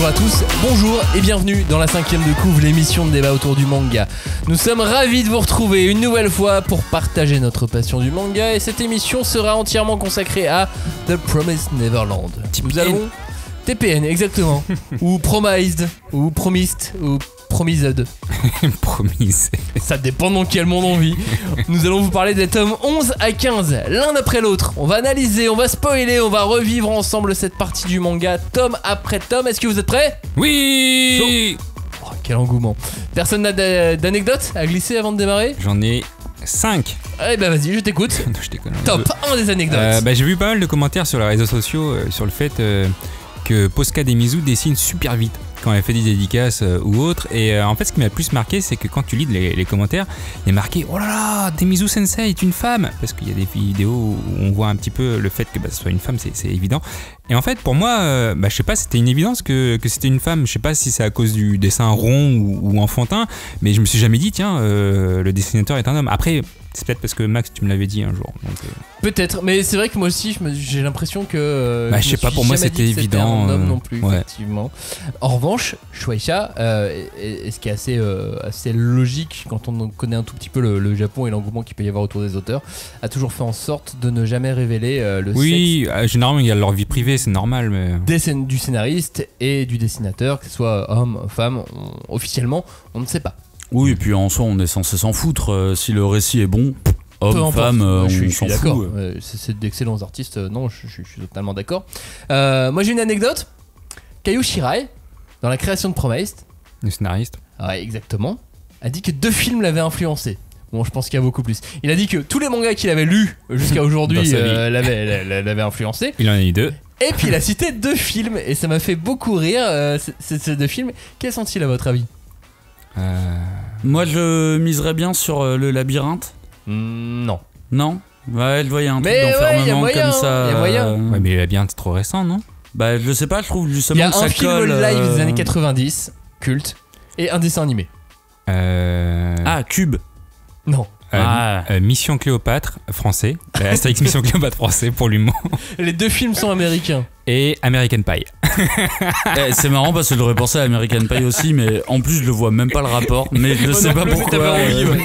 Bonjour à tous, bonjour et bienvenue dans la 5ème de couve, l'émission de débat autour du manga. Nous sommes ravis de vous retrouver une nouvelle fois pour partager notre passion du manga et cette émission sera entièrement consacrée à The Promised Neverland. Nous allons... TPN, exactement. Ou Promised, ou Promised, ou Promised. Promise. Ça dépend dans quel monde on vit. Nous allons vous parler des tomes 11 à 15, l'un après l'autre. On va analyser, on va spoiler, on va revivre ensemble cette partie du manga, tome après tome. Est-ce que vous êtes prêts ? Oui. Oh, quel engouement. Personne n'a d'anecdotes à glisser avant de démarrer ? J'en ai 5. Eh ben vas-y, je t'écoute. Non, je déconne. Top 1 des anecdotes. J'ai vu pas mal de commentaires sur les réseaux sociaux sur le fait que Posca Demizu dessine super vite quand elle fait des dédicaces ou autre. Et en fait, ce qui m'a le plus marqué, c'est que quand tu lis les commentaires, il y a marqué « Oh là là, Demizu Sensei est une femme !» Parce qu'il y a des vidéos où on voit un petit peu le fait que ce soit une femme, c'est évident. Et en fait, pour moi, je sais pas, c'était une évidence que c'était une femme. Je sais pas si c'est à cause du dessin rond ou enfantin, mais je me suis jamais dit, tiens, le dessinateur est un homme. Après, c'est peut-être parce que Max, tu me l'avais dit un jour. Donc, peut-être, mais c'est vrai que moi aussi, j'ai l'impression que. Je sais pas, pour moi c'était évident. Un homme non plus, ouais. Effectivement. En revanche, Shueisha, et ce qui est assez logique quand on connaît un tout petit peu le Japon et l'engouement qu'il peut y avoir autour des auteurs, a toujours fait en sorte de ne jamais révéler le sexe. Oui, généralement il y a leur vie privée, c'est normal, mais. Du scénariste et du dessinateur, que ce soit homme, femme, officiellement, on ne sait pas. Oui, et puis en soi, on est censé s'en foutre. Si le récit est bon, homme, femme, on s'en d'accord. fout. C'est d'excellents artistes, non, je suis totalement d'accord. Moi, j'ai une anecdote. Kaio Shirai, dans la création de Promised, Le scénariste. ouais, exactement, a dit que 2 films l'avaient influencé. Bon, je pense qu'il y a beaucoup plus. Il a dit que tous les mangas qu'il avait lus jusqu'à aujourd'hui l'avaient influencé. Il en a eu 2. Et puis il a cité 2 films, et ça m'a fait beaucoup rire, ces 2 films. Quels sont-ils à votre avis ? Moi, je miserais bien sur le labyrinthe. Non. Non ? Ouais, je voyais un truc Mais d'enfermement ouais, comme ça. y a moyen. Ouais, mais la bien, c'est trop récent, non ? Bah, je sais pas, je trouve justement Il y a que ça un film colle. live des années 90, culte, et un dessin animé. Ah, Cube. Non. Mission Cléopâtre français. Astérix Mission Cléopâtre français pour l'humour. Les 2 films sont américains. Et American Pie. C'est marrant parce que j'aurais pensé à American Pie aussi, mais en plus, je le vois même pas le rapport. Mais je sais pas pourquoi.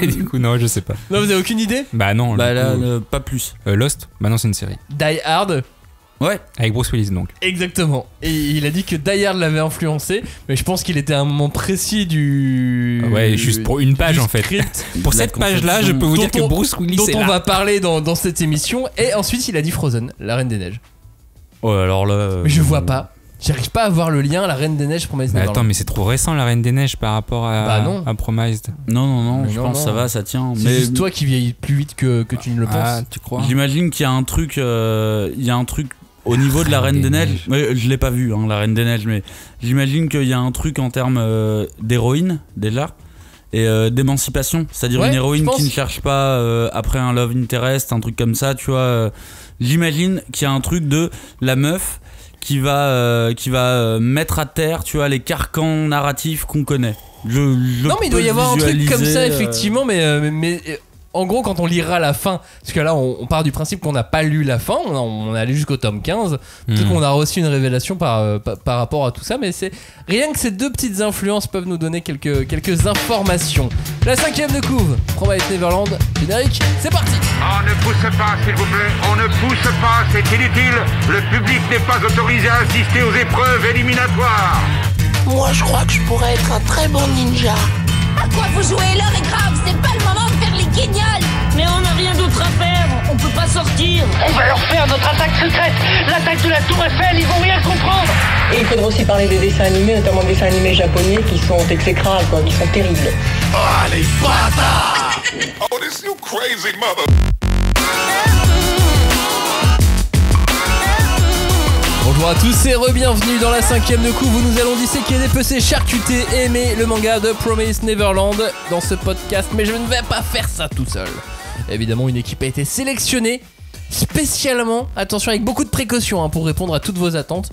Du coup, non, je sais pas. Non, vous avez aucune idée ? Bah non. Bah là, coup, pas plus. Lost, bah non, c'est une série. Die Hard. Ouais. Avec Bruce Willis donc. Exactement. Et il a dit que Die Hard l'avait influencé, mais je pense qu'il était à un moment précis du. Ouais, juste pour une page en fait. Pour cette page-là, je peux vous dire que Bruce Willis dont est on là. va parler dans cette émission. Et ensuite, il a dit Frozen, la Reine des Neiges. Oh, alors là. Mais je vois pas. J'arrive pas à voir le lien, la Reine des Neiges, Promised Neverland. Attends, mais c'est trop récent la Reine des Neiges par rapport à Promised. Non, mais je pense que ça va, ça tient. C'est juste toi qui vieillis plus vite que tu ne le penses. Ah, tu crois ? J'imagine qu'il y a un truc. Au niveau de la Reine des Neiges, je l'ai pas vu, la Reine des Neiges, mais j'imagine qu'il y a un truc en termes d'héroïne, déjà, et d'émancipation. C'est-à-dire une héroïne qui ne cherche pas après un love interest, un truc comme ça, tu vois. J'imagine qu'il y a un truc de la meuf qui va mettre à terre, tu vois, les carcans narratifs qu'on connaît. Non, mais il doit y avoir un truc comme ça, effectivement, mais en gros, quand on lira la fin, parce que là, on part du principe qu'on n'a pas lu la fin, on est allé jusqu'au tome 15, peut-être qu'on a reçu une révélation par rapport à tout ça, mais c'est rien que ces 2 petites influences peuvent nous donner quelques informations. La 5ème de couve, Promised Neverland, générique, c'est parti. On ne pousse pas, s'il vous plaît, on ne pousse pas, c'est inutile. Le public n'est pas autorisé à assister aux épreuves éliminatoires. Moi, je crois que je pourrais être un très bon ninja. À quoi vous jouez? L'heure est grave, c'est pas le moment de faire les guignols. Mais on n'a rien d'autre à faire, on peut pas sortir. On va leur faire notre attaque secrète, l'attaque de la Tour Eiffel, ils vont rien comprendre. Et il faudra aussi parler des dessins animés, notamment des dessins animés japonais qui sont exécrables, quoi, qui sont terribles. Ah, les bâtards! Oh, this you crazy mother! Bonjour à tous et re-bienvenue dans la 5ème de couve où nous allons disséquer, dépecer, charcuter et aimer le manga de Promised Neverland dans ce podcast, mais je ne vais pas faire ça tout seul. Évidemment, une équipe a été sélectionnée spécialement, attention, avec beaucoup de précautions pour répondre à toutes vos attentes.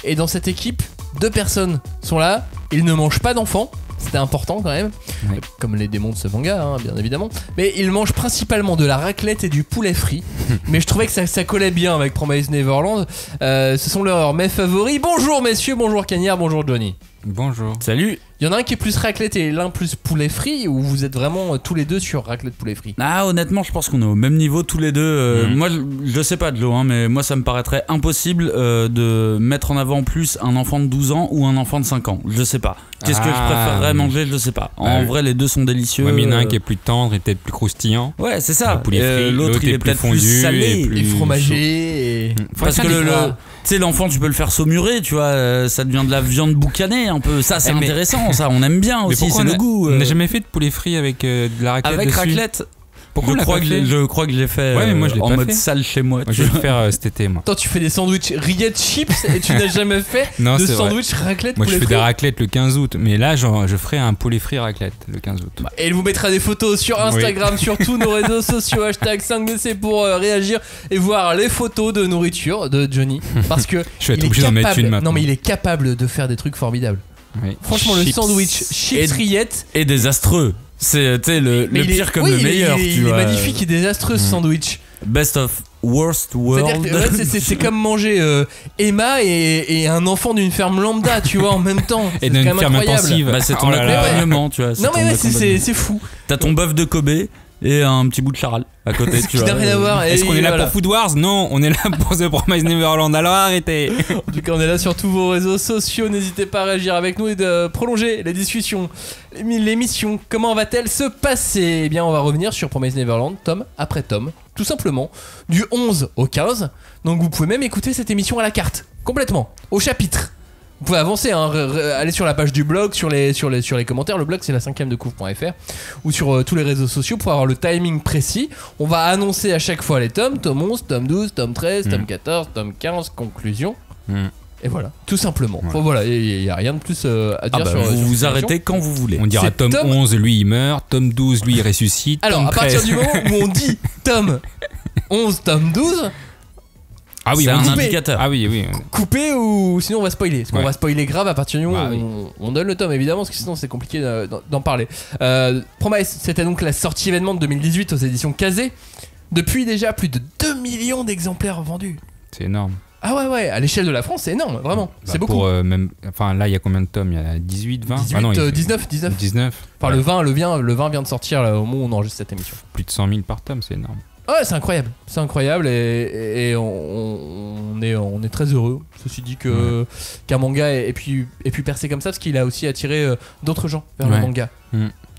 Et dans cette équipe, 2 personnes sont là, ils ne mangent pas d'enfants, c'était important quand même, Ouais. comme les démons de ce manga, hein, bien évidemment. Mais ils mangent principalement de la raclette et du poulet frit. Mais je trouvais que ça collait bien avec Promise Neverland. Ce sont leurs mets favoris. Bonjour messieurs, bonjour Cagnard, bonjour Johnny. Bonjour. Salut. Il y en a un qui est plus raclette et l'un plus poulet frit, ou vous êtes vraiment tous les deux sur raclette poulet frit? Ah, honnêtement, je pense qu'on est au même niveau tous les deux. Moi, je sais pas de l'eau, hein, mais moi, ça me paraîtrait impossible de mettre en avant plus un enfant de 12 ans ou un enfant de 5 ans. Je sais pas. Qu'est-ce que je préférerais manger? Je sais pas. En vrai, les deux sont délicieux. Ouais, mais il y en a un qui est plus tendre et peut-être plus croustillant. Ouais, c'est ça. Poulet frit, l'autre, il est peut-être plus salé. Et fromagé. Parce que tu sais, l'enfant, tu peux le faire saumurer, tu vois, ça devient de la viande boucanée un peu. Ça, c'est intéressant, ça, on aime bien aussi, c'est le goût. On n'a jamais fait de poulet frit avec de la raclette avec dessus. raclette. Pourquoi je crois que je l'ai fait ouais, mais moi, je l'ai en pas mode fait. salle chez moi. Je vais le faire cet été, moi. Attends, tu fais des sandwichs rillettes chips et tu n'as jamais fait Non, de c'est sandwich raclette moi, poulet je fais frit? des raclettes le 15 août, mais là, je ferai un poulet frit raclette le 15 août. Et il vous mettra des photos sur Instagram, sur tous nos réseaux sociaux, hashtag 5DC pour réagir et voir les photos de nourriture de Johnny. Parce que je vais être obligé d'en mettre une maintenant. Non, mais il est capable de faire des trucs formidables. Oui. Franchement, le sandwich chips rillettes est désastreux. C'est le pire comme le meilleur. Il est magnifique et désastreux ce sandwich. Best of worst world. C'est-à-dire que c'est comme manger Emma et un enfant d'une ferme lambda, tu vois, en même temps. Et d'une ferme intensive. Bah, c'est ton accompagnement, tu vois. Non mais ouais, c'est fou. T'as ton bœuf de Kobe et un petit bout de charal à côté, tu vois. Qui n'a rien à voir. Est-ce qu'on est là pour Food Wars? Non, on est là pour The Promise Neverland. Alors arrêtez. En tout cas, on est là sur tous vos réseaux sociaux. N'hésitez pas à réagir avec nous et de prolonger les discussions. L'émission, comment va-t-elle se passer? Eh bien, on va revenir sur Promise Neverland, tome après tome, tout simplement, du 11 au 15. Donc, vous pouvez même écouter cette émission à la carte, complètement, au chapitre. Vous pouvez avancer, hein, aller sur la page du blog, sur les commentaires. Le blog, c'est la 5e de couvre.fr, ou sur tous les réseaux sociaux pour avoir le timing précis. On va annoncer à chaque fois les tomes, tome 11, tome 12, tome 13, tome 14, tome 15, conclusion. Et voilà, tout simplement. Ouais. Enfin, voilà, il n'y a rien de plus à dire sur vous vous arrêtez quand vous voulez. On dira tome 11, lui il meurt, tome 12, lui il ressuscite. Alors, tome à partir 13. du moment où on dit tome 11, tome 12, Ah oui, c'est un indicateur. Ah oui, oui. Coupé ou sinon on va spoiler. Parce qu'on Ouais. va spoiler grave à partir du moment Bah, où on donne le tome, évidemment, parce que sinon c'est compliqué d'en parler. Promise, c'était donc la sortie événement de 2018 aux éditions Kazé. Depuis déjà plus de 2 millions d'exemplaires vendus. C'est énorme. Ah ouais, à l'échelle de la France, c'est énorme, vraiment. C'est beaucoup. Pour, même, enfin là, il y a combien de tomes? Il y a 18, 20 18, ah non, 19. 19. Enfin, Ouais. le 20 vient de sortir là, au moment où on enregistre cette émission. Plus de 100 000 par tome, c'est énorme. Ouais, c'est incroyable et on est très heureux. Ceci dit qu'un manga ait pu percer comme ça, parce qu'il a aussi attiré d'autres gens vers le manga.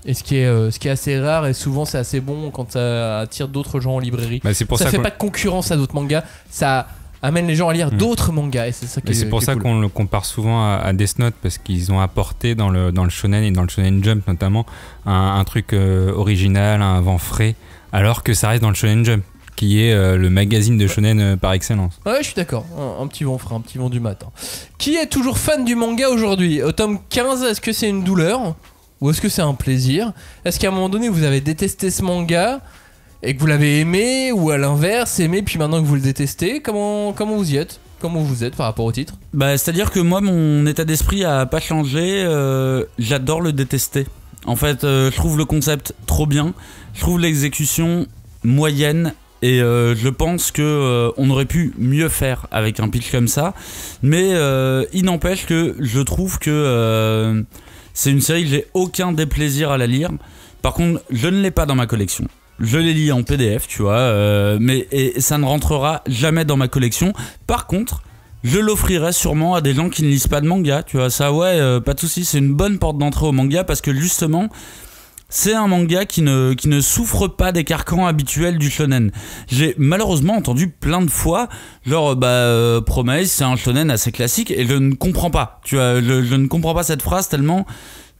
Et ce qui est assez rare, et souvent c'est assez bon quand ça attire d'autres gens en librairie. Bah, c'est pour ça ça fait qu'on- pas de concurrence à d'autres mangas, ça amène les gens à lire d'autres mangas, et c'est ça qui Et c'est pour ça cool. qu'on le compare souvent à Death Note, parce qu'ils ont apporté dans le shonen et dans le shonen jump notamment un truc original, un vent frais, alors que ça reste dans le shonen jump, qui est le magazine de shonen par excellence. Ouais, je suis d'accord. Un petit vent frais, un petit vent du matin. Qui est toujours fan du manga aujourd'hui? Au tome 15, est-ce que c'est une douleur ou est-ce que c'est un plaisir? Est-ce qu'à un moment donné vous avez détesté ce manga et que vous l'avez aimé, ou à l'inverse aimé puis maintenant que vous le détestez? Comment vous y êtes? Comment vous êtes par rapport au titre? Bah, c'est-à-dire que moi, mon état d'esprit a pas changé. J'adore le détester. En fait, je trouve le concept trop bien. Je trouve l'exécution moyenne. Et je pense que on aurait pu mieux faire avec un pitch comme ça. Mais il n'empêche que je trouve que c'est une série que j'ai aucun déplaisir à la lire. Par contre, je ne l'ai pas dans ma collection. Je les lis en PDF, tu vois, et ça ne rentrera jamais dans ma collection. Par contre, je l'offrirai sûrement à des gens qui ne lisent pas de manga, tu vois. Ça, ouais, pas de souci, c'est une bonne porte d'entrée au manga, parce que justement, c'est un manga qui ne souffre pas des carcans habituels du shonen. J'ai malheureusement entendu plein de fois, genre, Promise, c'est un shonen assez classique, et je ne comprends pas, tu vois, je ne comprends pas cette phrase tellement...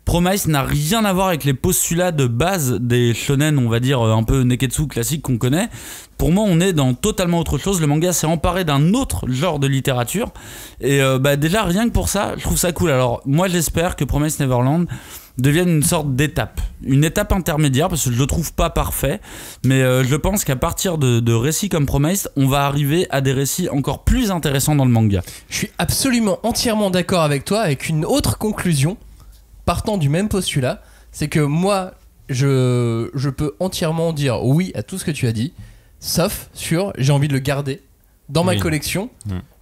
Promise n'a rien à voir avec les postulats de base des shonen, on va dire un peu neketsu classique qu'on connaît. Pour moi, on est dans totalement autre chose. Le manga s'est emparé d'un autre genre de littérature. Et déjà, rien que pour ça, je trouve ça cool. Alors, moi, j'espère que Promise Neverland devienne une sorte d'étape. Une étape intermédiaire, parce que je le trouve pas parfait. Mais je pense qu'à partir de récits comme Promise, on va arriver à des récits encore plus intéressants dans le manga. Je suis absolument entièrement d'accord avec toi, avec une autre conclusion partant du même postulat, c'est que moi, je peux entièrement dire oui à tout ce que tu as dit, sauf sur j'ai envie de le garder dans ma collection,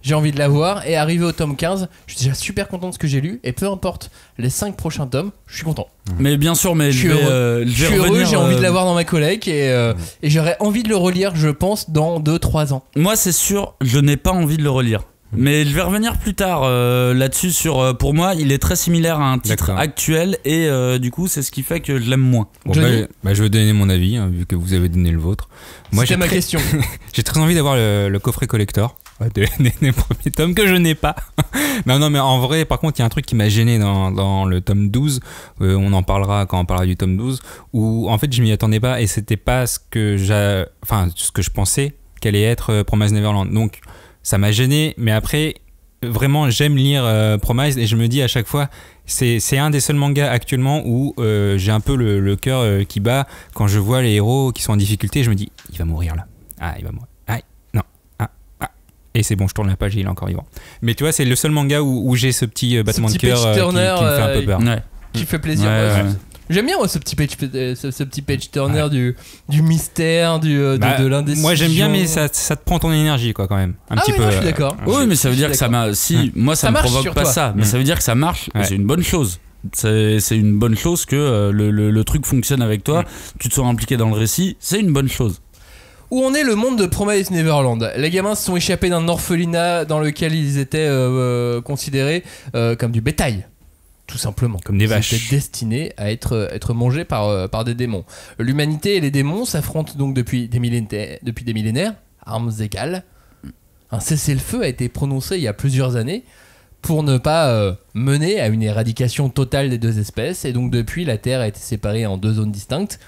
j'ai envie de l'avoir, et arrivé au tome 15, je suis déjà super content de ce que j'ai lu, et peu importe les 5 prochains tomes, je suis content. Mais bien sûr, mais je suis heureux, j'ai envie de l'avoir dans ma collecte, et j'aurais envie de le relire, je pense, dans 2-3 ans. Moi, c'est sûr, je n'ai pas envie de le relire. Mais je vais revenir plus tard là-dessus sur pour moi il est très similaire à un titre actuel et du coup c'est ce qui fait que je l'aime moins. Bon, je vais donner mon avis vu que vous avez donné le vôtre. Moi c'était ma question. J'ai très envie d'avoir le coffret collector des premiers tomes que je n'ai pas. non mais en vrai par contre il y a un truc qui m'a gêné dans le tome 12, on en parlera quand on parlera du tome 12, où en fait je m'y attendais pas et c'était pas ce que je pensais qu'allait être Promised Neverland. Donc ça m'a gêné, mais après, vraiment, j'aime lire Promised et je me dis à chaque fois, c'est un des seuls mangas actuellement où j'ai un peu le cœur qui bat quand je vois les héros qui sont en difficulté. Je me dis, il va mourir là. Ah, il va mourir. Ah, non. Ah. Et c'est bon, je tourne la page et il est encore vivant. Mais tu vois, c'est le seul manga où j'ai ce petit battement de cœur qui me fait un peu peur. Qui fait plaisir. J'aime bien moi, ce petit page turner du mystère, de l'indécision. Moi j'aime bien, mais ça te prend ton énergie quoi quand même. Un petit peu. Non, je suis d'accord. Oui, mais ça veut dire que ça m'a. Si moi ça me provoque pas ça, mais ça veut dire que ça marche. Et c'est une bonne chose. C'est une bonne chose que le truc fonctionne avec toi. Tu te sens impliqué dans le récit. C'est une bonne chose. Où en est le monde de Promised Neverland ? Les gamins se sont échappés d'un orphelinat dans lequel ils étaient considérés comme du bétail. Tout simplement, comme des vaches. Ils étaient destinés à être mangés par des démons. L'humanité et les démons s'affrontent donc depuis des millénaires, armes égales. Un cessez-le-feu a été prononcé il y a plusieurs années pour ne pas mener à une éradication totale des deux espèces. Et donc depuis, la Terre a été séparée en 2 zones distinctes,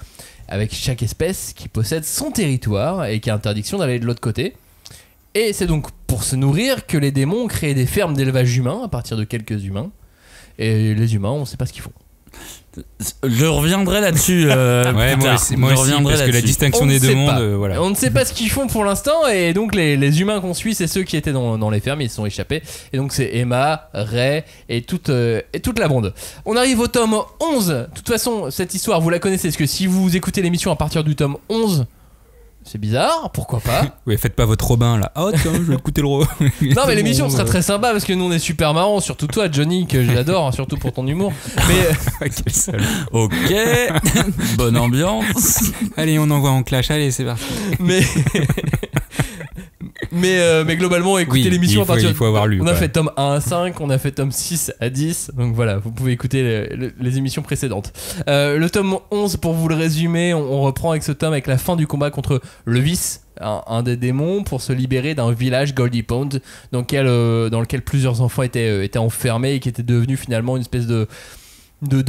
avec chaque espèce qui possède son territoire et qui a interdiction d'aller de l'autre côté. Et c'est donc pour se nourrir que les démons ont créé des fermes d'élevage humain à partir de quelques humains. Et les humains, on ne sait pas ce qu'ils font. Je reviendrai là-dessus. Moi aussi, parce que la distinction des deux mondes, voilà. On ne sait pas ce qu'ils font pour l'instant, et donc les humains qu'on suit, c'est ceux qui étaient dans les fermes, ils se sont échappés. Et donc c'est Emma, Ray et toute la bande. On arrive au tome 11. De toute façon, cette histoire, vous la connaissez, parce que si vous écoutez l'émission à partir du tome 11, c'est bizarre, pourquoi pas. Oui, faites pas votre Robin là. Oh tiens, je vais écouter le Robin. Non mais l'émission sera très sympa parce que nous on est super marrants, surtout toi Johnny que j'adore, surtout pour ton humour. Mais quel salaud. Ok, bonne ambiance. Allez, on envoie en clash, allez c'est parti. Mais globalement, écoutez l'émission à partir il faut avoir lu. On a fait tome 1 à 5, on a fait tome 6 à 10. Donc voilà, vous pouvez écouter les émissions précédentes. Le tome 11, pour vous le résumer, on reprend avec ce tome avec la fin du combat contre le vice, un des démons, pour se libérer d'un village Goldie Pond dans lequel plusieurs enfants étaient enfermés et qui était devenu finalement une espèce de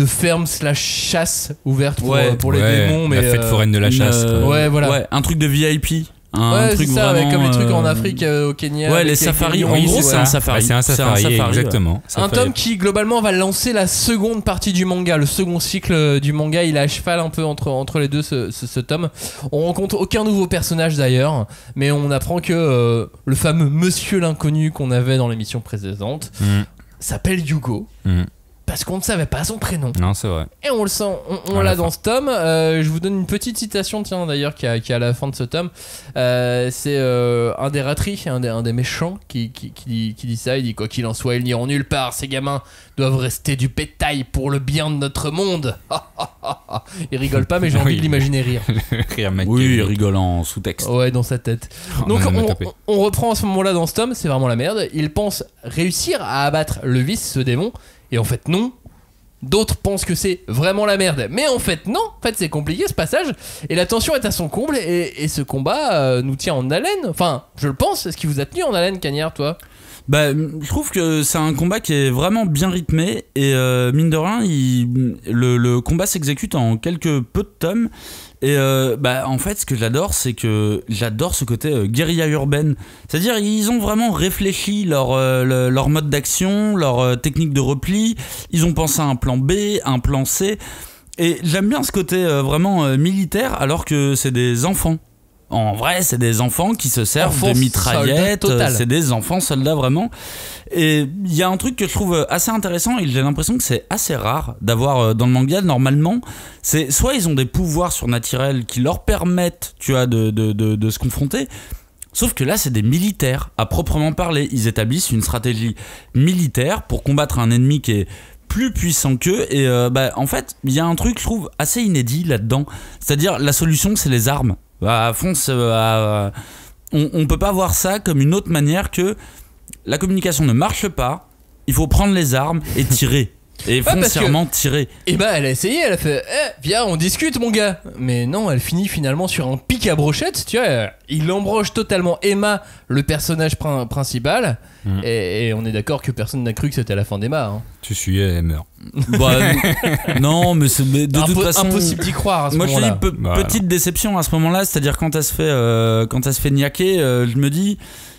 ferme / chasse ouverte pour les démons. La fête foraine de la chasse. Voilà. Un truc de VIP. C'est ça, avec comme les trucs en Afrique, au Kenya. Ouais, les safaris. En gros, c'est un safari. C'est un safari, exactement. Un tome qui globalement va lancer la seconde partie du manga, le second cycle du manga. Il est à cheval un peu entre les deux, ce tome. On rencontre aucun nouveau personnage d'ailleurs, mais on apprend que le fameux Monsieur l'Inconnu qu'on avait dans l'émission précédente s'appelle Yugo. Parce qu'on ne savait pas son prénom. Non, c'est vrai. Et on le sent, on l'a dans ce tome. Je vous donne une petite citation, tiens, d'ailleurs, qui est à la fin de ce tome. C'est un des ratris, un des méchants, qui dit ça. Il dit quoi qu'il en soit, ils n'iront nulle part. Ces gamins doivent rester du bétail pour le bien de notre monde. Il rigole pas, mais j'ai envie de l'imaginer rire. Oui, il rigole en sous-texte. Ouais, dans sa tête. Donc on reprend à ce moment-là dans ce tome. C'est vraiment la merde. Il pense réussir à abattre le vice, ce démon. Et en fait non, d'autres pensent que c'est vraiment la merde. Mais en fait non, en fait c'est compliqué ce passage. Et la tension est à son comble et ce combat nous tient en haleine. Enfin, je le pense, est-ce qu'il vous a tenu en haleine, Cagnard, toi ? Je trouve que c'est un combat qui est vraiment bien rythmé. Et mine de rien, le combat s'exécute en quelques peu de tomes. Et en fait, ce que j'adore, c'est que j'adore ce côté guérilla urbaine. C'est-à-dire, ils ont vraiment réfléchi leur mode d'action, leur technique de repli. Ils ont pensé à un plan B, un plan C. Et j'aime bien ce côté vraiment militaire, alors que c'est des enfants. En vrai, c'est des enfants qui se servent de mitraillettes, c'est des enfants soldats vraiment. Et il y a un truc que je trouve assez intéressant, et j'ai l'impression que c'est assez rare d'avoir dans le manga. Normalement, c'est soit ils ont des pouvoirs surnaturels qui leur permettent, tu vois, de se confronter. Sauf que là, c'est des militaires, à proprement parler. Ils établissent une stratégie militaire pour combattre un ennemi qui est plus puissant qu'eux. Et en fait, il y a un truc, je trouve, assez inédit là-dedans. C'est-à-dire, la solution, c'est les armes. On peut pas voir ça comme une autre manière que la communication ne marche pas, il faut prendre les armes et tirer. Et foncièrement tirer. Et elle a essayé, elle a fait viens, on discute, mon gars. Mais non, elle finit finalement sur un pic à brochette. Tu vois, il embroche totalement Emma, le personnage principal. Et on est d'accord que personne n'a cru que c'était la fin d'Emma. Hein. Tu suis, elle meurt. Non, mais de toute façon, impossible d'y croire à ce moment-là. Moi, je dis petite déception à ce moment-là, c'est-à-dire quand elle se fait niaquer, je me dis.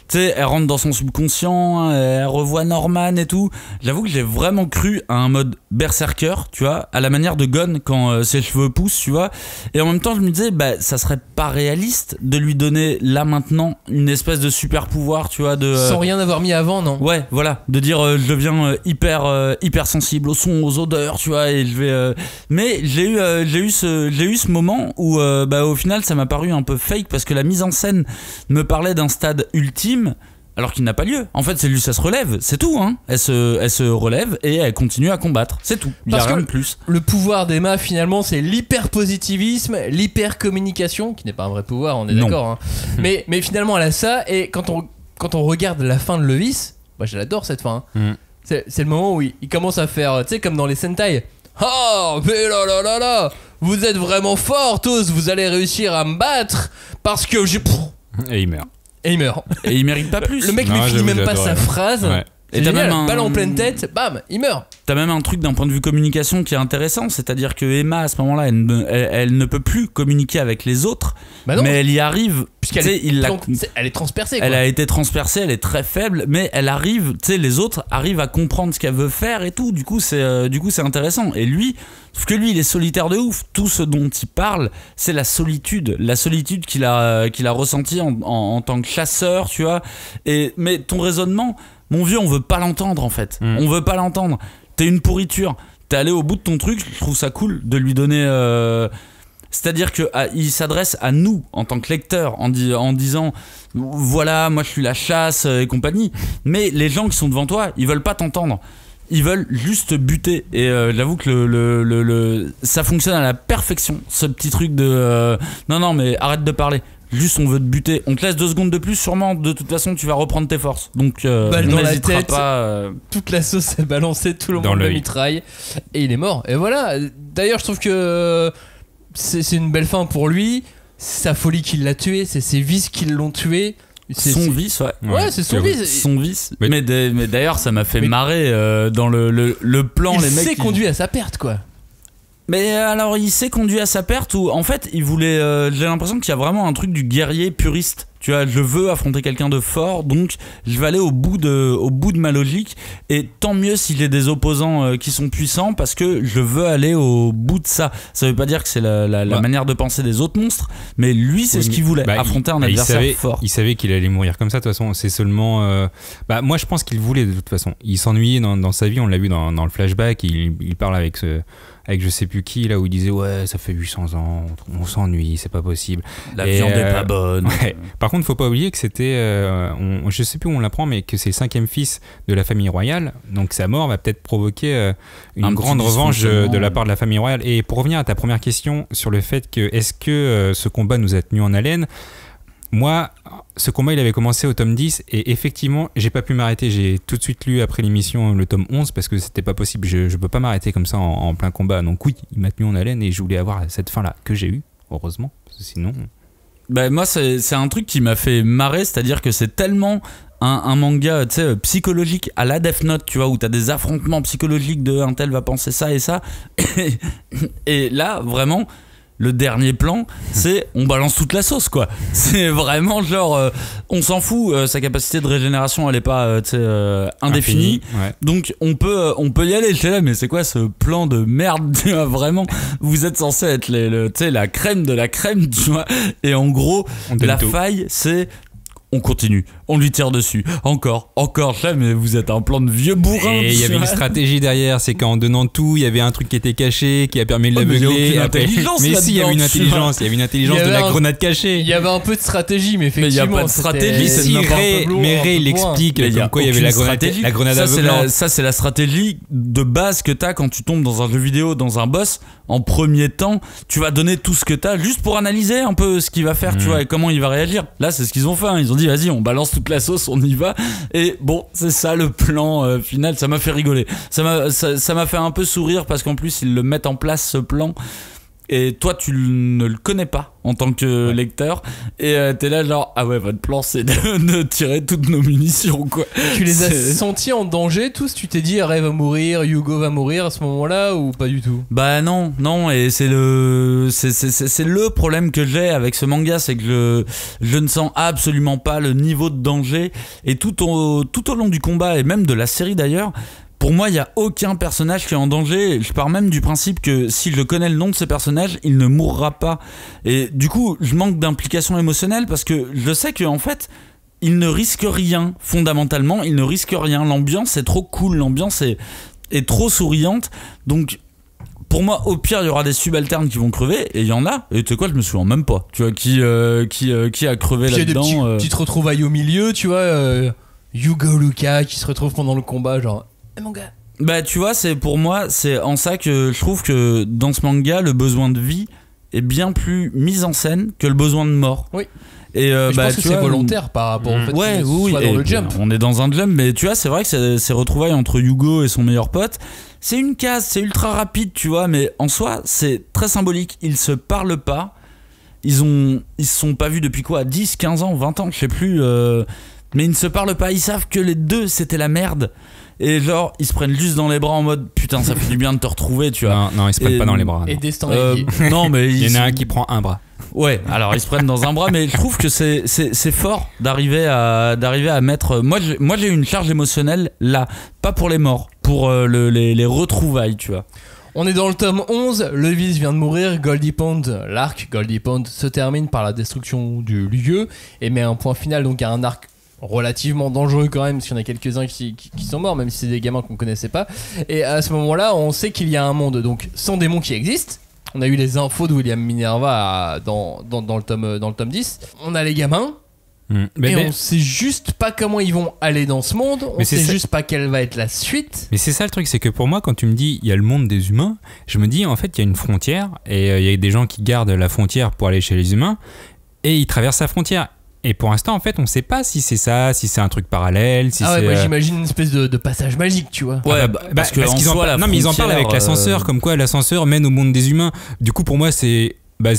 Tu sais, elle rentre dans son subconscient, elle revoit Norman et tout. J'avoue que j'ai vraiment cru à un mode berserker, tu vois, à la manière de Gon quand ses cheveux poussent, tu vois. Et en même temps, je me disais, ça serait pas réaliste de lui donner là maintenant une espèce de super pouvoir, tu vois, sans rien avoir mis avant, non? Ouais, voilà, de dire je deviens hyper sensible aux sons, aux odeurs, tu vois, et je vais. Mais j'ai eu ce moment où, au final, ça m'a paru un peu fake parce que la mise en scène me parlait d'un stade ultime. Alors qu'il n'a pas lieu. En fait, c'est juste, elle se relève, c'est tout. Hein. Elle se relève et elle continue à combattre. C'est tout. Il n'y a rien de plus. Le pouvoir d'Emma, finalement, c'est l'hyper-positivisme, l'hyper-communication, qui n'est pas un vrai pouvoir, on est d'accord. Hein. mais finalement, elle a ça. Et quand on regarde la fin de Levis, je l'adore cette fin. Hein. C'est le moment où il commence à faire, tu sais, comme dans les Sentai. Oh, mais là, vous êtes vraiment fort, tous. Vous allez réussir à me battre parce que j'ai. Et il meurt. Et il meurt. Et il mérite pas plus. Le mec ne finit même pas sa phrase. Ouais. Et t'as même balle en pleine tête, bam, il meurt. T'as même un truc d'un point de vue communication qui est intéressant, c'est-à-dire que Emma à ce moment-là, elle ne peut plus communiquer avec les autres, mais elle y arrive. Puisqu'elle elle est transpercée. Quoi. Elle a été transpercée, elle est très faible, mais elle arrive. Tu sais, les autres arrivent à comprendre ce qu'elle veut faire et tout. Du coup, c'est intéressant. Et lui, sauf que lui, il est solitaire de ouf. Tout ce dont il parle, c'est la solitude qu'il a ressentie en tant que chasseur, tu vois. Mais ton raisonnement. Mon vieux, on veut pas l'entendre en fait. On veut pas l'entendre. T'es une pourriture. T'es allé au bout de ton truc. Je trouve ça cool de lui donner. C'est-à-dire qu'il s'adresse à nous en tant que lecteurs en disant voilà, moi je suis la chasse et compagnie. Mais les gens qui sont devant toi, ils veulent pas t'entendre. Ils veulent juste te buter. Et j'avoue que ça fonctionne à la perfection. Ce petit truc de non, mais arrête de parler. Juste on veut te buter, on te laisse 2 secondes de plus, sûrement de toute façon tu vas reprendre tes forces. Donc balle dans la tête, pas, toute la sauce est balancée, tout le monde le mitraille et il est mort. Et voilà, d'ailleurs je trouve que c'est une belle fin pour lui. C'est sa folie qui l'a tué, c'est ses vices qui l'ont tué. Son vice, ouais, c'est son vice. Son vice. Mais d'ailleurs ça m'a fait marrer dans le plan. Il s'est conduit à sa perte quoi. Mais alors il s'est conduit à sa perte ou en fait il voulait j'ai l'impression qu'il y a vraiment un truc du guerrier puriste, tu vois, je veux affronter quelqu'un de fort donc je vais aller au bout de ma logique et tant mieux si j'ai des opposants qui sont puissants parce que je veux aller au bout de ça. Ça veut pas dire que c'est la manière de penser des autres monstres, mais lui c'est ce qu'il voulait, affronter un adversaire fort. Il savait qu'il allait mourir comme ça de toute façon, c'est seulement moi je pense qu'il voulait de toute façon. Il s'ennuyait dans sa vie, on l'a vu dans le flashback, il parle avec je sais plus qui là où il disait ouais ça fait 800 ans on s'ennuie, c'est pas possible, la viande est pas bonne. Ouais. Par contre faut pas oublier que c'était je sais plus où on l'apprend mais que c'est le 5e fils de la famille royale, donc sa mort va peut-être provoquer une grande revanche de la part de la famille royale. Et pour revenir à ta première question sur le fait que est-ce que ce combat nous a tenu en haleine, moi, ce combat, il avait commencé au tome 10 et effectivement, j'ai pas pu m'arrêter. J'ai tout de suite lu après l'émission le tome 11 parce que c'était pas possible. Je peux pas m'arrêter comme ça en plein combat. Donc oui, il m'a tenu en haleine et je voulais avoir cette fin-là que j'ai eue, heureusement. Parce que sinon... moi, c'est un truc qui m'a fait marrer, c'est-à-dire que c'est tellement un manga, tu sais, psychologique à la Death Note, tu vois, où t'as des affrontements psychologiques de un tel va penser ça et ça. Et là, vraiment... le dernier plan, c'est on balance toute la sauce, quoi. C'est vraiment genre, on s'en fout, sa capacité de régénération, elle est pas indéfinie. Ouais. Donc on peut y aller. J'étais là, mais c'est quoi ce plan de merde, tu vois, vraiment, vous êtes censé être la crème de la crème, tu vois. Et en gros, la faille, c'est on continue, on lui tire dessus, encore, là, mais vous êtes un plan de vieux bourrin. Et il y avait une stratégie derrière, c'est qu'en donnant tout, il y avait un truc qui était caché, qui a permis de l'aveugler. Mais si, il y avait une intelligence, de la grenade cachée. Il y avait un peu de stratégie, mais effectivement. Mais il n'y a pas de stratégie, c'est n'importe quoi. Mais Ray l'explique, comme quoi il y avait la grenade aveuglante. Ça, c'est la stratégie de base que t'as quand tu tombes dans un jeu vidéo, dans un boss. En premier temps, tu vas donner tout ce que t'as juste pour analyser un peu ce qu'il va faire, tu vois, et comment il va réagir. Là, c'est ce qu'ils ont fait. Ils ont dit, vas-y, on balance toute la sauce, on y va. Et bon, c'est ça le plan final. Ça m'a fait rigoler. Ça m'a fait un peu sourire parce qu'en plus, ils le mettent en place, ce plan. Et toi, tu ne le connais pas en tant que lecteur. Et t'es là genre, ah ouais, votre plan, c'est de tirer toutes nos munitions, quoi. Tu les as sentis en danger tous? Tu t'es dit, Ray va mourir, Hugo va mourir à ce moment-là, ou pas du tout? Bah non, et c'est le problème que j'ai avec ce manga, c'est que je ne sens absolument pas le niveau de danger. Et tout au long du combat, et même de la série d'ailleurs, pour moi, il n'y a aucun personnage qui est en danger. Je pars même du principe que si je connais le nom de ce personnage, il ne mourra pas. Et du coup, je manque d'implication émotionnelle parce que je sais qu'en fait, il ne risque rien. Fondamentalement, il ne risque rien. L'ambiance est trop cool, l'ambiance est trop souriante. Donc, pour moi, au pire, il y aura des subalternes qui vont crever, et il y en a. Et tu sais quoi, je me souviens même pas. Tu vois, qui a crevé là-dedans. Tu te retrouvailles au milieu, tu vois, Hugo Luca qui se retrouve pendant le combat, genre... mon gars. Bah tu vois, pour moi c'est en ça que je trouve que dans ce manga le besoin de vie est bien plus mis en scène que le besoin de mort. Oui. Et je pense que c'est volontaire par rapport au fait oui, soit dans le jump. On est dans un jump, mais tu vois, c'est vrai que ces retrouvailles entre Hugo et son meilleur pote, c'est une case, c'est ultra rapide, tu vois, mais en soi c'est très symbolique. Ils se parlent pas, ils se sont pas vus depuis quoi, 10, 15 ans, 20 ans, je sais plus, mais ils ne se parlent pas, ils savent que les deux c'était la merde. Et genre, ils se prennent juste dans les bras en mode putain, ça fait du bien de te retrouver, tu vois. Non, ils se prennent pas dans les bras. Et Destin non, mais il y en a un qui prend un bras. Ouais, alors ils se prennent dans un bras, mais je trouve que c'est fort d'arriver à mettre. Moi, j'ai une charge émotionnelle là, pas pour les morts, pour les retrouvailles, tu vois. On est dans le tome 11, Levis vient de mourir, Goldie Pond, l'arc Goldie Pond se termine par la destruction du lieu et met un point final donc à un arc relativement dangereux quand même, parce qu'il y en a quelques-uns qui sont morts, même si c'est des gamins qu'on connaissait pas. Et à ce moment-là, on sait qu'il y a un monde donc sans démons qui existe. On a eu les infos de William Minerva dans le tome 10. On a les gamins. On sait juste pas comment ils vont aller dans ce monde. On sait juste pas quelle va être la suite. Mais c'est ça le truc, c'est que pour moi, quand tu me dis il y a le monde des humains, je me dis en fait il y a une frontière et il y a des gens qui gardent la frontière pour aller chez les humains et ils traversent la frontière. Et pour l'instant, en fait, on sait pas si c'est ça, si c'est un truc parallèle. Si c'est j'imagine une espèce de passage magique, tu vois. Ouais, parce qu'ils ils en parlent avec l'ascenseur, comme quoi l'ascenseur mène au monde des humains. Du coup, pour moi, c'est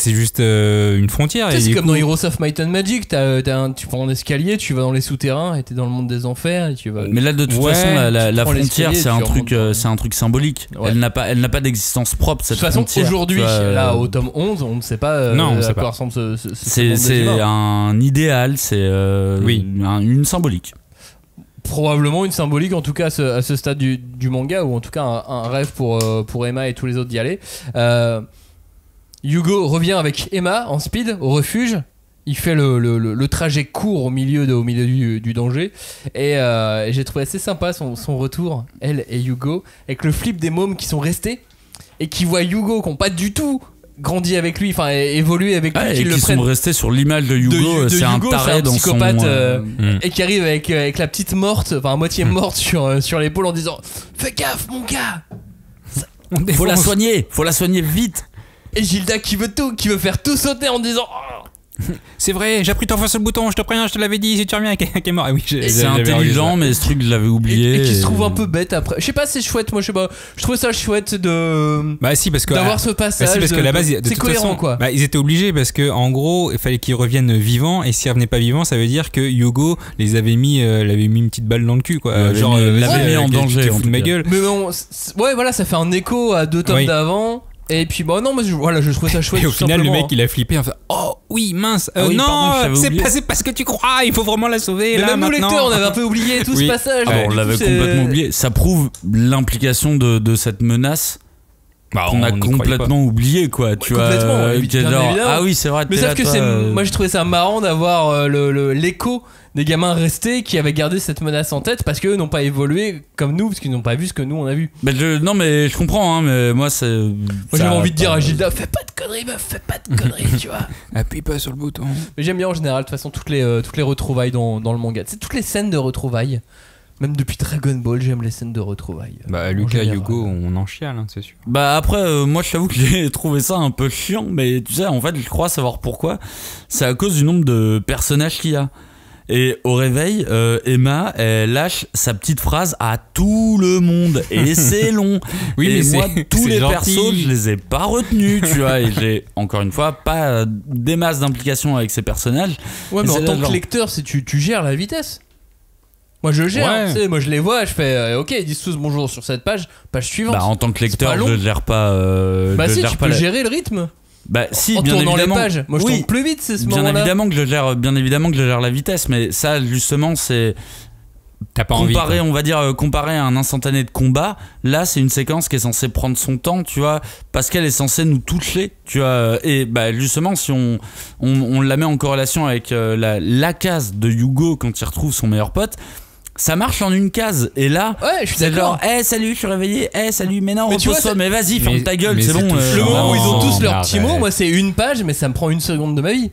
juste une frontière. C'est comme dans Heroes of Might and Magic, tu prends un escalier, tu vas dans les souterrains et t'es dans le monde des enfers et tu vas... Mais là de toute façon la frontière c'est un truc symbolique. Ouais. Elle n'a pas d'existence propre cette frontière. De toute façon aujourd'hui, là au tome 11, on ne sait pas à quoi ressemble ce c'est un idéal, c'est une symbolique. Probablement une symbolique, en tout cas à ce stade du manga, ou en tout cas un rêve pour Emma et tous les autres d'y aller. Hugo revient avec Emma en speed au refuge. Il fait le trajet court au milieu du danger. Et j'ai trouvé assez sympa son retour, elle et Hugo, avec le flip des mômes qui sont restés et qui voient Hugo, qui n'ont pas du tout grandi avec lui, enfin évolué avec lui, et qui sont restés sur l'image de Hugo. C'est un taré dans psychopathe, et qui arrive avec la petite morte, enfin à moitié morte sur l'épaule en disant fais gaffe mon gars, faut la soigner vite. Et Gilda qui veut faire tout sauter en disant c'est vrai, j'ai appris ton face sur le bouton, je te préviens, je te l'avais dit, si tu reviens avec est mort. Oui, c'est intelligent, mais ce truc je l'avais oublié. Et qui se trouve un peu bête après. Je sais pas, c'est chouette, moi je sais pas. Je trouvais ça chouette d'avoir ce passage. Parce que la base, de c'est toute cohérent façon, quoi. Ils étaient obligés parce que en gros, il fallait qu'ils reviennent vivants, et s'ils revenaient pas vivants, ça veut dire que Hugo l'avait mis une petite balle dans le cul quoi. L'avait mis en danger. De ma gueule. Mais bon, voilà, ça fait un écho à 2 tomes d'avant. Et puis bon non, moi je trouvais ça chouette. Et au final, le simplement, mec, il a flippé. Enfin, oh oui, mince. oui, non, pardon, c'est passé parce que tu crois. Il faut vraiment la sauver. Mais là même nous maintenant. lecteurs, on avait un peu oublié tout ce passage. On l'avait complètement oublié. Ça prouve l'implication de cette menace. On a complètement oublié quoi, tu vois. Complètement, ah oui, c'est vrai. Mais sauf que moi j'ai trouvé ça marrant d'avoir l'écho des gamins restés qui avaient gardé cette menace en tête parce qu'eux n'ont pas évolué comme nous, parce qu'ils n'ont pas vu ce que nous on a vu. Non mais je comprends, hein, mais moi c'est. Moi j'avais envie de dire à Gilda, fais pas de conneries meuf, fais pas de conneries, tu vois. Appuie pas sur le bouton. Mais j'aime bien en général de toute façon toutes les retrouvailles dans le manga. C'est toutes les scènes de retrouvailles. Même depuis Dragon Ball, j'aime les scènes de retrouvailles. Bah, Lucas, Hugo, on en chiale, hein, c'est sûr. Bah, après, moi, je t'avoue que j'ai trouvé ça un peu chiant, mais tu sais, en fait, je crois savoir pourquoi. C'est à cause du nombre de personnages qu'il y a. Et au réveil, Emma, elle lâche sa petite phrase à tout le monde. Et c'est long. Oui, et mais moi, tous les gentil. persos, je les ai pas retenus, tu vois. Et j'ai, encore une fois, pas des masses d'implication avec ces personnages. Ouais, mais et en tant que lecteur, tu gères la vitesse. Moi je gère, tu sais, moi je les vois, je fais ok, ils disent tous bonjour sur cette page suivante. Bah en tant que lecteur, je gère pas. Bah si, tu peux gérer le rythme. Bah si, en bien tournant évidemment. Les pages. Moi je tourne plus vite, c'est ce moment-là. Bien évidemment que je gère la vitesse, mais ça justement c'est. T'as pas envie, on va dire, comparé à un instantané de combat, là c'est une séquence qui est censée prendre son temps, tu vois, parce qu'elle est censée nous toucher, tu vois. Et bah justement, si on la met en corrélation avec la case de Hugo quand il retrouve son meilleur pote. Ça marche en une case, et là, ouais, je suis c'est d'accord. genre, salut, je suis réveillé, salut, mais non, repose-toi, mais vas-y, ferme ta gueule, mais c'est bon. Le moment où ils ont tous leur petit mot, arrête. moi c'est une page, mais ça me prend une seconde de ma vie.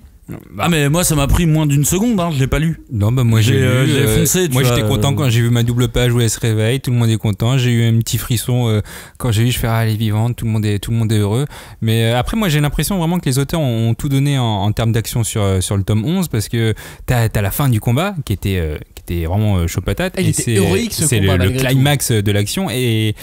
Ah mais moi ça m'a pris moins d'une seconde, hein, je l'ai pas lu. Non bah moi j'ai foncé. Moi j'étais content quand j'ai vu ma double page où elle se réveille, tout le monde est content. J'ai eu un petit frisson quand j'ai vu, je fais elle est vivante, tout le monde est heureux. Mais après moi j'ai l'impression vraiment que les auteurs ont tout donné en termes d'action sur le tome 11 parce que t'as la fin du combat qui était vraiment chaud patate. Il était héroïque ce combat. C'est le climax de l'action et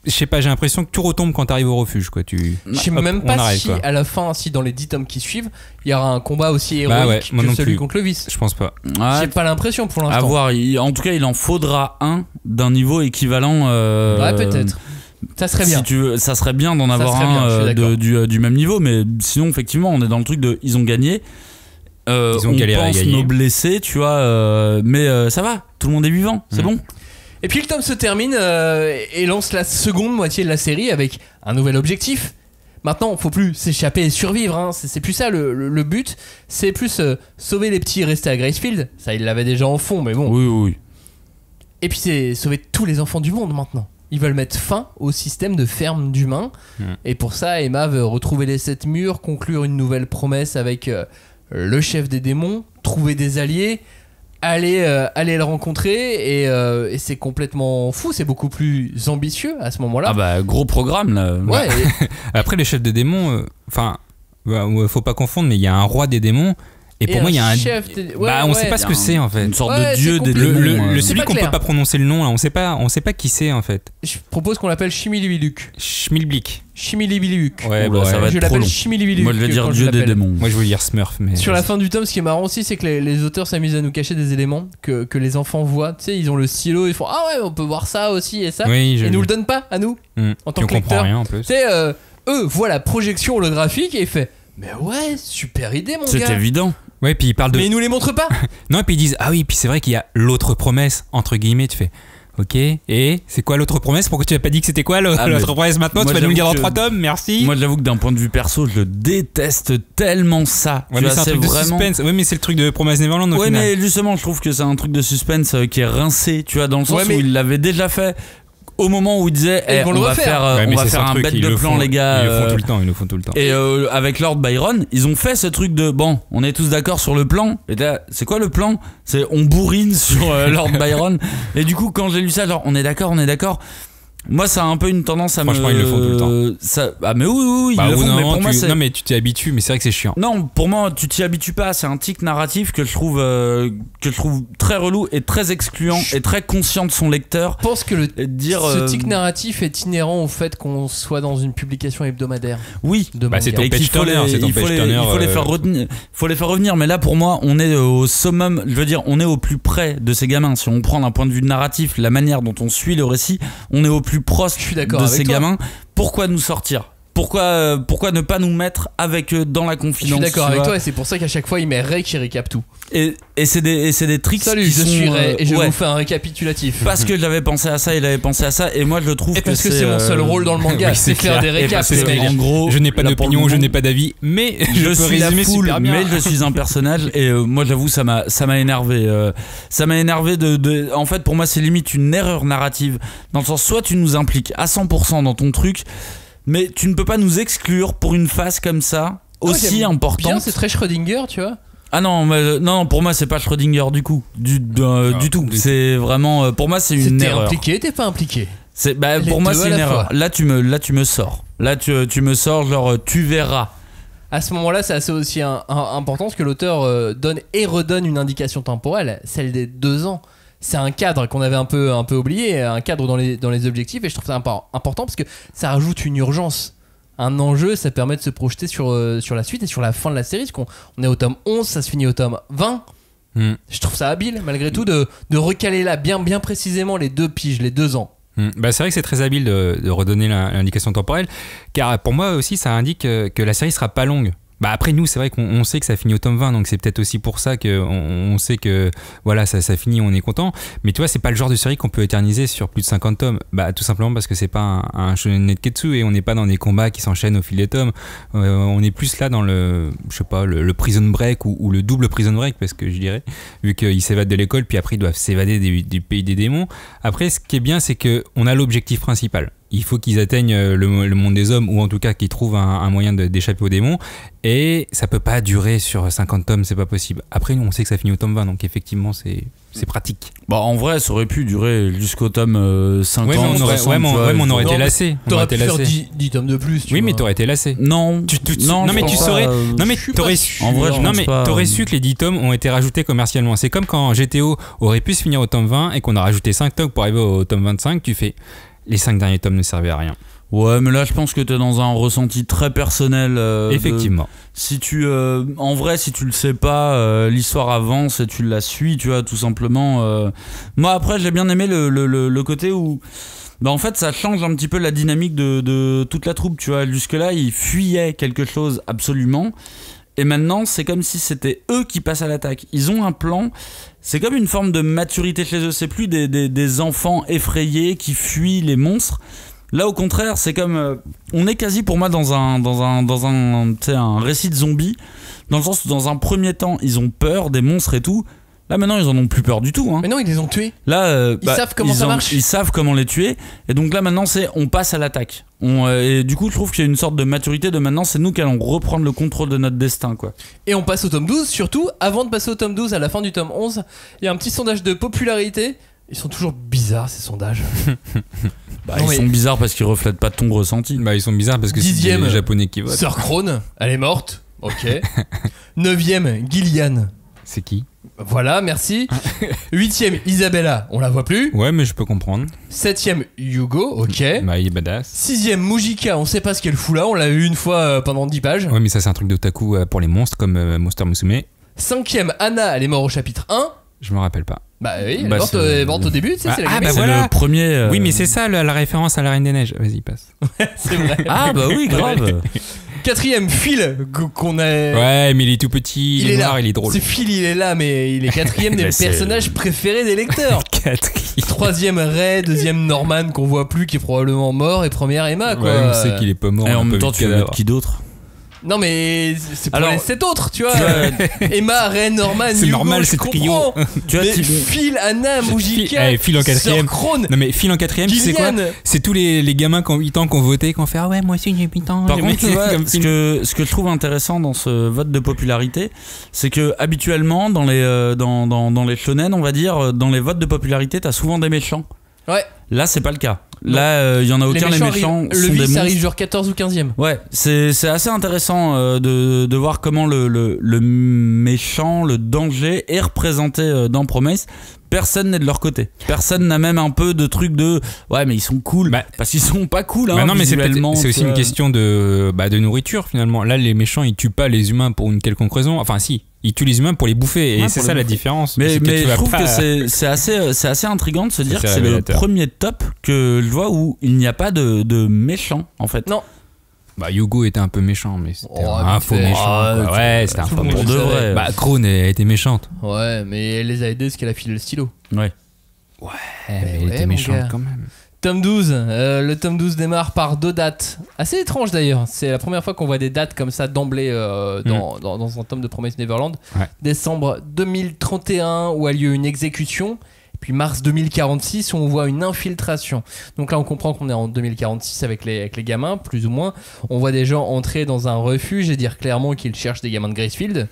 je sais pas, j'ai l'impression que tout retombe quand t'arrives au refuge quoi. Je sais même pas si à la fin, si dans les 10 tomes qui suivent, il y aura un combat aussi héroïque que celui contre le vice. Je pense pas. J'ai pas l'impression pour l'instant. À voir, en tout cas il en faudra un d'un niveau équivalent. Ouais peut-être. Ça serait bien. Si tu veux, ça serait bien d'en avoir un du même niveau, mais sinon effectivement on est dans le truc de ils ont gagné. Ils ont galéré à gagner. Nos blessés, tu vois, mais ça va, tout le monde est vivant, c'est bon. Et puis le tome se termine et lance la seconde moitié de la série avec un nouvel objectif. Maintenant, faut plus s'échapper et survivre, hein. C'est plus ça le but. C'est plus sauver les petits et rester à Gracefield. Ça, il l'avait déjà en fond, mais bon. Oui. Et puis c'est sauver tous les enfants du monde maintenant. Ils veulent mettre fin au système de ferme d'humains. Et pour ça, Emma veut retrouver les 7 murs, conclure une nouvelle promesse avec le chef des démons, trouver des alliés. Aller le rencontrer et c'est complètement fou, c'est beaucoup plus ambitieux à ce moment-là. Ah bah gros programme là. Ouais. Après les chefs de démons, faut pas confondre, mais il y a un roi des démons. Et pour moi, il y a un chef. on sait pas ce que c'est en fait. Une sorte de dieu des démons. Celui qu'on peut pas prononcer le nom là, on sait pas qui c'est en fait. Je propose qu'on l'appelle Chimilibiluk. Chimilblick. Ouais, ça va je être trop l'appelle long. Chimilibiluk. Moi je vais dire dieu des démons. Moi je veux dire Smurf. Mais sur la fin du tome, ce qui est marrant aussi, c'est que les auteurs s'amusent à nous cacher des éléments que les enfants voient. Tu sais, ils ont le stylo, ils font ah ouais, on peut voir ça aussi et ça. Oui, et nous le donnent pas à nous en tant que lecteurs. Tu sais, eux voient la projection holographique et ils font mais ouais, super idée mon gars. C'est évident. Ouais, puis ils parlent de. Mais ils nous les montrent pas. Non, et puis ils disent ah oui, puis c'est vrai qu'il y a l'autre promesse entre guillemets. Tu fais ok, et c'est quoi l'autre promesse? Pourquoi tu n'as pas dit que c'était quoi l'autre promesse maintenant? Tu vas nous le dire dans 3 tomes, merci. Moi j'avoue que d'un point de vue perso, je déteste tellement ça. Ouais, mais c'est un truc de suspense. Oui, mais c'est le truc de Promise Neverland au final. Ouais, mais justement, je trouve que c'est un truc de suspense qui est rincé, tu vois, dans le sens où il l'avait déjà fait. Au moment où il disait on va faire un bête de plan les gars, ils le font tout le temps. Et avec Lord Byron ils ont fait ce truc de bon on est tous d'accord sur le plan, et là c'est quoi le plan, c'est on bourrine sur Lord Byron, et du coup quand j'ai lu ça genre on est d'accord, moi ça a un peu une tendance à franchement, ils le font tout le temps. Ah mais oui ils le font, mais pour moi non mais tu t'y habitues, mais c'est vrai que c'est chiant. Non, pour moi tu t'y habitues pas, c'est un tic narratif que je trouve très relou et très excluant et très conscient de son lecteur. Je pense que ce tic narratif est inhérent au fait qu'on soit dans une publication hebdomadaire. Oui, c'est ton page turner, il faut les faire revenir, mais là pour moi on est au summum, je veux dire on est au plus près de ces gamins. Si on prend d'un point de vue narratif la manière dont on suit le récit, on est au plus proche de ces gamins. Pourquoi nous sortir pourquoi ne pas nous mettre avec eux dans la confidence? Je suis d'accord avec toi, et c'est pour ça qu'à chaque fois il met Ray qui récap tout. Et c'est des tricks. Salut, qui je sont, suis Ray et je vous fais un récapitulatif. Parce que j'avais pensé à ça, il avait pensé à ça, et moi je trouve et parce que c'est mon seul rôle dans le manga, oui, c'est faire des récaps. En gros, je n'ai pas d'opinion, je n'ai pas d'avis, mais je peux suis résumer la foule, super bien. mais je suis un personnage, et moi j'avoue ça m'a énervé. Ça m'a énervé en fait pour moi c'est limite une erreur narrative, dans le sens soit tu nous impliques à 100% dans ton truc, mais tu ne peux pas nous exclure pour une phase comme ça aussi importante. Bien, c'est très Schrödinger, tu vois. Ah non, non, pour moi c'est pas Schrödinger du coup, du tout. C'est vraiment, pour moi c'est une erreur. T'es impliqué, t'es pas impliqué. Pour moi c'est une erreur. Là tu me sors. Là tu me sors genre tu verras. À ce moment-là, c'est assez aussi important parce que l'auteur donne et redonne une indication temporelle, celle des 2 ans. C'est un cadre qu'on avait un peu oublié, un cadre dans les objectifs, et je trouve ça important parce que ça rajoute une urgence, un enjeu, ça permet de se projeter sur la suite et sur la fin de la série, parce qu'on est au tome 11, ça se finit au tome 20. Je trouve ça habile malgré tout de recaler là bien précisément les 2 piges, les 2 ans. Bah c'est vrai que c'est très habile de redonner l'indication temporelle, car pour moi aussi ça indique que la série sera pas longue. Bah après nous c'est vrai qu'on sait que ça finit au tome 20, donc c'est peut-être aussi pour ça qu'on sait que voilà ça finit, on est content, mais tu vois c'est pas le genre de série qu'on peut éterniser sur plus de 50 tomes, bah tout simplement parce que c'est pas un shonen netketsu et on n'est pas dans des combats qui s'enchaînent au fil des tomes, on est plus là dans le prison break ou le double prison break, parce que je dirais, vu qu'ils s'évadent de l'école puis après ils doivent s'évader du pays des démons. Après ce qui est bien c'est que on a l'objectif principal. Il faut qu'ils atteignent le monde des hommes, ou en tout cas qu'ils trouvent un moyen d'échapper aux démons, et ça peut pas durer sur 50 tomes, c'est pas possible. Après nous on sait que ça finit au tome 20, donc effectivement c'est pratique. Bah en vrai ça aurait pu durer jusqu'au tome 50. Ouais, mais on aurait été lassé. T'aurais pu faire 10 tomes de plus. Oui, mais t'aurais été lassé. Non. Mais tu saurais. Non, mais t'aurais su. En vrai, t'aurais su que les 10 tomes ont été rajoutés commercialement. C'est comme quand GTO aurait pu se finir au tome 20 et qu'on a rajouté 5 tomes pour arriver au tome 25. Tu fais. Les 5 derniers tomes ne servaient à rien. Ouais, mais là je pense que t'es dans un ressenti très personnel. Effectivement. Si tu, en vrai, si tu le sais pas, l'histoire avance et tu la suis, tu vois, tout simplement. Moi après j'ai bien aimé le côté où, bah en fait ça change un petit peu la dynamique de toute la troupe, tu vois. Jusque là ils fuyaient quelque chose absolument. Et maintenant, c'est comme si c'était eux qui passent à l'attaque. Ils ont un plan. C'est comme une forme de maturité chez eux. C'est plus des enfants effrayés qui fuient les monstres. Là, au contraire, c'est comme... on est quasi pour moi dans un récit de zombies. Dans le sens où, dans un premier temps, ils ont peur des monstres et tout. Là, maintenant, ils en ont plus peur du tout. Hein. Mais non, ils les ont tués. Là, ils savent comment ça marche. Ils savent comment les tuer. Et donc là, maintenant, on passe à l'attaque. Et du coup, je trouve qu'il y a une sorte de maturité de maintenant, c'est nous qui allons reprendre le contrôle de notre destin, quoi. Et on passe au tome 12. Surtout, avant de passer au tome 12, à la fin du tome 11, il y a un petit sondage de popularité. Ils sont toujours bizarres, ces sondages. Ils sont bizarres parce qu'ils reflètent pas ton ressenti. Bah, ils sont bizarres parce que c'est les Japonais qui votent. Sœur Krone, elle est morte. Ok. 9ème, Gillian. C'est qui? Voilà, merci. 8ème, Isabella, on la voit plus. Ouais, mais je peux comprendre. 7ème, Yugo, ok. Bah, il est badass. 6ème, Mujika, on sait pas ce qu'elle fout là, on l'a eu une fois pendant 10 pages. Ouais, mais ça, c'est un truc d'otaku pour les monstres comme Monster Musume. 5ème, Anna, elle est morte au chapitre 1. Je me rappelle pas. Bah oui, elle est morte au début, tu sais, c'est la gamine. Bah voilà. C'est le premier. Oui, mais c'est ça la référence à la Reine des Neiges. Vas-y, passe. C'est vrai. Ah bah oui, grave. 4ème, Phil, qu'on a. Ouais, mais il est tout petit, il est noir, il est drôle. C'est Phil, il est là, mais il est 4ème des personnages préférés des lecteurs. 3ème, Ray, 2ème, Norman, qu'on voit plus, qui est probablement mort, et 1ère, Emma, quoi. Ouais, on sait qu'il est pas mort. Et en même temps, tu veux mettre qui d'autre? Non mais c'est pour les 7 autres, tu vois. Emma, Ray, Norman, c'est Hugo, normal, c'est trio. Tu vois, Phil, Anna, Mujika, Phil en 4ème. Non mais Phil en 4ème, tu sais quoi? C'est tous les gamins qui ont 8 ans qui ont voté, qui ont fait ah ouais moi aussi j'ai 8 ans. Par contre, tu vois, ce que je trouve intéressant dans ce vote de popularité, c'est que habituellement dans les shonen, on va dire, dans les votes de popularité, t'as souvent des méchants. Ouais. Là, c'est pas le cas. Là, il y en a aucun, les méchants le sont des vice monstres. arrive genre 14 ou 15ème. Ouais, c'est assez intéressant de voir comment le méchant, le danger est représenté dans Promise. Personne n'est de leur côté. Personne n'a même un peu de truc de ouais mais ils sont cool parce qu'ils sont pas cool. Non mais c'est aussi une question de nourriture finalement. Là les méchants ils tuent pas les humains pour une quelconque raison. Enfin si. Ils tuent les humains pour les bouffer et c'est ça la différence. Mais je trouve que c'est assez intriguant de se dire que c'est le premier top que je vois où il n'y a pas de méchants en fait. Non. Bah, Yugo était un peu méchant, mais c'était un faux fait. méchant. quoi. Ouais, c'était un faux méchant. Pour de vrai. Bah, Krone elle était méchante. Ouais, mais elle les a aidés parce qu'elle a filé le stylo. Ouais. Mais elle ouais, était mon méchante gars. quand même. Tome 12, le tome 12 démarre par 2 dates. Assez étranges d'ailleurs. C'est la première fois qu'on voit des dates comme ça d'emblée dans un tome de Promise Neverland. Ouais. Décembre 2031 où a lieu une exécution. Puis mars 2046 où on voit une infiltration. Donc là on comprend qu'on est en 2046 avec les gamins, plus ou moins. On voit des gens entrer dans un refuge et dire clairement qu'ils cherchent des gamins de Gracefield.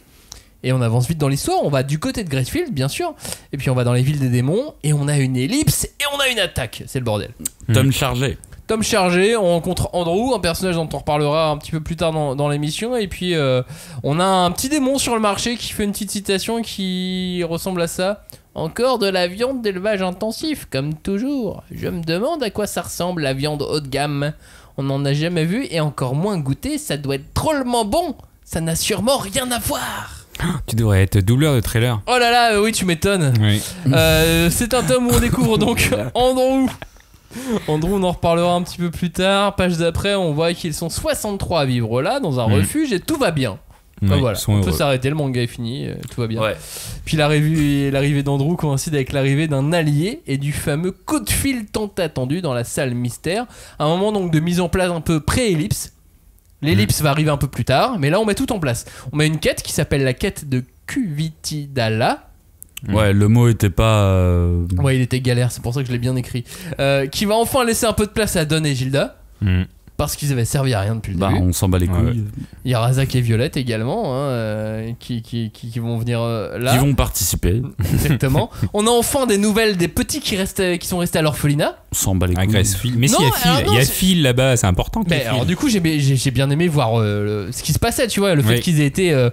Et on avance vite dans l'histoire, on va du côté de Gracefield bien sûr, et puis on va dans les villes des démons, et on a une ellipse, et on a une attaque, c'est le bordel. Tome chargé. Tome chargé, on rencontre Andrew, un personnage dont on reparlera un petit peu plus tard dans l'émission, et puis on a un petit démon sur le marché qui fait une petite citation qui ressemble à ça. Encore de la viande d'élevage intensif, comme toujours. Je me demande à quoi ça ressemble la viande haut de gamme. On n'en a jamais vu, et encore moins goûté, ça doit être drôlement bon. Ça n'a sûrement rien à voir. Tu devrais être doubleur de trailer. Oh là là, oui, tu m'étonnes. Oui. C'est un tome où on découvre donc Andrew. Andrew, on en reparlera un petit peu plus tard. Page d'après, on voit qu'ils sont 63 à vivre là, dans un refuge, et tout va bien. Ouais, voilà, on peut s'arrêter, le manga est fini, tout va bien. Ouais. Puis l'arrivée d'Andrew coïncide avec l'arrivée d'un allié et du fameux coup de fil tant attendu dans la salle mystère. Un moment donc de mise en place un peu pré-ellipse. L'ellipse va arriver un peu plus tard, mais là on met tout en place. On met une quête qui s'appelle la quête de Kuvitidala. Ouais, le mot était pas. Ouais, il était galère, c'est pour ça que je l'ai bien écrit. Qui va enfin laisser un peu de place à Don et Gilda. Parce qu'ils avaient servi à rien depuis le début. On s'en bat les couilles. Ouais. Il y a Razak et Violette également, qui vont venir là. Qui vont participer. Exactement. On a enfin des nouvelles des petits qui sont restés à l'orphelinat. On s'en bat les couilles. Mais si, il y a Phil là-bas, c'est important. Mais alors du coup, j'ai bien aimé voir ce qui se passait, tu vois, le fait qu'ils aient été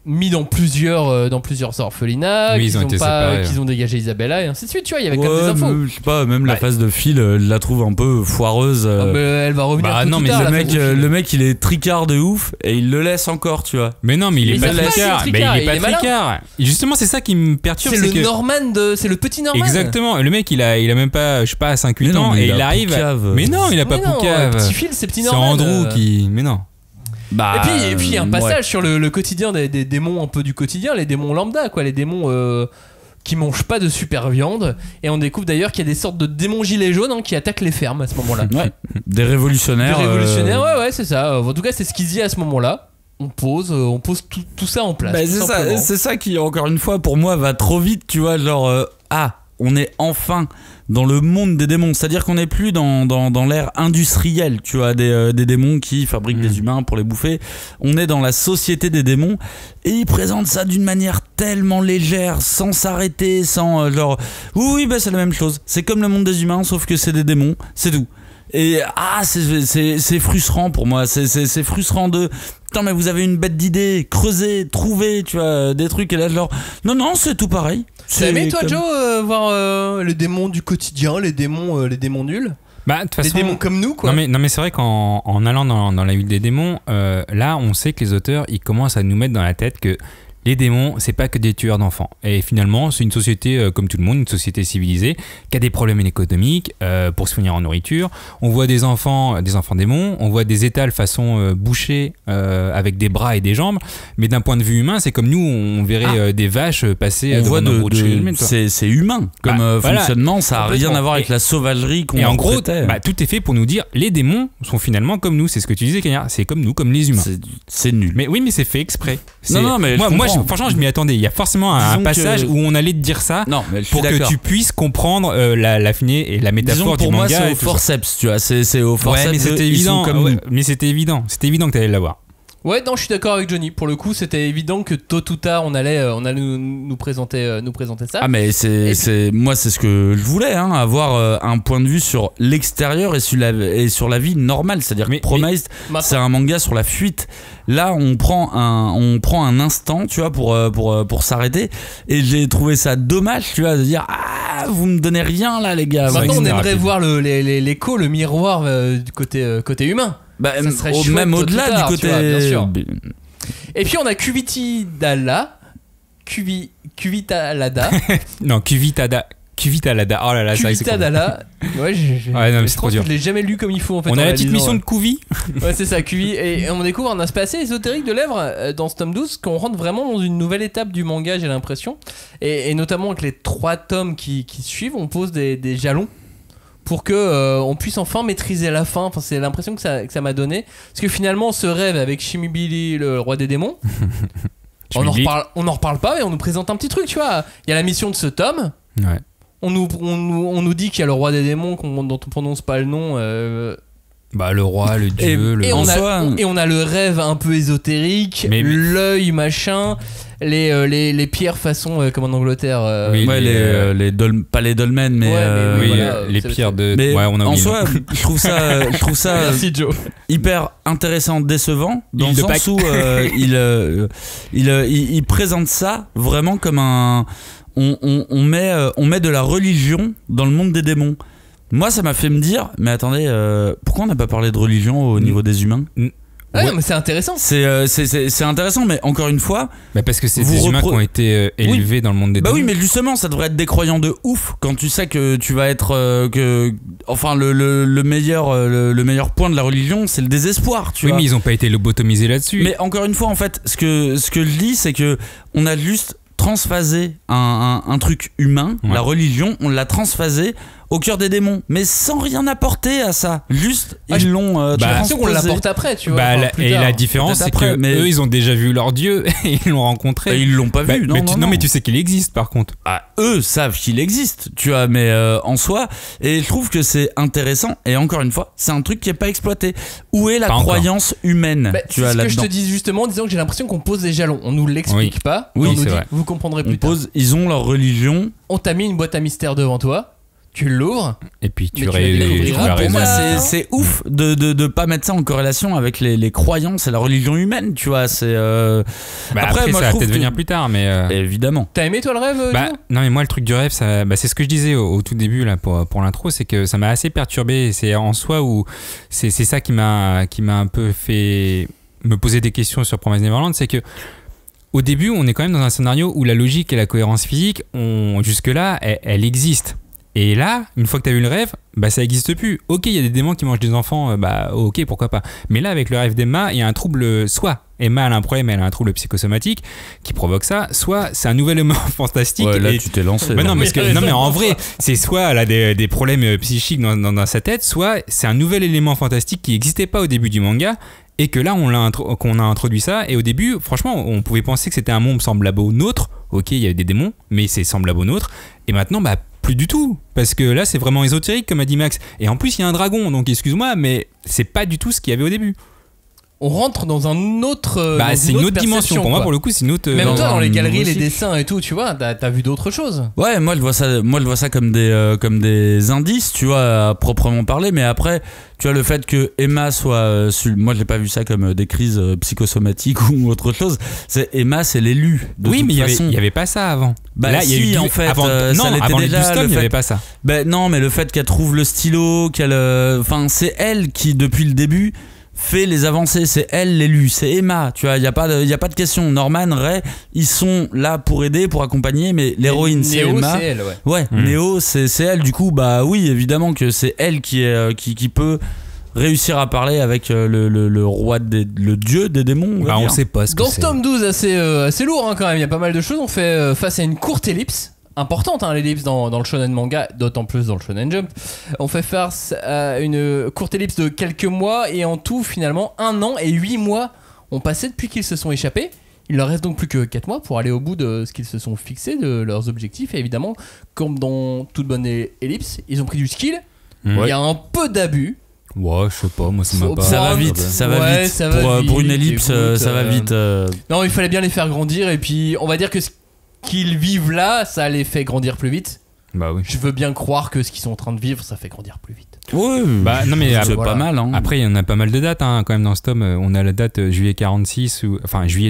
mis dans plusieurs orphelinats, qu'ils ont dégagé Isabella et ainsi de suite, tu vois, il y avait comme des infos. Je sais pas, même la phase de Phil, la trouve un peu foireuse. Elle va revenir non, mais le mec il est tricard de ouf et il le laisse encore, tu vois. Mais non, mais il est pas tricard. Il est pas tricard. Justement, c'est ça qui me perturbe. C'est le petit Norman. Exactement. Le mec, il a même pas, je sais pas, 5-8 ans et il arrive. Mais non, il a pas Poucave. Petit Phil, c'est petit Norman. C'est Andrew qui. Mais non. Et puis il y a un passage sur le quotidien des démons un peu du quotidien, les démons lambda, quoi, les démons qui mangent pas de super viande. Et on découvre d'ailleurs qu'il y a des sortes de démons gilets jaunes qui attaquent les fermes à ce moment-là. Ouais. Des révolutionnaires. Ouais, c'est ça. En tout cas, c'est ce qu'ils disent à ce moment-là. On pose tout ça en place. C'est ça qui, encore une fois, pour moi, va trop vite, tu vois. Genre, on est enfin dans le monde des démons, c'est-à-dire qu'on n'est plus dans l'ère industrielle, tu vois, des démons qui fabriquent des humains pour les bouffer. On est dans la société des démons et ils présentent ça d'une manière tellement légère, sans s'arrêter, sans genre oui, c'est la même chose. C'est comme le monde des humains, sauf que c'est des démons, c'est tout. Et c'est frustrant pour moi, c'est frustrant de putain, mais vous avez une bête d'idées, creusez, trouvez, tu vois, des trucs, et là genre non, c'est tout pareil. T'as aimé toi, Joe, voir les démons du quotidien, les démons nuls? De toute façon, les démons comme nous, quoi. Non mais c'est vrai qu'en allant dans la ville des démons, là on sait que les auteurs ils commencent à nous mettre dans la tête que les démons, c'est pas que des tueurs d'enfants. Et finalement, c'est une société comme tout le monde, une société civilisée, qui a des problèmes économiques pour se fournir en nourriture. On voit des enfants démons, on voit des étals façon bouchées avec des bras et des jambes. Mais d'un point de vue humain, c'est comme nous, on verrait des vaches passer devant nos routes chez eux. C'est humain comme fonctionnement, ça a rien à voir avec la sauvagerie qu'on. Et en gros, tout est fait pour nous dire les démons sont finalement comme nous. C'est ce que tu disais, Cagnard. C'est comme nous, comme les humains. C'est nul. Mais oui, mais c'est fait exprès. Non, mais moi, franchement, je m'y attendais. Il y a forcément un passage où on allait te dire ça pour que tu puisses comprendre la finée et la métaphore du manga. Pour moi, c'est au forceps, tu vois. C'est au forceps. Ouais, mais c'était évident. Mais c'était évident. C'était évident que tu allais l'avoir. Ouais, non, je suis d'accord avec Johnny. Pour le coup, c'était évident que tôt ou tard, on allait nous présenter ça. Ah, mais moi, c'est ce que je voulais, avoir un point de vue sur l'extérieur et sur la vie normale. C'est-à-dire que Promised, c'est un manga sur la fuite. Là, on prend un instant, tu vois, pour s'arrêter. Et j'ai trouvé ça dommage, tu vois, de dire vous me donnez rien là, les gars. Maintenant, on aimerait voir l'écho, le miroir du côté humain. Ça serait chouette, même au-delà du côté, vois, bien sûr. Et puis on a Kuvitidala, Kuvitalada. Non, Kuvita Dala. Oh là là, c'est vrai que c'est Kuvita Dala. Ouais, non, mais c'est trop dur. Je l'ai jamais lu comme il faut en fait. On a la petite mission de Kuvi. Ouais, c'est ça, Kuvi. Et on découvre un aspect assez ésotérique de l'œuvre dans ce tome 12, qu'on rentre vraiment dans une nouvelle étape du manga, j'ai l'impression. Et notamment avec les 3 tomes qui suivent, on pose des jalons pour que on puisse enfin maîtriser la fin. Enfin, c'est l'impression que ça m'a donné. Parce que finalement, ce rêve avec Shimibili, le roi des démons, on en reparle pas, mais on nous présente un petit truc, tu vois. Il y a la mission de ce tome. Ouais. On nous dit qu'il y a le roi des démons dont on prononce pas le nom. Le roi, le dieu, et on a le rêve un peu ésotérique, l'œil machin, les pierres façon comme en Angleterre. Pas les dolmens, mais voilà, les pierres de. Mais on a en soi, je trouve ça Merci, Joe. hyper intéressant, décevant, dans le sens où il présente ça vraiment comme un. On met de la religion dans le monde des démons. Moi, ça m'a fait me dire, mais attendez, pourquoi on n'a pas parlé de religion au niveau des humains ? Ouais, mais c'est intéressant. C'est intéressant, mais encore une fois. Parce que c'est des humains qui ont été élevés dans le monde des démons. Oui, mais justement, ça devrait être des croyants de ouf quand tu sais que tu vas être. Le meilleur point de la religion, c'est le désespoir, tu vois. Oui, mais ils n'ont pas été lobotomisés là-dessus. Mais encore une fois, en fait, ce que je dis, c'est que on a juste transphasé un truc humain, la religion, on l'a transphasé au cœur des démons, mais sans rien apporter à ça. Juste, ils l'ont transposé. On l'apporte après, tu vois. La différence, c'est que eux, ils ont déjà vu leur dieu et ils l'ont rencontré. Et ils l'ont pas vu, non. Mais tu sais qu'il existe, par contre. Eux savent qu'il existe, tu vois, mais en soi, et je trouve que c'est intéressant. Et encore une fois, c'est un truc qui est pas exploité. Où est la croyance humaine, tu vois, là-dedans. C'est ce que je te dis justement, en disant que j'ai l'impression qu'on pose des jalons. On nous l'explique pas. Oui, on nous dit, vrai. vous comprendrez plus tard. Ils ont leur religion. On t'a mis une boîte à mystère devant toi. Tu l'ouvres et puis tu Pour moi, c'est ouf de pas mettre ça en corrélation avec les croyances et la religion humaine, tu vois. C'est après moi, ça va peut-être venir plus tard, mais évidemment. T'as aimé toi le rêve Non, mais moi le truc du rêve, c'est ce que je disais au tout début là pour l'intro, c'est que ça m'a assez perturbé. C'est en soi où c'est ça qui m'a un peu fait me poser des questions sur Promised Neverland, c'est que au début, on est quand même dans un scénario où la logique et la cohérence physique, jusque-là, elle existe. Et là, une fois que tu as vu le rêve, ça n'existe plus. Ok, il y a des démons qui mangent des enfants, ok, pourquoi pas. Mais là, avec le rêve d'Emma, il y a un trouble, soit Emma elle a un problème, elle a un trouble psychosomatique qui provoque ça, soit c'est un nouvel élément fantastique. Ouais, là, tu t'es lancé. Non, mais en vrai, c'est soit elle a des problèmes psychiques dans sa tête, soit c'est un nouvel élément fantastique qui n'existait pas au début du manga. Et que là, qu'on a introduit ça. Et au début, franchement, on pouvait penser que c'était un monde semblable au nôtre. Ok, il y avait des démons, mais c'est semblable au nôtre. Et maintenant, plus du tout. Parce que là, c'est vraiment ésotérique, comme a dit Max. Et en plus, il y a un dragon. Donc, excuse-moi, mais c'est pas du tout ce qu'il y avait au début. On rentre dans un autre. C'est une autre dimension. Pour moi, pour le coup, c'est une autre. Même toi, dans les galeries, les dessins et tout, tu vois, t'as vu d'autres choses. Ouais, moi, je vois ça comme des indices, tu vois, à proprement parler. Mais après, tu vois, le fait que Emma soit. Moi, j'ai pas vu ça comme des crises psychosomatiques ou autre chose. Emma, c'est l'élu. Oui, mais il y avait pas ça avant. Là, il y a eu en fait. Avant les 12 tomes, il n'y avait pas ça. Non, mais le fait qu'elle trouve le stylo, c'est elle qui, depuis le début, fait les avancées, c'est elle l'élu, c'est Emma, tu vois, il y a pas de question. Norman, Ray, ils sont là pour aider, pour accompagner, mais l'héroïne c'est Emma. C'est elle, Néo c'est elle, du coup oui, évidemment que c'est elle qui peut réussir à parler avec le roi le dieu des démons. On sait pas ce que c'est. Dans ce tome 12 assez lourd quand même, il y a pas mal de choses, on fait face à une courte ellipse importante, l'ellipse dans le shonen manga, d'autant plus dans le shonen jump. On fait face à une courte ellipse de quelques mois et en tout finalement 1 an et 8 mois ont passé depuis qu'ils se sont échappés. Il leur reste donc plus que 4 mois pour aller au bout de ce qu'ils se sont fixés, de leurs objectifs. Et évidemment, comme dans toute bonne ellipse, ils ont pris du skill. Il y a un peu d'abus. Ouais, je sais pas, moi ça m'a pas. Ça va vite. Pour une ellipse, écoute, ça va vite. Non, il fallait bien les faire grandir et puis on va dire que qu'ils vivent là, ça les fait grandir plus vite. Oui. Je veux bien croire que ce qu'ils sont en train de vivre, ça fait grandir plus vite. Oui, non mais c'est pas mal. Après, il y en a pas mal de dates quand même dans ce tome. On a la date juillet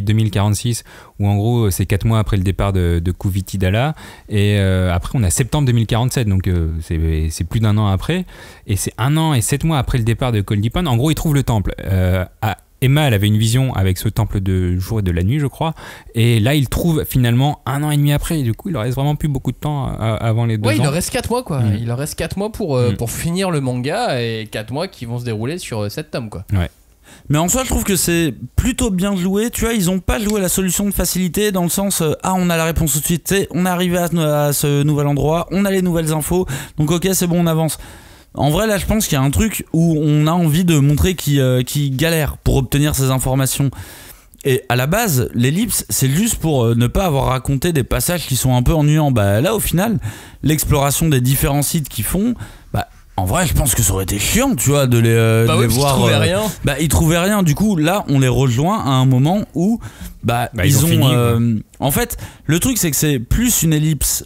2046, où en gros c'est 4 mois après le départ de Kuvita Dala. Et après, on a septembre 2047, donc c'est plus d'1 an après. Et c'est 1 an et 7 mois après le départ de Cold Deep One. En gros, ils trouvent le temple. Emma, elle avait une vision avec ce temple de jour et de la nuit, je crois. Et là, il trouve finalement 1 an et demi après. Et du coup, il leur reste vraiment plus beaucoup de temps avant les 2 ans. Ouais, il leur reste 4 mois, quoi. Il leur reste 4 mois pour finir le manga et 4 mois qui vont se dérouler sur 7 tomes, quoi. Ouais. Mais en soi, je trouve que c'est plutôt bien joué. Tu vois, ils ont pas joué la solution de facilité dans le sens on a la réponse tout de suite. On est arrivé à ce nouvel endroit, on a les nouvelles infos. Donc ok, c'est bon, on avance. En vrai, là, je pense qu'il y a un truc où on a envie de montrer qui galère pour obtenir ces informations. Et à la base, l'ellipse, c'est juste pour ne pas avoir raconté des passages qui sont un peu ennuyants. Bah là, au final, l'exploration des différents sites qu'ils font, bah en vrai, je pense que ça aurait été chiant, tu vois, de les voir. Ils trouvaient rien. Bah ils trouvaient rien. Du coup, là, on les rejoint à un moment où ils ont fini, en fait, le truc, c'est que c'est plus une ellipse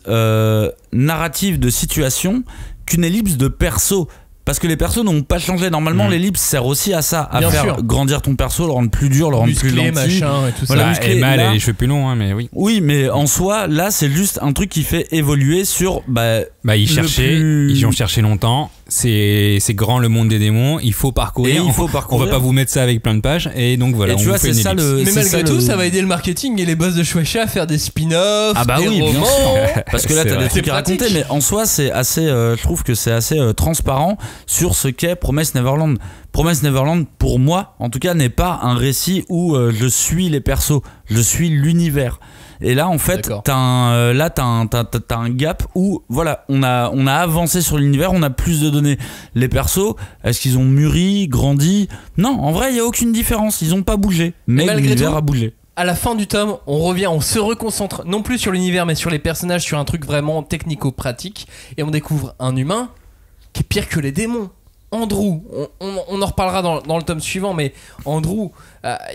narrative de situation qu'une ellipse de perso. Parce que les persos n'ont pas changé. Normalement, l'ellipse sert aussi à ça, à faire grandir ton perso, le rendre plus dur, le rendre plus gentil. Machin et tout voilà, ça. Emma, elle a les cheveux plus longs, hein, mais oui. Oui, mais en soi, là, c'est juste un truc qui fait évoluer sur. Ils ont cherché longtemps. C'est grand le monde des démons. Il faut parcourir. On va pas vous mettre ça avec plein de pages. Et donc voilà. Et tu vois, c'est ça le. Mais malgré tout, ça va aider le marketing et les boss de Shueisha à faire des spin-offs. Ah bah des oui, romans. bien sûr. Parce que là, t'as des trucs à pratique. raconter. Mais en soi, c'est assez. Je trouve que c'est assez transparent sur ce qu'est Promise Neverland. Promise Neverland, pour moi, en tout cas, n'est pas un récit où je suis les persos, je suis l'univers. Et là, en fait, t'as un gap où, voilà, on a avancé sur l'univers, on a plus de données. Les persos, est-ce qu'ils ont mûri, grandi ? Non, en vrai, il n'y a aucune différence. Ils n'ont pas bougé, mais l'univers a bougé. À la fin du tome, on se reconcentre non plus sur l'univers, mais sur les personnages, sur un truc vraiment technico-pratique, et on découvre un humain qui est pire que les démons. Andrew, on en reparlera dans le tome suivant, mais Andrew,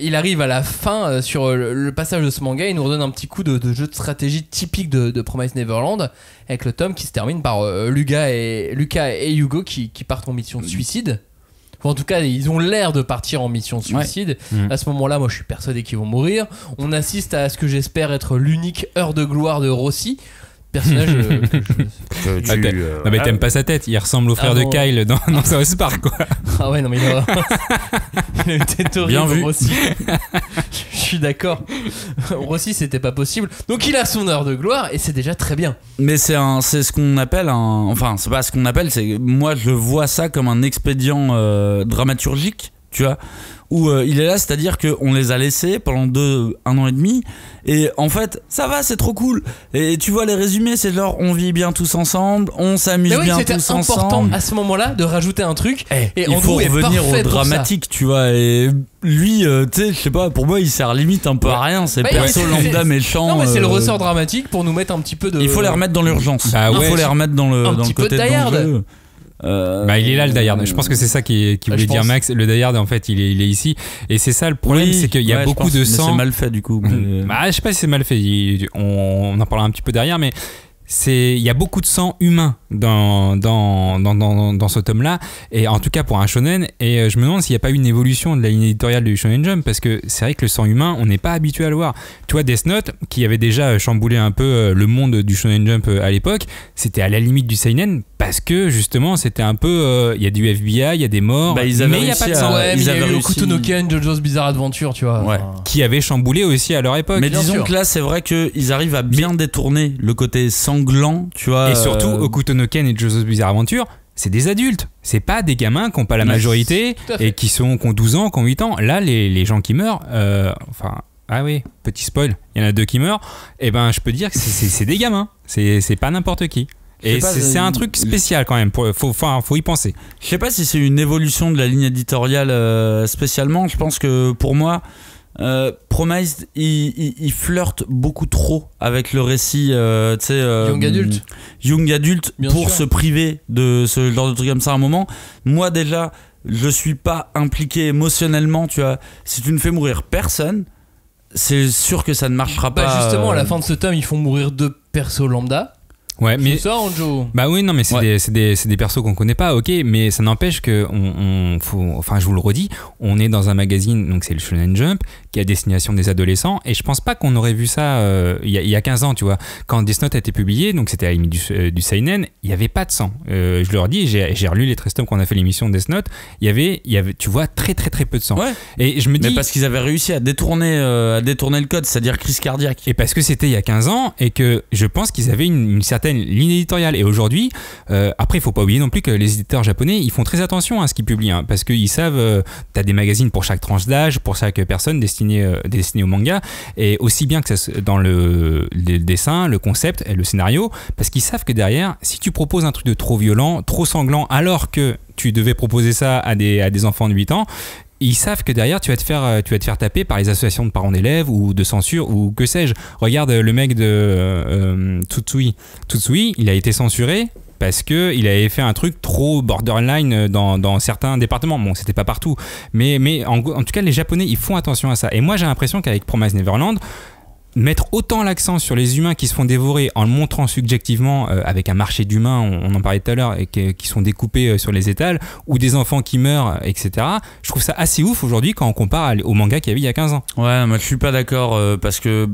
il arrive à la fin sur le passage de ce manga, il nous redonne un petit coup de jeu de stratégie typique de Promise Neverland, avec le tome qui se termine par Lucas et Hugo qui partent en mission de suicide. Enfin, en tout cas, ils ont l'air de partir en mission de suicide. Ouais. À ce moment-là, moi je suis persuadé qu'ils vont mourir. On assiste à ce que j'espère être l'unique heure de gloire de Rossi. Personnage non mais t'aimes pas sa tête, il ressemble au frère de Kyle dans South Park, quoi. Ah ouais, non mais il a une tête horrible. Bien vu. Rossi. Je suis d'accord. Rossi, c'était pas possible. Donc il a son heure de gloire et c'est déjà très bien. Mais c'est ce qu'on appelle enfin c'est pas ce qu'on appelle, c'est moi je vois ça comme un expédient dramaturgique, tu vois, où il est là, c'est-à-dire qu'on les a laissés pendant 1 an et demi, et en fait ça va, c'est trop cool, et tu vois les résumés, c'est genre on vit bien tous ensemble, on s'amuse bien tous ensemble. C'était important à ce moment-là de rajouter un truc, et il faut revenir au dramatique, tu vois, et lui, tu sais, je sais pas, pour moi il sert limite un peu à rien, c'est perso lambda méchant. Non mais c'est le ressort dramatique pour nous mettre un petit peu de... Il faut les remettre dans l'urgence, il faut les remettre dans le côté de l'enjeu. Il est là le die-hard. Je pense que c'est ça qui voulait dire Max. Le die-hard, en fait, il est ici, et c'est ça le problème, c'est qu'il y a beaucoup de sang. C'est mal fait du coup. Je sais pas si c'est mal fait. On en parlera un petit peu derrière, mais il y a beaucoup de sang humain dans ce tome-là, et en tout cas pour un shonen. Et je me demande s'il n'y a pas eu une évolution de la ligne éditoriale du Shonen Jump, parce que c'est vrai que le sang humain, on n'est pas habitué à le voir. Tu vois, Death Note, qui avait déjà chamboulé un peu le monde du Shonen Jump à l'époque, c'était à la limite du seinen, parce que justement c'était un peu il y a du FBI, il y a des morts, mais il n'y a pas de sang. Il y a eu Hokuto no Ken, JoJo's Bizarre Adventure, tu vois, qui avait chamboulé aussi à leur époque. Mais disons que là c'est vrai qu'ils arrivent à bien détourner le côté sanglant, tu vois. Et surtout Hokuto no Ken et JoJo's Bizarre Adventure, c'est des adultes, c'est pas des gamins qui n'ont pas la majorité et qui ont 12 ans, qui ont 8 ans. Là les gens qui meurent, ah oui, petit spoil, il y en a 2 qui meurent, et ben je peux dire que c'est des gamins, c'est pas n'importe qui. Et c'est un truc spécial quand même, faut y penser. Je sais pas si c'est une évolution de la ligne éditoriale spécialement. Je pense que pour moi, Promise, il flirte beaucoup trop avec le récit Young Adult pour se priver de ce genre de truc comme ça à un moment. Moi déjà, je suis pas impliqué émotionnellement, tu vois. Si tu ne fais mourir personne, c'est sûr que ça ne marchera pas. Justement, à la fin de ce tome, ils font mourir 2 persos lambda. Ouais, mais c'est ça, Anjo. Bah oui, non, mais c'est des persos qu'on connaît pas, ok, mais ça n'empêche que enfin, je vous le redis, on est dans un magazine, donc c'est le Shonen Jump, qui est à destination des adolescents, et je pense pas qu'on aurait vu ça il y a 15 ans, tu vois. Quand Death Note a été publié, donc c'était à la limite du seinen, il y avait pas de sang. Je leur dis, j'ai relu les 13 tomes qu'on a fait l'émission Death Note, il y avait, tu vois, très très très peu de sang. Ouais. Et je me dis, mais parce qu'ils avaient réussi à détourner le code, c'est-à-dire crise cardiaque. Et parce que c'était il y a 15 ans, et que je pense qu'ils avaient une certaine ligne éditoriale. Et aujourd'hui, après, il faut pas oublier non plus que les éditeurs japonais, ils font très attention à ce qu'ils publient, hein, parce qu'ils savent, t'as des magazines pour chaque tranche d'âge, pour chaque personne destinée au manga, et aussi bien que ça, dans le dessin, le concept et le scénario, parce qu'ils savent que derrière, si tu proposes un truc de trop violent, trop sanglant, alors que tu devais proposer ça à des enfants de 8 ans, ils savent que derrière tu vas te faire taper par les associations de parents d'élèves ou de censure ou que sais-je. Regarde le mec de Tutsui, il a été censuré parce que il avait fait un truc trop borderline dans certains départements. Bon, c'était pas partout, mais en tout cas les Japonais ils font attention à ça. Et moi j'ai l'impression qu'avec Promise Neverland, mettre autant l'accent sur les humains qui se font dévorer en le montrant subjectivement avec un marché d'humains, on en parlait tout à l'heure, et qui sont découpés sur les étals, ou des enfants qui meurent, etc. Je trouve ça assez ouf aujourd'hui quand on compare au manga qu'il y avait il y a 15 ans. Ouais, moi je suis pas d'accord parce que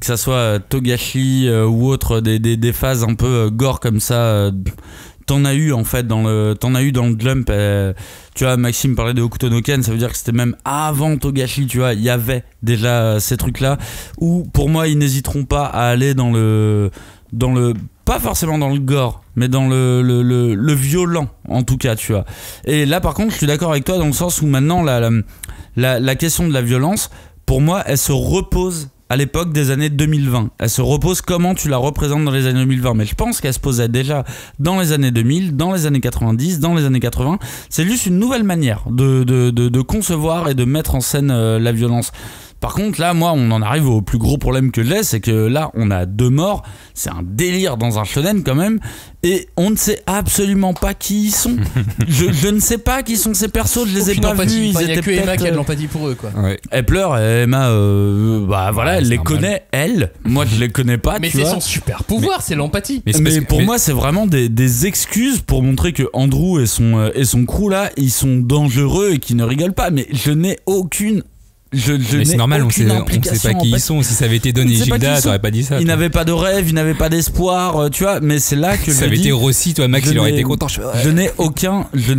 ça soit Togashi ou autre, des phases un peu gore comme ça, t'en as eu en fait dans le Jump. Tu vois, Maxime parlait de Hokuto no Ken, ça veut dire que c'était même avant Togashi, tu vois, il y avait déjà ces trucs-là où pour moi ils n'hésiteront pas à aller dans le pas forcément dans le gore, mais dans le violent en tout cas, tu vois. Et là par contre, je suis d'accord avec toi dans le sens où maintenant la question de la violence, pour moi, elle se repose à l'époque des années 2020. Elle se repose comment tu la représentes dans les années 2020. Mais je pense qu'elle se posait déjà dans les années 2000, dans les années 90, dans les années 80. C'est juste une nouvelle manière de concevoir et de mettre en scène la violence. Par contre, là, moi, on en arrive au plus gros problème que j'ai, c'est que là, on a 2 morts. C'est un délire dans un shonen quand même. Et on ne sait absolument pas qui ils sont. Je ne sais pas qui sont ces persos, je les ai pas vus. Il n'y a que Emma qui a de l'empathie pour eux, quoi. Ouais. Elle pleure, Emma, voilà, elle les connaît, elle. Moi, je les connais pas. Mais c'est son super pouvoir, c'est l'empathie. Mais pour moi, c'est vraiment des excuses pour montrer que Andrew et son crew là, ils sont dangereux et qu'ils ne rigolent pas. Mais je n'ai aucune. Mais c'est normal, on sait pas qui ils sont. Si ça avait été donné Gilda, t'aurais pas dit ça. Ils n'avaient pas de rêve, ils n'avaient pas d'espoir, tu vois. Mais c'est là que ça avait été Rossi, toi, Max, il aurait été content. Je n'ai aucun. C'est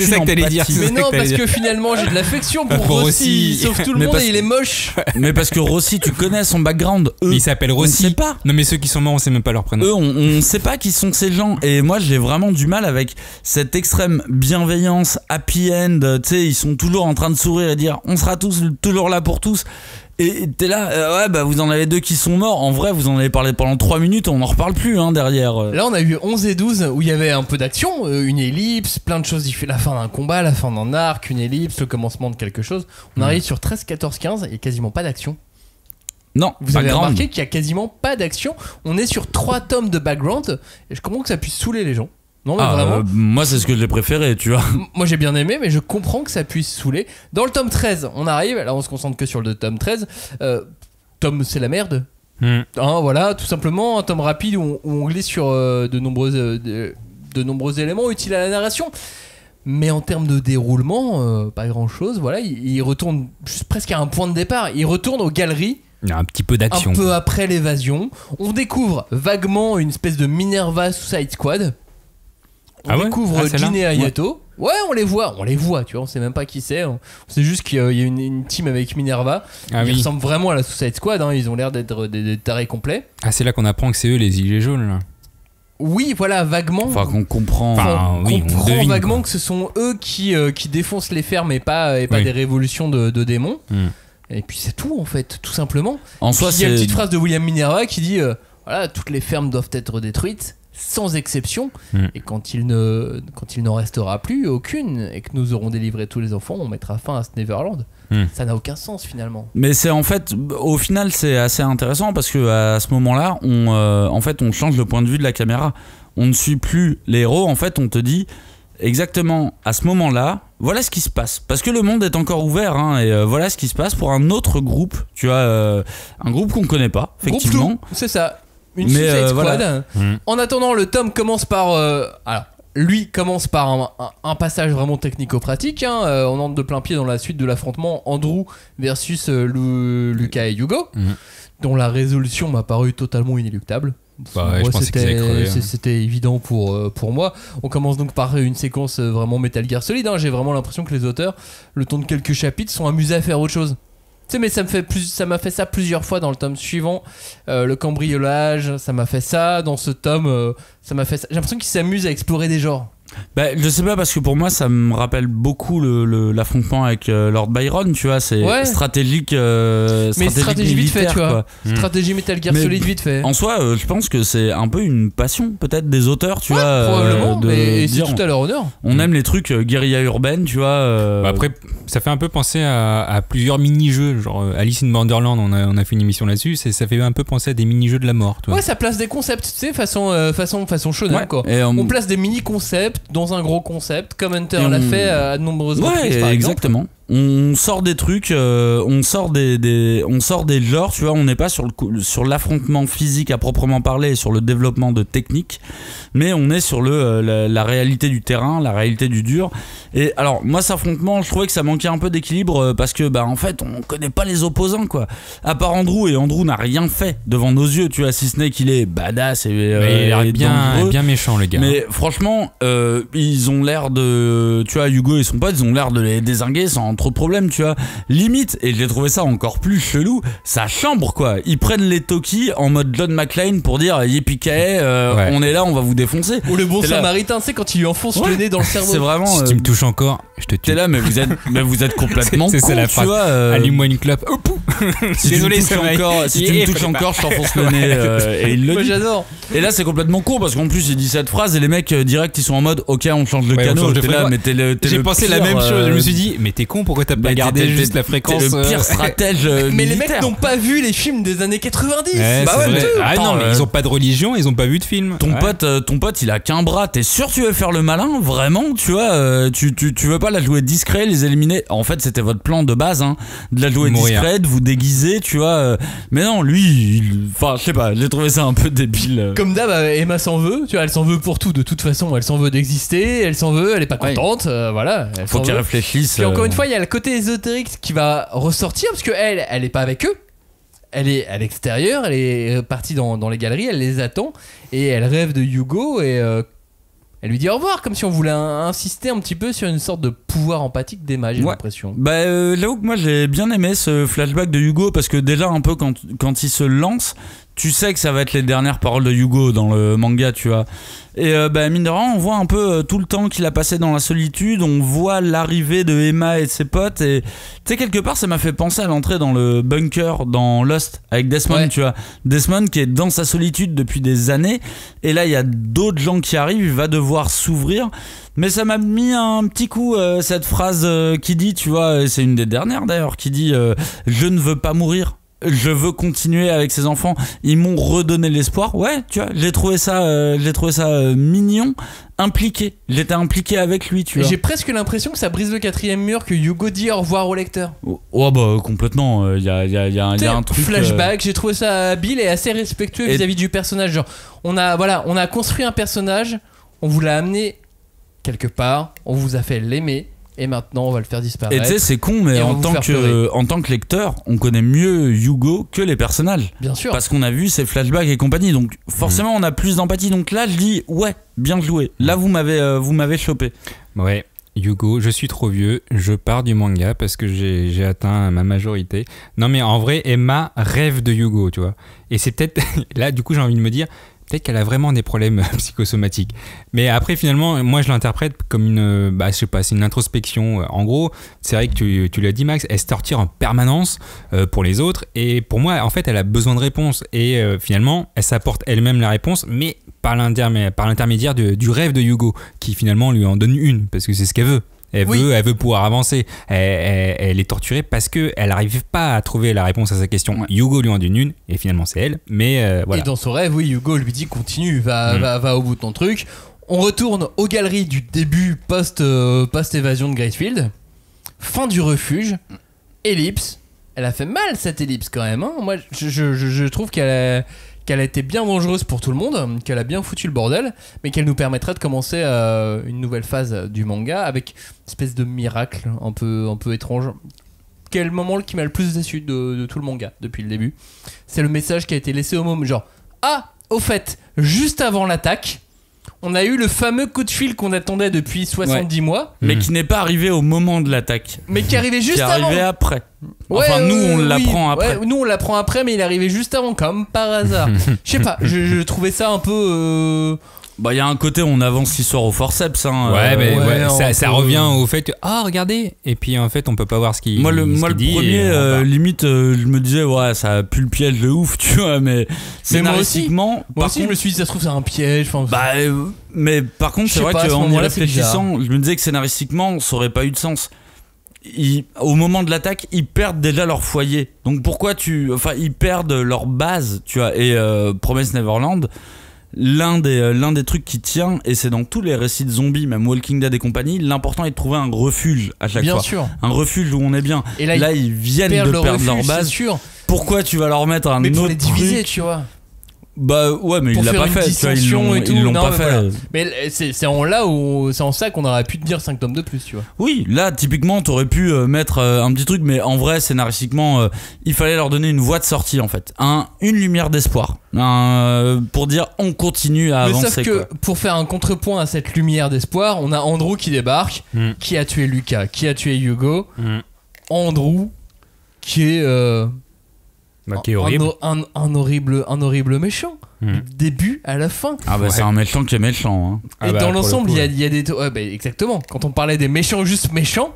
ça que t'allais dire. Mais non, parce que finalement, j'ai de l'affection pour Rossi. Sauf tout le monde, et il est moche. Mais parce que Rossi, tu connais son background. Eux, il s'appelle Rossi. On sait pas. Non, mais ceux qui sont morts, on sait même pas leur prénom. Eux, on sait pas qui sont ces gens. Et moi, j'ai vraiment du mal avec cette extrême bienveillance, happy end. Tu sais, ils sont toujours en train de sourire et dire on sera toujours là pour tous. Et t'es là, vous en avez 2 qui sont morts. En vrai, vous en avez parlé pendant 3 minutes, on n'en reparle plus derrière. Là, on a eu 11 et 12 où il y avait un peu d'action, une ellipse, plein de choses. Il fait la fin d'un combat, la fin d'un arc, une ellipse, le commencement de quelque chose. On arrive sur 13, 14, 15 et quasiment pas d'action. Non, vous avez remarqué qu'il y a quasiment pas d'action. On est sur 3 tomes de background et je comprends que ça puisse saouler les gens. Non, mais vraiment. Moi, c'est ce que j'ai préféré, tu vois. Moi, j'ai bien aimé, mais je comprends que ça puisse saouler. Dans le tome 13, on arrive. Là, on se concentre que sur le tome 13. Tome, c'est la merde. Voilà, tout simplement. Un tome rapide où on glisse sur de nombreux éléments utiles à la narration. Mais en termes de déroulement, pas grand chose. Voilà, il retourne juste presque à un point de départ. Il retourne aux galeries. Il y a un petit peu d'action. Un peu après l'évasion. On découvre vaguement une espèce de Minerva Suicide Squad. On découvre Jin et Hayato. Ouais, on les voit, tu vois, on sait même pas qui c'est. On sait juste qu'il y a une team avec Minerva. Ils ressemblent vraiment à la Suicide Squad, ils ont l'air d'être des tarés complets. Ah, c'est là qu'on apprend que c'est eux les gilets jaunes, là. Oui, voilà, vaguement. Enfin, qu'on comprend. On comprend vaguement que ce sont eux qui défoncent les fermes et pas des révolutions de démons. Et puis c'est tout, en fait, tout simplement. En soi, il y a une petite phrase de William Minerva qui dit voilà, toutes les fermes doivent être détruites. Sans exception, et quand il n'en restera plus aucune et que nous aurons délivré tous les enfants, on mettra fin à ce Neverland. Ça n'a aucun sens finalement. Mais c'est en fait, au final, c'est assez intéressant parce que à ce moment-là, on change le point de vue de la caméra. On ne suit plus les héros. En fait, on te dit exactement à ce moment-là, voilà ce qui se passe. Parce que le monde est encore ouvert, et voilà ce qui se passe pour un autre groupe. Tu vois, un groupe qu'on connaît pas, effectivement. Groupe flou, c'est ça. une Suicide Squad. En attendant, le tome commence par commence par un passage vraiment technico-pratique. On entre de plein pied dans la suite de l'affrontement Andrew versus Lucas et Hugo, dont la résolution m'a paru totalement inéluctable. Je pensais qu'ils allaient crever, c'était évident pour moi. On commence donc par une séquence vraiment Metal Gear Solid. J'ai vraiment l'impression que les auteurs, le temps de quelques chapitres, sont amusés à faire autre chose. Tu sais, mais ça m'a fait ça plusieurs fois dans le tome suivant. Le cambriolage, ça m'a fait ça. Dans ce tome, ça m'a fait ça. J'ai l'impression qu'ils s'amusent à explorer des genres. Je sais pas, parce que pour moi ça me rappelle beaucoup l'affrontement avec Lord Byron, tu vois, c'est stratégique, mais stratégie vite fait, tu vois. Stratégie Metal Gear Solid vite fait. En soi, je pense que c'est un peu une passion peut-être des auteurs, tu vois, probablement, mais c'est tout à leur honneur. On aime les trucs guérilla urbaine, tu vois. Après, ça fait un peu penser à plusieurs mini-jeux, genre Alice in Borderland, on a fait une émission là-dessus, ça fait un peu penser à des mini-jeux de la mort, tu vois. Ouais, ça place des concepts, tu sais, façon shonen, quoi. On place des mini-concepts dans un gros concept, comme Hunter l'a fait à de nombreuses reprises, par exemple. Exactement. On sort des trucs, on sort des genres, tu vois, on n'est pas sur l'affrontement physique à proprement parler, sur le développement de techniques, mais on est sur la réalité du terrain, la réalité du dur. Et alors, moi, cet affrontement, je trouvais que ça manquait un peu d'équilibre parce que, en fait, on connaît pas les opposants, quoi. À part Andrew, et Andrew n'a rien fait devant nos yeux, tu vois, si ce n'est qu'il est badass et il a l'air bien méchant, le gars. Mais franchement, ils ont l'air de, tu vois, Hugo et son pote, ils ont l'air de les dézinguer sans trop de problème, tu vois. Limite, et j'ai trouvé ça encore plus chelou, sa chambre, quoi. Ils prennent les Toki en mode John McClane pour dire yippee-ki-yay, on est là, on va vous défoncer. Ou le bon samaritain, tu sais, quand il lui enfonce le nez dans le cerveau. C'est vraiment. Si tu me touches encore, je te tue. T'es là, mais vous êtes complètement con, c'est la phrase. Tu vois. Allume-moi une clope. Oh, si désolé, si tu me touches encore, je t'enfonce le nez. Et il le Moi, dit. j'adore. Et là, c'est complètement con parce qu'en plus, il dit cette phrase et les mecs direct, ils sont en mode, ok, on change de canot. T'es là, mais j'ai pensé la même chose. Je me suis dit, mais t'es con, pourquoi t'as pas gardé juste la fréquence? Le pire stratège. Mais les mecs n'ont pas vu les films des années 90. Non, mais ils ont pas de religion, ils ont pas vu de film. Ton pote, il a qu'un bras. T'es sûr que tu veux faire le malin, vraiment, tu vois? Tu veux pas la jouer discret, les éliminer? En fait, c'était votre plan de base, de la jouer discrète, vous déguiser, tu vois. Mais non, lui, enfin, je sais pas, j'ai trouvé ça un peu débile. Comme d'hab, Emma s'en veut, tu vois, elle s'en veut pour tout. De toute façon, elle s'en veut d'exister, elle s'en veut, elle est pas contente, voilà. Faut qu'elle réfléchisse. Puis encore une fois, il y a le côté ésotérique qui va ressortir parce que elle est pas avec eux. Elle est à l'extérieur, elle est partie dans les galeries, elle les attend et elle rêve de Hugo et elle lui dit au revoir, comme si on voulait insister un petit peu sur une sorte de pouvoir empathique d'Emma, j'ai l'impression. J'avoue que moi j'ai bien aimé ce flashback de Hugo parce que déjà un peu quand il se lance, tu sais que ça va être les dernières paroles de Hugo dans le manga, tu vois. Et mine de rien, on voit un peu tout le temps qu'il a passé dans la solitude, on voit l'arrivée de Emma et de ses potes, et tu sais, quelque part ça m'a fait penser à l'entrée dans le bunker dans Lost avec Desmond, tu vois. Desmond qui est dans sa solitude depuis des années, et là il y a d'autres gens qui arrivent, il va devoir s'ouvrir. Mais ça m'a mis un petit coup cette phrase qui dit, tu vois, c'est une des dernières d'ailleurs, qui dit je ne veux pas mourir, je veux continuer avec ces enfants. Ils m'ont redonné l'espoir. Ouais, tu vois, j'ai trouvé ça mignon, impliqué. J'étais impliqué avec lui, tu vois. J'ai presque l'impression que ça brise le quatrième mur, que Hugo dit au revoir au lecteur. Complètement. Il y a un truc. Flashback. J'ai trouvé ça habile et assez respectueux vis-à-vis du personnage. Genre, on a construit un personnage, on vous l'a amené quelque part, on vous a fait l'aimer. Et maintenant on va le faire disparaître. Et tu sais, c'est con, mais en tant que lecteur, on connaît mieux Hugo que les personnages. Bien sûr. Parce qu'on a vu ses flashbacks et compagnie, donc forcément on a plus d'empathie. Donc là je dis ouais, bien joué. Là vous m'avez chopé. Ouais. Hugo, je suis trop vieux, je pars du manga parce que j'ai atteint ma majorité. Non mais en vrai, Emma rêve de Hugo, tu vois. Et c'est peut-être là du coup j'ai envie de me dire, peut-être qu'elle a vraiment des problèmes psychosomatiques. Mais après, finalement, moi, je l'interprète comme une, je sais pas, c'est une introspection. En gros, c'est vrai que tu l'as dit, Max, elle se torture en permanence pour les autres. Et pour moi, en fait, elle a besoin de réponses. Et finalement, elle s'apporte elle-même la réponse, mais par l'intermédiaire du rêve de Hugo, qui finalement lui en donne une, parce que c'est ce qu'elle veut. Elle veut pouvoir avancer. Elle est torturée parce qu'elle n'arrive pas à trouver la réponse à sa question. Hugo lui en donne une et finalement c'est elle. Mais voilà. Et dans son rêve, Hugo lui dit continue, va au bout de ton truc. On retourne aux galeries du début post-évasion de Gracefield. Fin du refuge. Ellipse. Elle a fait mal cette ellipse quand même. Moi je trouve qu'elle qu'elle a été bien dangereuse pour tout le monde, qu'elle a bien foutu le bordel, mais qu'elle nous permettrait de commencer une nouvelle phase du manga avec une espèce de miracle un peu étrange. Quel moment qui m'a le plus déçu de tout le manga depuis le début, c'est le message qui a été laissé au moment genre au fait, juste avant l'attaque, on a eu le fameux coup de fil qu'on attendait depuis 70 mois. Mais qui n'est pas arrivé au moment de l'attaque. Mais qui arrivait juste avant. Qui arrivait après. Enfin, nous, on l'apprend après. Ouais, nous, on l'apprend après, mais il arrivait juste avant, comme par hasard. Je sais pas, je trouvais ça un peu... Bah, il y a un côté, on avance l'histoire au forceps. Hein, ça revient au fait que, regardez. Et puis, en fait, on peut pas voir ce qu'il dit. Moi, le premier, limite, je me disais, ça pue le piège de ouf, tu vois, mais scénaristiquement. Moi aussi, je me suis dit, ça se trouve, c'est un piège. Mais par contre, c'est vrai qu'en y réfléchissant, je me disais que scénaristiquement, ça aurait pas eu de sens. Au moment de l'attaque, ils perdent déjà leur foyer. Donc, pourquoi ils perdent leur base, tu vois, et Promise Neverland. L'un des trucs qui tient, et c'est dans tous les récits de zombies, même Walking Dead et compagnie, l'important est de trouver un refuge à chaque fois. Bien sûr. Un refuge où on est bien. Et là ils viennent de perdre leur base. Sûr. Pourquoi tu vas leur mettre un autre truc ? Mais pour les diviser, tu vois. Bah ouais, mais il l'a pas fait, tu vois, ils l'ont pas fait. Voilà. Mais c'est en ça qu'on aurait pu te dire 5 tomes de plus, tu vois. Oui, là typiquement t'aurais pu mettre un petit truc, mais en vrai scénaristiquement il fallait leur donner une voie de sortie en fait, une lumière d'espoir, pour dire on continue à avancer. Sauf que pour faire un contrepoint à cette lumière d'espoir, on a Andrew qui débarque, qui a tué Lucas, qui a tué Hugo. Andrew qui est qui est horrible. Un horrible méchant. Du début à la fin. C'est un méchant qui est méchant. Hein. Et dans l'ensemble, il y a des. Exactement. Quand on parlait des méchants, juste méchants.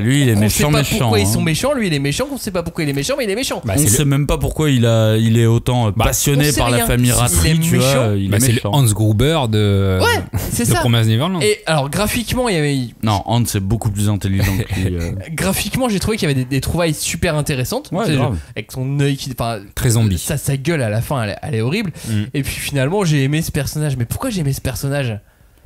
Lui, il est méchant. On sait pas pourquoi ils sont méchants. Lui, il est méchant. On sait pas pourquoi il est méchant, mais il est méchant. On sait même pas pourquoi il est autant passionné par la famille Rattray. Tu vois, il est méchant. C'est le Hans Gruber de. Ouais, c'est ça. Promise Neverland. Et alors, graphiquement, il y avait. Non, Hans est beaucoup plus intelligent que lui. Graphiquement, j'ai trouvé qu'il y avait des trouvailles super intéressantes. Ouais, avec son œil qui. Très zombie. Sa gueule à la fin, elle est horrible. Et puis finalement, j'ai aimé ce personnage. Mais pourquoi j'ai aimé ce personnage ?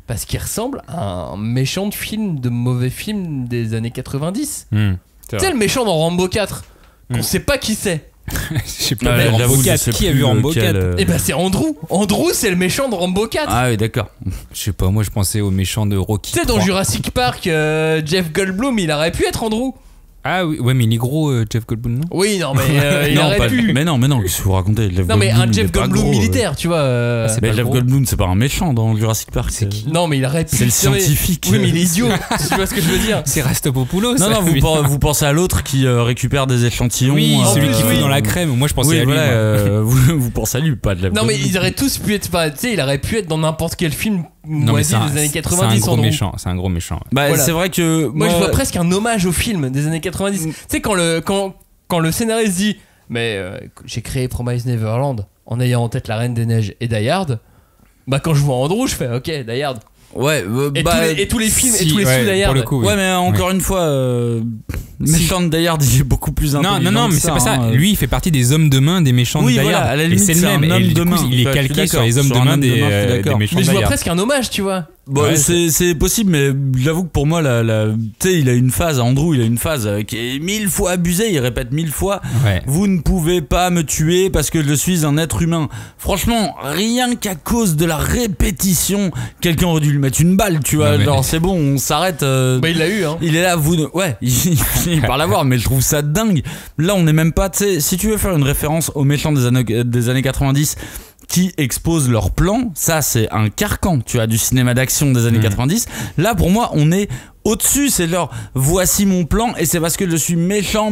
Parce qu'il ressemble à un méchant de mauvais film des années 90. Tu sais, le méchant dans Rambo 4, qu'on sait pas qui c'est. Je sais pas, Rambo 4, qui a vu Rambo 4 ? Eh ben c'est Andrew. Andrew, c'est le méchant de Rambo 4. Ah oui, d'accord. Je sais pas, moi je pensais au méchant de Rocky. Tu sais, dans Jurassic Park, Jeff Goldblum, il aurait pu être Andrew. Ah oui, ouais, mais il est gros, Jeff Goldblum, non ? Oui, non, mais il aurait pu. Mais non, qu'est-ce que vous racontez ? Non, mais un Jeff Goldblum militaire, tu vois. Mais Jeff Goldblum, c'est pas un méchant dans Jurassic Park. C'est qui ? Non, mais il aurait pu. C'est le scientifique. Oui, mais il est idiot. Tu vois ce que je veux dire ? C'est Rastopopoulos. Non, vous pensez à l'autre qui récupère des échantillons. Oui, celui qui fout dans la crème. Moi, je pensais à lui. Vous pensez à lui, pas de Jeff Non, Goldblum. mais ils auraient tous pu être. Tu sais, il aurait pu être dans n'importe quel film. Non, mais des années 90. C'est un gros méchant. Voilà. C'est vrai que. Moi, je vois presque un hommage au film des années 90. Tu sais, quand le scénariste dit mais j'ai créé Promise Neverland en ayant en tête La Reine des Neiges et Die Hard, quand je vois Andrew, je fais ok, Die Hard. Ouais, et tous les films et tous les sous Die Hard. Ouais, mais encore une fois, méchant de Die Hard, il est beaucoup plus intelligent. Non, mais c'est pas ça. Lui, il fait partie des hommes de main des méchants de Die Hard. Oui, voilà, à la limite, c'est le même. Et du coup, il est calqué sur les hommes de main des méchants. Mais je vois presque un hommage, tu vois. C'est possible, mais j'avoue que pour moi, tu sais, il a une phase, Andrew, il a une phase qui est 1000 fois abusée, il répète 1000 fois vous ne pouvez pas me tuer parce que je suis un être humain. Franchement, rien qu'à cause de la répétition, quelqu'un aurait dû lui mettre une balle, tu vois. Genre, c'est bon, on s'arrête. Il l'a eu, hein. Il est là, il finit par l'avoir, mais je trouve ça dingue. Là, on n'est même pas, tu sais, si tu veux faire une référence aux méchants des années 90, qui exposent leur plan, ça c'est un carcan, tu as du cinéma d'action des années 90. Là pour moi on est au-dessus, c'est leur voici mon plan et c'est parce que je suis méchant.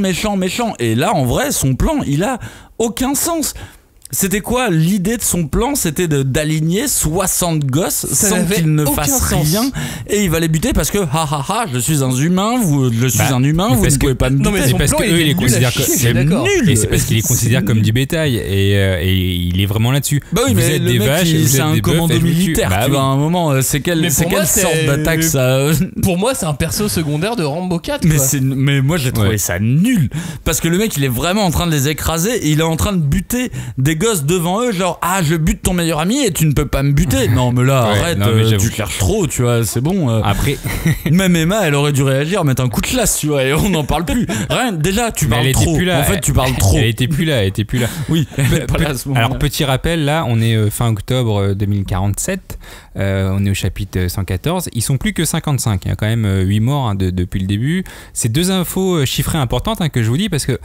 Et là en vrai son plan il a aucun sens. C'était quoi l'idée de son plan? C'était d'aligner 60 gosses sans qu'ils ne fassent rien et il va les buter parce que je suis un humain, vous ne pouvez pas me buter. Non mais parce qu'eux ils les considèrent comme c'est nul. Et c'est parce qu'ils les considèrent comme du bétail et il est vraiment là-dessus. Bah oui, mais le mec c'est un commando militaire. Tu vois à un moment c'est quelle sorte d'attaque ça? Pour moi c'est un perso secondaire de Rambo 4. Mais moi j'ai trouvé ça nul parce que le mec il est vraiment en train de les écraser et il est en train de buter des les gosses devant eux, genre je bute ton meilleur ami et tu ne peux pas me buter. Non mais là arrête, tu cherches trop, tu vois, c'est bon. Après, même Emma, elle aurait dû réagir, mettre un coup de classe, tu vois, et on n'en parle plus. Rien, déjà tu parles trop. En fait, tu parles trop. Elle était plus là. Oui. Alors petit rappel, là, on est fin octobre 2047. On est au chapitre 114. Ils sont plus que 55. Il y a quand même 8 morts depuis le début. C'est 2 infos chiffrées importantes que je vous dis parce que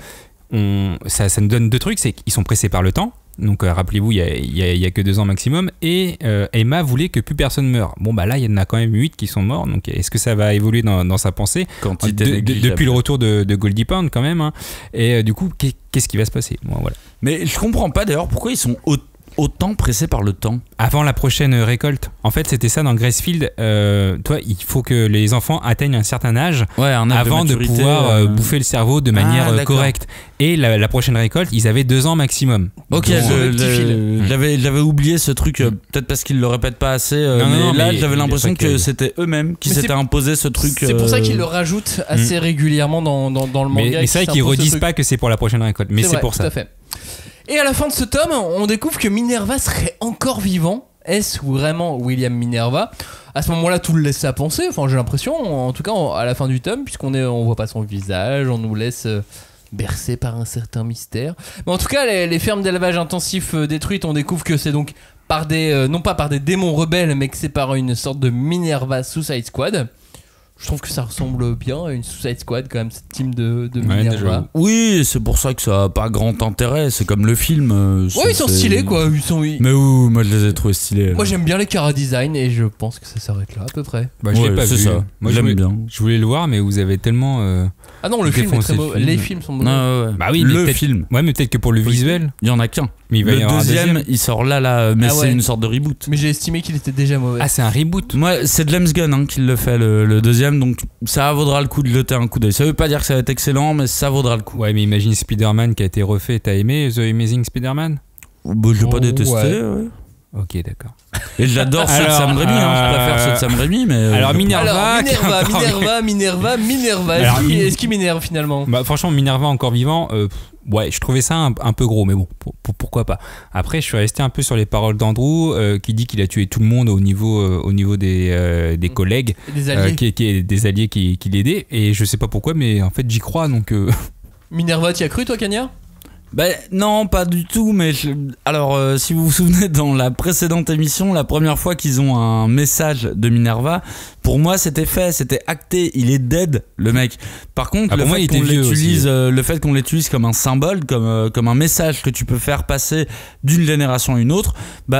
ça nous donne 2 trucs. C'est qu'ils sont pressés par le temps. Donc rappelez-vous, il y a que 2 ans maximum. Et Emma voulait que plus personne meure. Bon là, il y en a quand même 8 qui sont morts. Donc est-ce que ça va évoluer dans sa pensée depuis le retour de Goldie Pound quand même, hein. Et du coup, qu'est-ce qui va se passer? Voilà. Mais je comprends pas d'ailleurs pourquoi ils sont autant pressés par le temps. Avant la prochaine récolte. En fait, c'était ça dans Gracefield. Il faut que les enfants atteignent un certain âge, avant de pouvoir bouffer le cerveau de manière correcte. Et la prochaine récolte, ils avaient 2 ans maximum. Ok, j'avais oublié ce truc, peut-être parce qu'ils le répètent pas assez. Mais j'avais l'impression que c'était eux-mêmes qui s'étaient imposé ce truc. C'est pour ça qu'ils le rajoutent assez régulièrement dans le manga. Mais c'est vrai qu'ils redisent pas que c'est pour la prochaine récolte. Mais c'est pour ça. Tout à fait. Et à la fin de ce tome, on découvre que Minerva serait encore vivant. Est-ce vraiment William Minerva? À ce moment-là, tout le laisse à penser. Enfin, j'ai l'impression, en tout cas, à la fin du tome, on voit pas son visage, on nous laisse bercé par un certain mystère. Mais en tout cas, les fermes d'élevage intensif détruites, on découvre que c'est donc par non pas par des démons rebelles, mais que c'est par une sorte de Minerva Suicide Squad. Je trouve que ça ressemble bien à une Suicide Squad quand même, cette team de Minerva. Oui, c'est pour ça que ça n'a pas grand intérêt. C'est comme le film. Ils sont stylés quoi. Mais moi je les ai trouvés stylés. Moi j'aime bien les chara design et je pense que ça s'arrête là à peu près. Je l'ai pas vu. Ça. Moi j'aime bien. Je voulais le voir mais vous avez tellement. Ah non, le film est très beau. Les films sont beaux. Bah oui, le film. Ouais, mais peut-être que pour le visuel. Il y en a qu'un. Mais le deuxième, il sort là, mais c'est une sorte de reboot. Mais j'ai estimé qu'il était déjà mauvais. Ah, c'est un reboot. Moi, c'est James Gunn qui le fait, le deuxième, donc ça vaudra le coup de jeter un coup d'œil. Ça veut pas dire que ça va être excellent, mais ça vaudra le coup. Ouais, mais imagine Spider-Man qui a été refait. T'as aimé The Amazing Spider-Man? Je l'ai pas détesté. Ouais. Ok, d'accord. Et j'adore ceux de Sam Raimi, je préfère ceux de Sam Raimi, mais. Alors Minerva. Est-ce qu'il m'énerve finalement? Bah, franchement, Minerva encore vivant. Ouais, je trouvais ça un peu gros, mais bon, pourquoi pas. Après, je suis resté un peu sur les paroles d'Andrew qui dit qu'il a tué tout le monde au niveau des collègues, des alliés, des alliés qui l'aidaient. Et je sais pas pourquoi, mais en fait, j'y crois. Donc. Minerva, t'y as cru toi, Cagnard? Non, pas du tout, mais alors si vous vous souvenez, dans la précédente émission, la première fois qu'ils ont un message de Minerva, pour moi c'était fait, c'était acté, il est dead le mec. Par contre, le fait qu'on l'utilise comme un symbole, comme un message que tu peux faire passer d'une génération à une autre,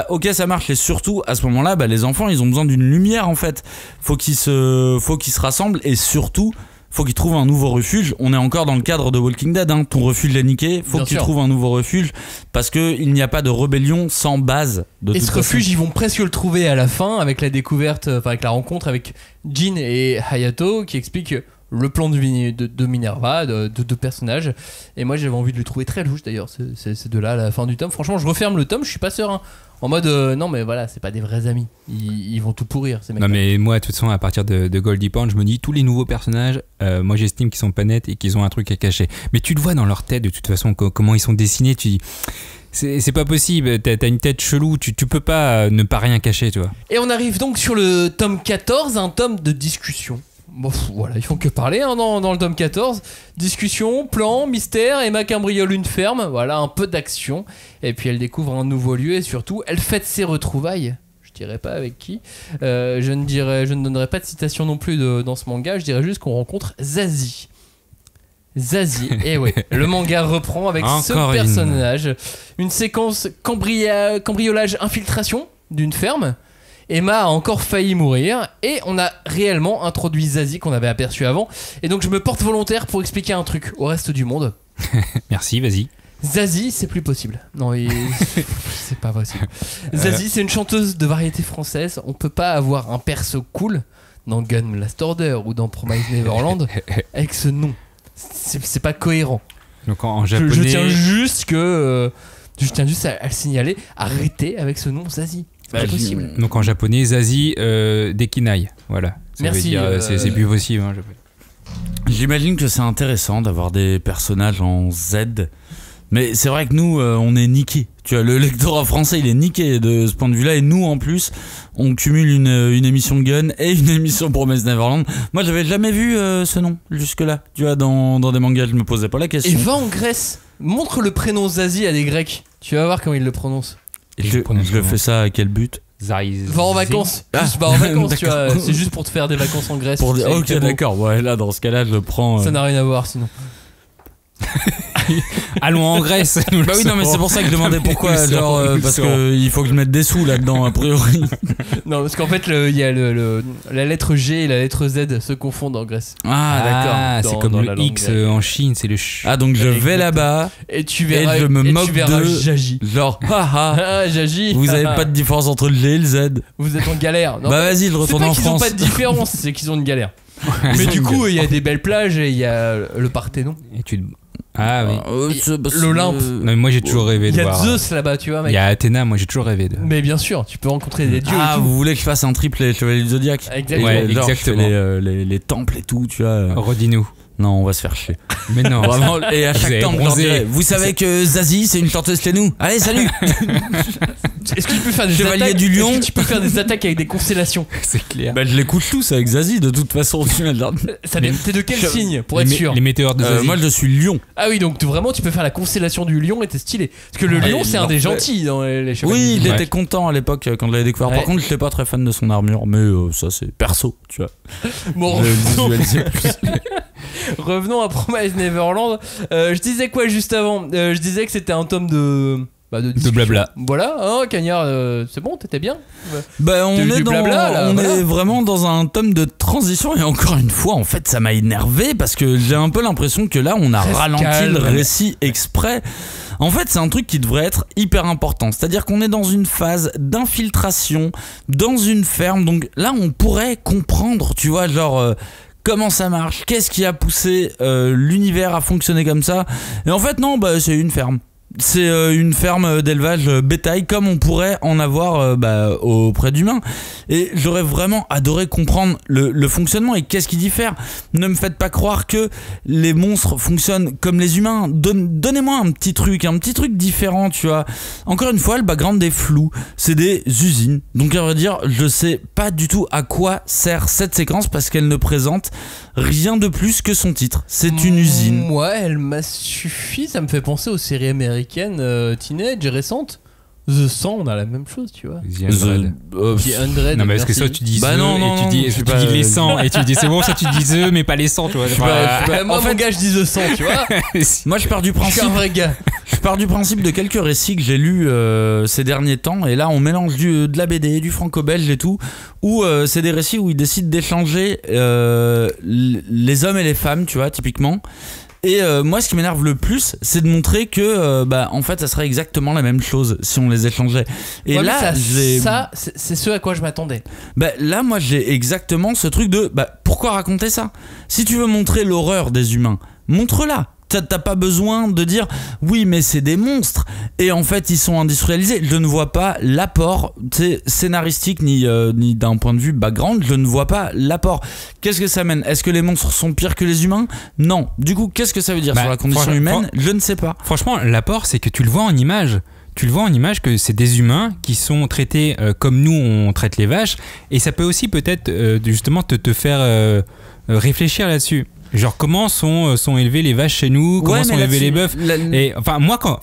ok, ça marche. Et surtout à ce moment-là, les enfants ils ont besoin d'une lumière en fait. Faut qu'ils se rassemblent et surtout faut qu'ils trouvent un nouveau refuge. On est encore dans le cadre de Walking Dead, ton refuge est niqué, faut que tu trouves un nouveau refuge parce qu'il n'y a pas de rébellion sans base. Et ce refuge, ils vont presque le trouver à la fin avec la découverte, avec la rencontre avec Jin et Hayato qui explique le plan de Minerva, de deux personnages. Et moi j'avais envie de le trouver très louche d'ailleurs, c'est de là à la fin du tome. Franchement, je referme le tome, je suis pas serein. En mode non mais voilà, c'est pas des vrais amis, ils vont tout pourrir ces mecs. Non mais moi de toute façon à partir de Goldie Pound, je me dis tous les nouveaux personnages, moi j'estime qu'ils sont pas nets et qu'ils ont un truc à cacher. Mais tu le vois dans leur tête de toute façon, comment ils sont dessinés, tu dis c'est pas possible, t'as une tête chelou, tu peux pas ne pas rien cacher, tu vois. Et on arrive donc sur le tome 14, un tome de discussion. Bon, voilà, ils font que parler dans le tome 14. Discussion, plan, mystère, Emma cambriole une ferme, voilà, un peu d'action. Et puis elle découvre un nouveau lieu et surtout, elle fête ses retrouvailles. Je dirais pas avec qui. Je ne donnerai pas de citation non plus dans ce manga, je dirais juste qu'on rencontre Zazie. Et ouais, le manga reprend avec ce personnage. Une séquence cambriolage infiltration d'une ferme. Emma a encore failli mourir et on a réellement introduit Zazie qu'on avait aperçu avant. Et donc je me porte volontaire pour expliquer un truc au reste du monde. Merci, vas-y. Zazie, c'est plus possible. Non, c'est pas possible. Zazie, c'est une chanteuse de variété française. On peut pas avoir un perso cool dans Gun Last Order ou dans Promise Neverland avec ce nom. C'est pas cohérent. Donc en japonais... je tiens juste à le signaler. Arrêtez avec ce nom Zazie. C'est possible. Donc en japonais, Zazie Dekinai. Voilà. Ça Merci. Veut dire, c'est plus possible. Hein, j'imagine que c'est intéressant d'avoir des personnages en Z. Mais c'est vrai que nous, on est niqués Tu vois, le lectorat français, il est niqué de ce point de vue-là. Et nous, en plus, on cumule une émission Gun et une émission Promise Neverland. Moi, j'avais jamais vu ce nom jusque-là. Tu vois, dans des mangas, je me posais pas la question. Et va en Grèce. Montre le prénom Zazie à des Grecs. Tu vas voir comment ils le prononcent. Je fais ça à quel but? Va en vacances. Juste va en vacances, tu vois. C'est juste pour te faire des vacances en Grèce. Ok, d'accord. Ouais, là, dans ce cas-là, je prends. Ça n'a rien à voir sinon. Allons en Grèce. Bah oui, non, mais c'est pour ça que je demandais pourquoi. Genre, parce qu'il faut que je mette des sous là-dedans, a priori. Non, parce qu'en fait, il y a la lettre G et la lettre Z se confondent en Grèce. Ah, d'accord. C'est comme le X en Chine, c'est le ch. Ah, donc je vais là-bas et tu verras, et je me moque de Jaji. Genre, haha, Jaji. vous avez pas de différence entre le G et le Z. Vous êtes en galère. Non, bah vas-y, je retourne en France. C'est pas qu'ils ont pas de différence, c'est qu'ils ont une galère. Mais du coup, il y a des belles plages et il y a le Parthénon. Et Ah oui. L'Olympe. Non, moi j'ai toujours rêvé de voir. Il y a Zeus là-bas, tu vois, mec. Il y a Athéna, moi j'ai toujours rêvé de. Mais bien sûr, tu peux rencontrer des dieux. Ah, vous voulez que je fasse un triple les Chevaliers du Zodiac? Exactement. Ouais, genre, exactement. Les temples et tout, tu vois. Redis-nous. Non, on va se faire chier. Mais non. Vraiment, et à chaque temple, vous savez C'est... que Zazie, c'est une chanteuse chez nous. Allez, salut. Est-ce que tu peux faire des Chevalier attaques du Lion. Est-ce que tu peux faire des attaques avec des constellations? C'est clair. Bah, je l'écoute tous avec Zazie, de toute façon. T'es de quel signe, pour être sûr? Les météores de Zazie. Moi, je suis Lion. Ah oui, donc vraiment, tu peux faire la constellation du Lion et t'es stylé. Parce que le Lion, c'est un des gentils dans les Chevaliers. Oui, il Ouais. était content à l'époque quand je l'avais découvert. Par contre, j'étais pas très fan de son armure, mais ça, c'est perso, tu vois. Bon, Je le visualisais plus. revenons à Promise Neverland. Je disais quoi juste avant? Je disais que c'était un tome de blabla. Voilà, hein, Cagnard, c'est bon, t'étais bien. Bah, on est blabla, là, voilà. est vraiment dans un tome de transition et encore une fois, en fait, ça m'a énervé parce que j'ai un peu l'impression que là, on a Reste ralenti calme. le récit exprès. En fait, c'est un truc qui devrait être hyper important. C'est-à-dire qu'on est dans une phase d'infiltration dans une ferme. Donc là, on pourrait comprendre, tu vois, genre... comment ça marche, qu'est-ce qui a poussé l'univers à fonctionner comme ça. Et en fait non, bah c'est une ferme. C'est une ferme d'élevage bétail comme on pourrait en avoir auprès d'humains. Et j'aurais vraiment adoré comprendre le fonctionnement et qu'est-ce qui diffère. Ne me faites pas croire que les monstres fonctionnent comme les humains. Donnez-moi un petit truc différent, tu vois. Encore une fois, le background est flou. C'est des usines. Donc à vrai dire, je sais pas du tout à quoi sert cette séquence parce qu'elle ne présente rien de plus que son titre. C'est une usine. Ouais, elle m'a suffi. Ça me fait penser aux séries américaines teenage récentes. The 100, on a la même chose, tu vois. The 100. Non, mais est-ce que ça tu dis bah The non, et tu dis, je suis tu pas... dis les 100 et tu dis c'est bon, ça tu dis The mais pas les 100, tu vois. Moi, en fait, mon gars, je dis The 100, tu vois. Moi, je pars du Je suis principe. un vrai gars. Je pars du principe de quelques récits que j'ai lus ces derniers temps, et là on mélange de la BD, du franco-belge et tout, où c'est des récits où ils décident d'échanger les hommes et les femmes, tu vois, typiquement. Et moi, ce qui m'énerve le plus, c'est de montrer que, en fait, ça serait exactement la même chose si on les échangeait. Et ouais, là, c'est ce à quoi je m'attendais. Là, moi, j'ai exactement ce truc de, pourquoi raconter ça? Si tu veux montrer l'horreur des humains, montre-la. T'as pas besoin de dire oui mais c'est des monstres et en fait ils sont industrialisés. Je ne vois pas l'apport scénaristique ni d'un point de vue background, je ne vois pas l'apport. Qu'est-ce que ça mène? Est-ce que les monstres sont pires que les humains? Non. Du coup qu'est-ce que ça veut dire sur la condition humaine? Je ne sais pas. Franchement l'apport c'est que tu le vois en image. Tu le vois en image que c'est des humains qui sont traités comme nous on traite les vaches, et ça peut aussi peut-être justement te faire réfléchir là-dessus. Genre comment sont élevées les vaches chez nous, comment sont élevés les bœufs. Et enfin moi quand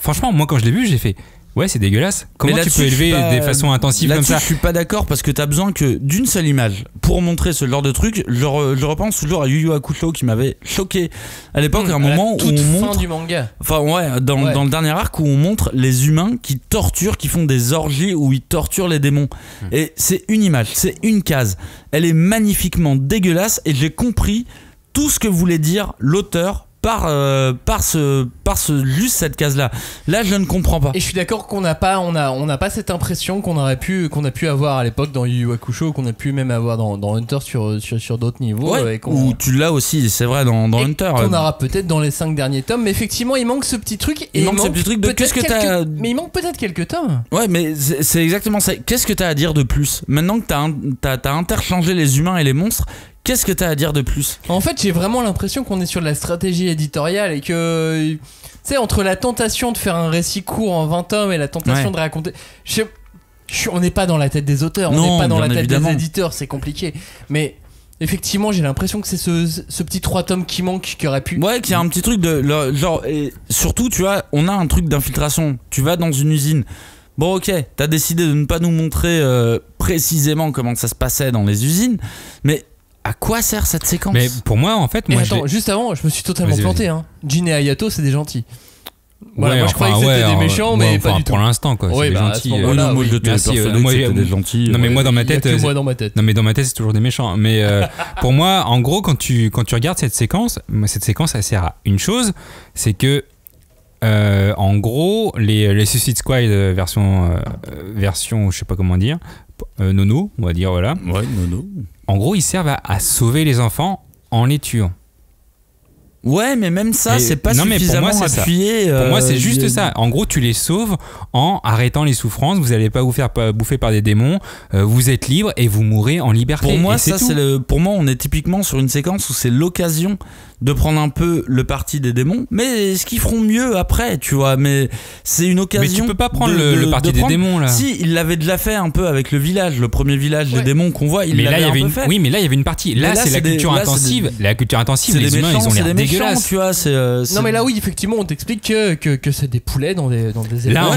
je l'ai vu j'ai fait ouais c'est dégueulasse. Comment tu peux élever de façon intensive comme ça? Je suis pas d'accord parce que t'as besoin que d'une seule image pour montrer ce genre de truc. Je repense toujours à Yu Yu Hakusho qui m'avait choqué à l'époque, à un moment où on montre fin du manga. Enfin ouais, dans le dernier arc où on montre les humains qui torturent, qui font des orgies où ils torturent les démons. Et c'est une image, c'est une case. Elle est magnifiquement dégueulasse et j'ai compris tout ce que voulait dire l'auteur par juste cette case là. Là je ne comprends pas. Et je suis d'accord qu'on n'a pas cette impression qu'on a pu avoir à l'époque dans Yu Yu Hakusho, qu'on a pu même avoir dans Hunter sur d'autres niveaux. Ouais, ou tu l'as aussi, c'est vrai, dans Hunter. Qu'on aura peut-être dans les 5 derniers tomes, mais effectivement il manque ce petit truc. Il manque ce petit truc de qu'est-ce que t'as. Mais il manque peut-être quelques tomes. Ouais, mais c'est exactement ça. Qu'est-ce que t'as à dire de plus? Maintenant que t'as interchangé les humains et les monstres, Qu'est-ce que t'as à dire de plus ? En fait, j'ai vraiment l'impression qu'on est sur de la stratégie éditoriale et que, tu sais, entre la tentation de faire un récit court en 20 tomes et la tentation de raconter, on n'est pas dans la tête des auteurs, on n'est pas dans la tête des éditeurs, c'est compliqué. Mais effectivement, j'ai l'impression que c'est ce petit 3 tomes qui manque, qui aurait pu. Ouais, qu'il y a un petit truc de genre, et surtout, tu vois, on a un truc d'infiltration. Tu vas dans une usine. Bon, ok, t'as décidé de ne pas nous montrer précisément comment ça se passait dans les usines, mais à quoi sert cette séquence ? Mais pour moi, en fait, attends, juste avant, je me suis totalement planté. Hein. Jin et Hayato, c'est des gentils. Voilà, ouais, moi je croyais que c'était des méchants, mais pas du tout. Pour l'instant, quoi. Ouais, c'est bah, des gentils. Moi, je te persuadé que c'était des gentils. Non, mais moi dans ma tête. Moi dans ma tête. Non, mais dans ma tête, c'est toujours des méchants. Mais pour moi, en gros, quand tu regardes cette séquence, elle sert à une chose, c'est que en gros, les Suicide Squad version, je sais pas comment dire, nono, on va dire, voilà. Ouais, nono. En gros, ils servent à sauver les enfants en les tuant. Ouais, mais même ça, c'est pas suffisamment appuyé. Pour moi, c'est juste ça. En gros, tu les sauves en arrêtant les souffrances. Vous n'allez pas vous faire bouffer par des démons. Vous êtes libre et vous mourrez en liberté. Pour moi, pour moi, on est typiquement sur une séquence où c'est l'occasion de prendre un peu le parti des démons, mais ce qu'ils feront mieux après, tu vois. Mais c'est une occasion. Mais tu peux pas prendre le parti des démons là. Si, il l'avait déjà fait un peu avec le village, le premier village des démons qu'on voit. Il l'avait un peu fait. Oui, mais là il y avait une partie. Là, c'est la culture intensive. La culture intensive, les humains, ils ont l'air dégueulasses. Tu vois, non, mais là, oui, effectivement, on t'explique que c'est des poulets dans des là,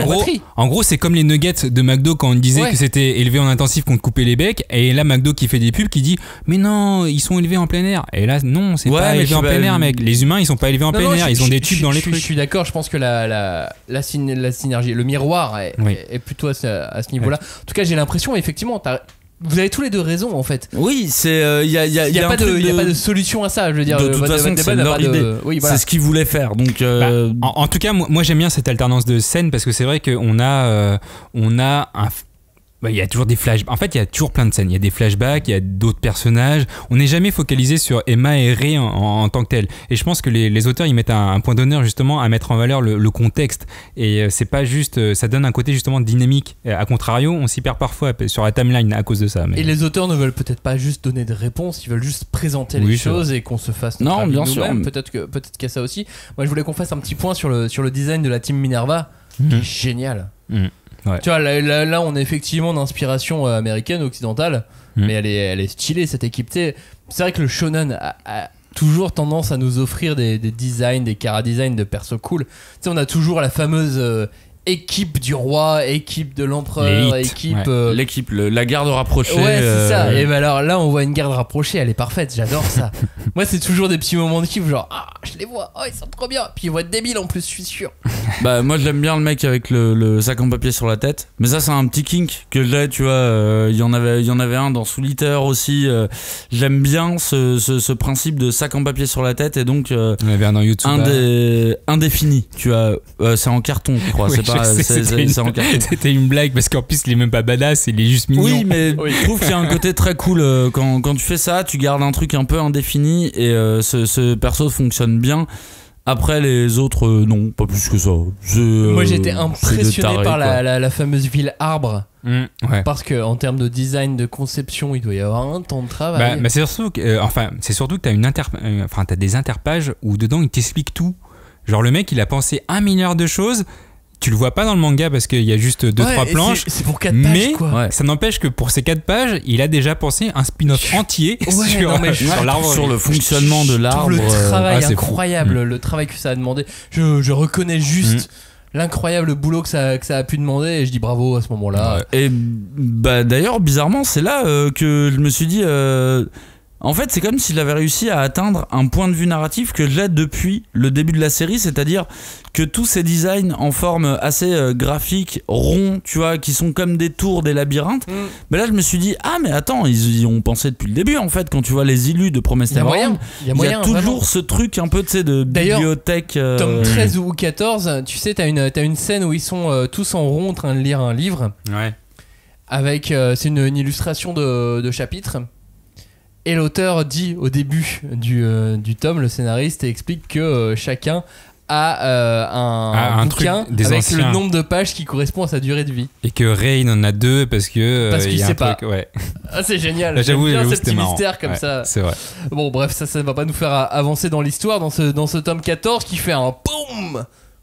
en gros, c'est comme les nuggets de McDo quand on disait que c'était élevé en intensif qu'on te coupait les becs. Et là, McDo qui fait des pubs qui dit mais non, ils sont élevés en plein air. Et là, non, c'est pas élevé en plein air, mec. Les humains, ils sont pas élevés en plein air. Ils ont des tubes dans les trucs. Je suis d'accord. Je pense que la synergie, le miroir est plutôt à ce niveau-là. En tout cas, j'ai l'impression, effectivement, vous avez tous les deux raison en fait. Oui, c'est il y a pas de solution à ça, je veux dire. De toute façon, c'est leur idée. Oui, voilà. C'est ce qu'ils voulaient faire. Donc en tout cas, moi j'aime bien cette alternance de scènes parce que c'est vrai qu'on a un il y a toujours des flashbacks. En fait, il y a toujours plein de scènes. Il y a des flashbacks, il y a d'autres personnages. On n'est jamais focalisé sur Emma et Ray en tant que tel. Et je pense que les auteurs, ils mettent un point d'honneur justement à mettre en valeur le contexte. Et c'est pas juste. Ça donne un côté justement dynamique. À contrario, on s'y perd parfois sur la timeline à cause de ça. Mais... Et les auteurs ne veulent peut-être pas juste donner des réponses. Ils veulent juste présenter les choses et qu'on se fasse notre avis nous-mêmes. Peut-être qu'il y a ça aussi. Moi, je voulais qu'on fasse un petit point sur le design de la team Minerva, qui est génial. Ouais. Tu vois, là, on est effectivement d'inspiration américaine, occidentale, mais elle est stylée cette équipe. C'est vrai que le shonen a toujours tendance à nous offrir des designs, des chara-designs de persos cool. Tu sais, on a toujours la fameuse équipe du roi, équipe de l'empereur, équipe l'équipe, la garde rapprochée. Ouais, c'est ça. Et ben alors là, on voit une garde rapprochée, elle est parfaite. J'adore ça. Moi, c'est toujours des petits moments de kiff, genre je les vois, ils sont trop bien. Puis ils vont être débiles en plus, je suis sûr. Bah moi, j'aime bien le mec avec le sac en papier sur la tête. Mais ça, c'est un petit kink que j'ai, tu vois. Il y en avait un dans Soul Eater aussi. J'aime bien ce principe de sac en papier sur la tête, et donc on avait un dans YouTube. Indéfini, tu vois. C'est en carton, je crois. Oui, c'était une blague parce qu'en plus il est même pas badass, il est juste mignon. Oui, mais je trouve qu'il y a un côté très cool quand tu fais ça, tu gardes un truc un peu indéfini et ce perso fonctionne bien. Après les autres, non, pas plus que ça. Moi j'étais impressionné par la fameuse ville arbre. Parce que en termes de design, de conception, il doit y avoir un temps de travail. Bah, c'est surtout que t'as des interpages où dedans il t'explique tout. Genre le mec il a pensé 1 milliard de choses. Tu le vois pas dans le manga parce qu'il y a juste 2-3 planches. C'est pour 4 pages, mais quoi. Ça n'empêche que pour ces 4 pages, il a déjà pensé un spin-off entier sur l'arbre, sur le fonctionnement de l'arbre. Le travail incroyable, le travail que ça a demandé. Je reconnais juste l'incroyable boulot que ça a pu demander et je dis bravo à ce moment-là. Et bah d'ailleurs, bizarrement, c'est là que je me suis dit. En fait, c'est comme s'il avait réussi à atteindre un point de vue narratif que j'ai depuis le début de la série, c'est-à-dire que tous ces designs en forme assez graphique, ronds, tu vois, qui sont comme des tours, des labyrinthes, mais là je me suis dit, mais attends, ils y ont pensé depuis le début en fait, quand tu vois les illus de Promised Neverland, il y a toujours vraiment ce truc un peu, tu sais, de bibliothèque. Tome 13 ou 14, tu sais, t'as une scène où ils sont tous en rond en train de lire un livre, avec, c'est une illustration de chapitre. Et l'auteur dit au début du tome, le scénariste, explique que chacun à un bouquin truc des avec anciens. le nombre de pages qui correspond à sa durée de vie. Et que Ray en a 2 parce qu'il qu'il y a sait un pas. truc. Ouais. Ah, c'est génial. Là, j'avoue, J'aime bien ce c'était petit marrant. mystère comme Ouais, ça. C'est vrai. Bon, bref, ça va pas nous faire avancer dans l'histoire dans ce tome 14 qui fait un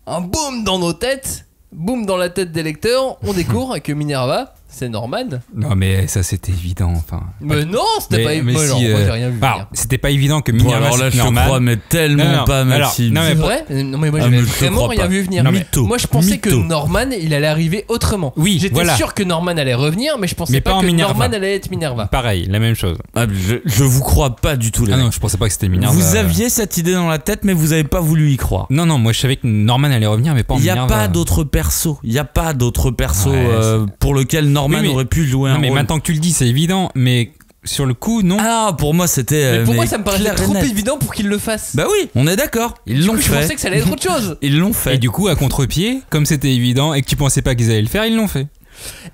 boom dans nos têtes, boom dans la tête des lecteurs. On découvre que Minerva, c'est Norman. Non, mais ça, c'était évident. Enfin. Mais non, c'était pas mais évident. si, Moi, j'ai rien vu. alors, venir. c'était pas évident que Bon, Minerva, alors là, c'était je te Norman. crois, mais tellement Non, pas, alors, Maxime. non, mais C'est pour- vrai? Non, mais moi, Ah, j'avais mais je te vraiment crois rien pas. vu venir. Non, mytho. Moi, je pensais que Mytho. Norman, il allait arriver autrement. Oui, J'étais voilà. sûr que Norman allait revenir, mais je pensais Mais pas pas en que Minerva. Norman allait être Minerva. Pareil, la même chose. Ah, je vous crois pas du tout, les Ah mecs. non, je pensais pas que c'était Minerva. Vous aviez cette idée dans la tête, mais vous avez pas voulu y croire. Non, moi, je savais que Norman allait revenir, mais pas en Il n'y a Minerva. pas d'autres persos. Il n'y a pas d'autres persos Ouais, pour lequel Norman Oui, mais- aurait pu jouer un Non, mais rôle. maintenant que tu le dis, c'est évident. Mais sur le coup, non. Ah, pour moi, c'était. Mais pour moi, mais ça me paraissait clair et trop net. évident pour qu'il le fasse. Bah oui, on est d'accord. Ils Du l'ont coup, je fait. pensais que ça allait être autre chose. Ils l'ont fait. Et du coup, à contre-pied, comme c'était évident et que tu pensais pas qu'ils allaient le faire, ils l'ont fait.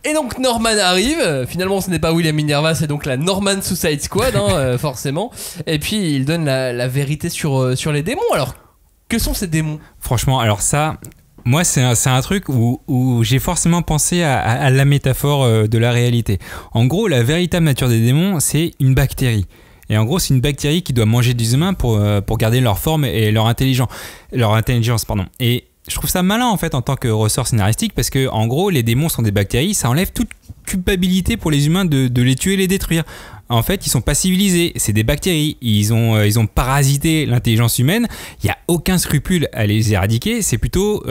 Et donc Norman arrive, finalement ce n'est pas William Minerva, c'est donc la Norman Suicide Squad, forcément. Et puis il donne la vérité sur les démons. Alors, que sont ces démons? Franchement, alors ça, moi, c'est un truc où j'ai forcément pensé à la métaphore de la réalité. En gros, la véritable nature des démons, c'est une bactérie. Et en gros, c'est une bactérie qui doit manger des humains pour garder leur forme et leur intelligence. Et je trouve ça malin en fait en tant que ressort scénaristique parce que en gros, les démons sont des bactéries, ça enlève toute culpabilité pour les humains de les tuer et les détruire. En fait, ils sont pas civilisés, c'est des bactéries, ils ont parasité l'intelligence humaine, il y a aucun scrupule à les éradiquer, c'est plutôt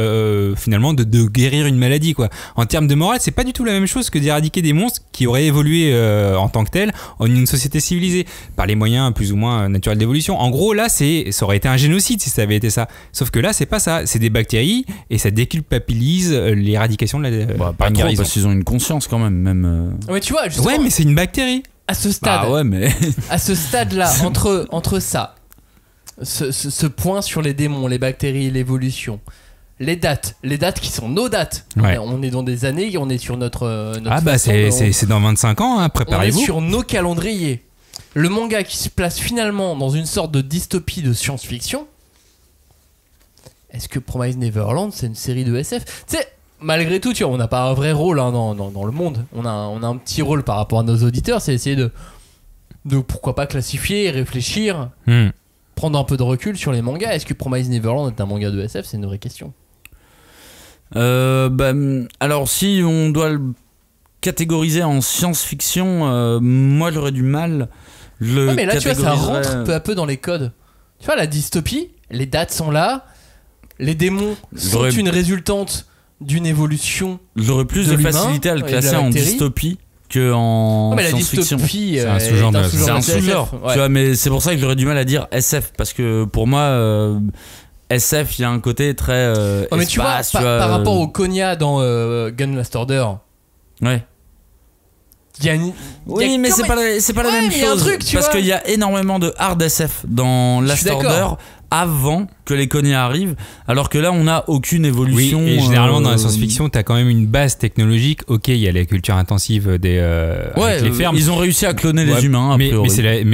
finalement de guérir une maladie quoi. En termes de morale, c'est pas du tout la même chose que d'éradiquer des monstres qui auraient évolué en tant que tels en une société civilisée par les moyens plus ou moins naturels d'évolution. En gros, là, ça aurait été un génocide si ça avait été ça. Sauf que là, c'est pas ça, c'est des bactéries et ça déculpabilise l'éradication de la Bah, par pas une trop, guérison. parce qu'ils ont une conscience quand même. Ouais, tu vois, justement, Ouais, mais c'est une bactérie. à ce stade, Ah ouais, mais. à ce stade-là, entre ça, ce point sur les démons, les bactéries, l'évolution, les dates qui sont nos dates. Ouais. On est dans des années, on est sur notre Ah bah façon, c'est dans 25 ans, hein, on est préparez-vous. sur nos calendriers. Le manga qui se place finalement dans une sorte de dystopie de science-fiction. Est-ce que Promised Neverland c'est une série de SF? Tu sais, malgré tout, tu vois, on n'a pas un vrai rôle dans le monde. On a un petit rôle par rapport à nos auditeurs, c'est essayer de pourquoi pas classifier, réfléchir, prendre un peu de recul sur les mangas. Est-ce que Promised Neverland est un manga de SF? C'est une vraie question. Alors, si on doit le catégoriser en science-fiction, moi j'aurais du mal. Ouais, mais là, tu vois, ça catégoriserais- rentre peu à peu dans les codes. Tu vois, la dystopie, les dates sont là, les démons sont J'aurais- une résultante d'une évolution. J'aurais plus de l'humain facilité à le et de classer la en bactérie. dystopie que en Ouais, mais la science-fiction. dystopie, C'est un sous-genre de- C'est un SF, sous-genre, ouais. tu vois, mais c'est pour ça que j'aurais du mal à dire SF, parce que pour moi, SF, il y a un côté très Ouais, mais tu vois, espace, par rapport au Konya dans Gun Last Order, Ouais. il y a une. Oui, il y a mais quand c'est pas la Ouais, même mais il y a un chose. truc, tu parce vois. qu'il y a énormément de hard SF dans Je Last suis d'accord. Order avant que les Konya arrivent, alors que là, on n'a aucune Oui, évolution. et généralement dans la science-fiction, t'as quand même une base technologique. Ok, il y a la culture intensive avec les fermes. ils ont réussi à cloner Ouais, les humains. a mais priori.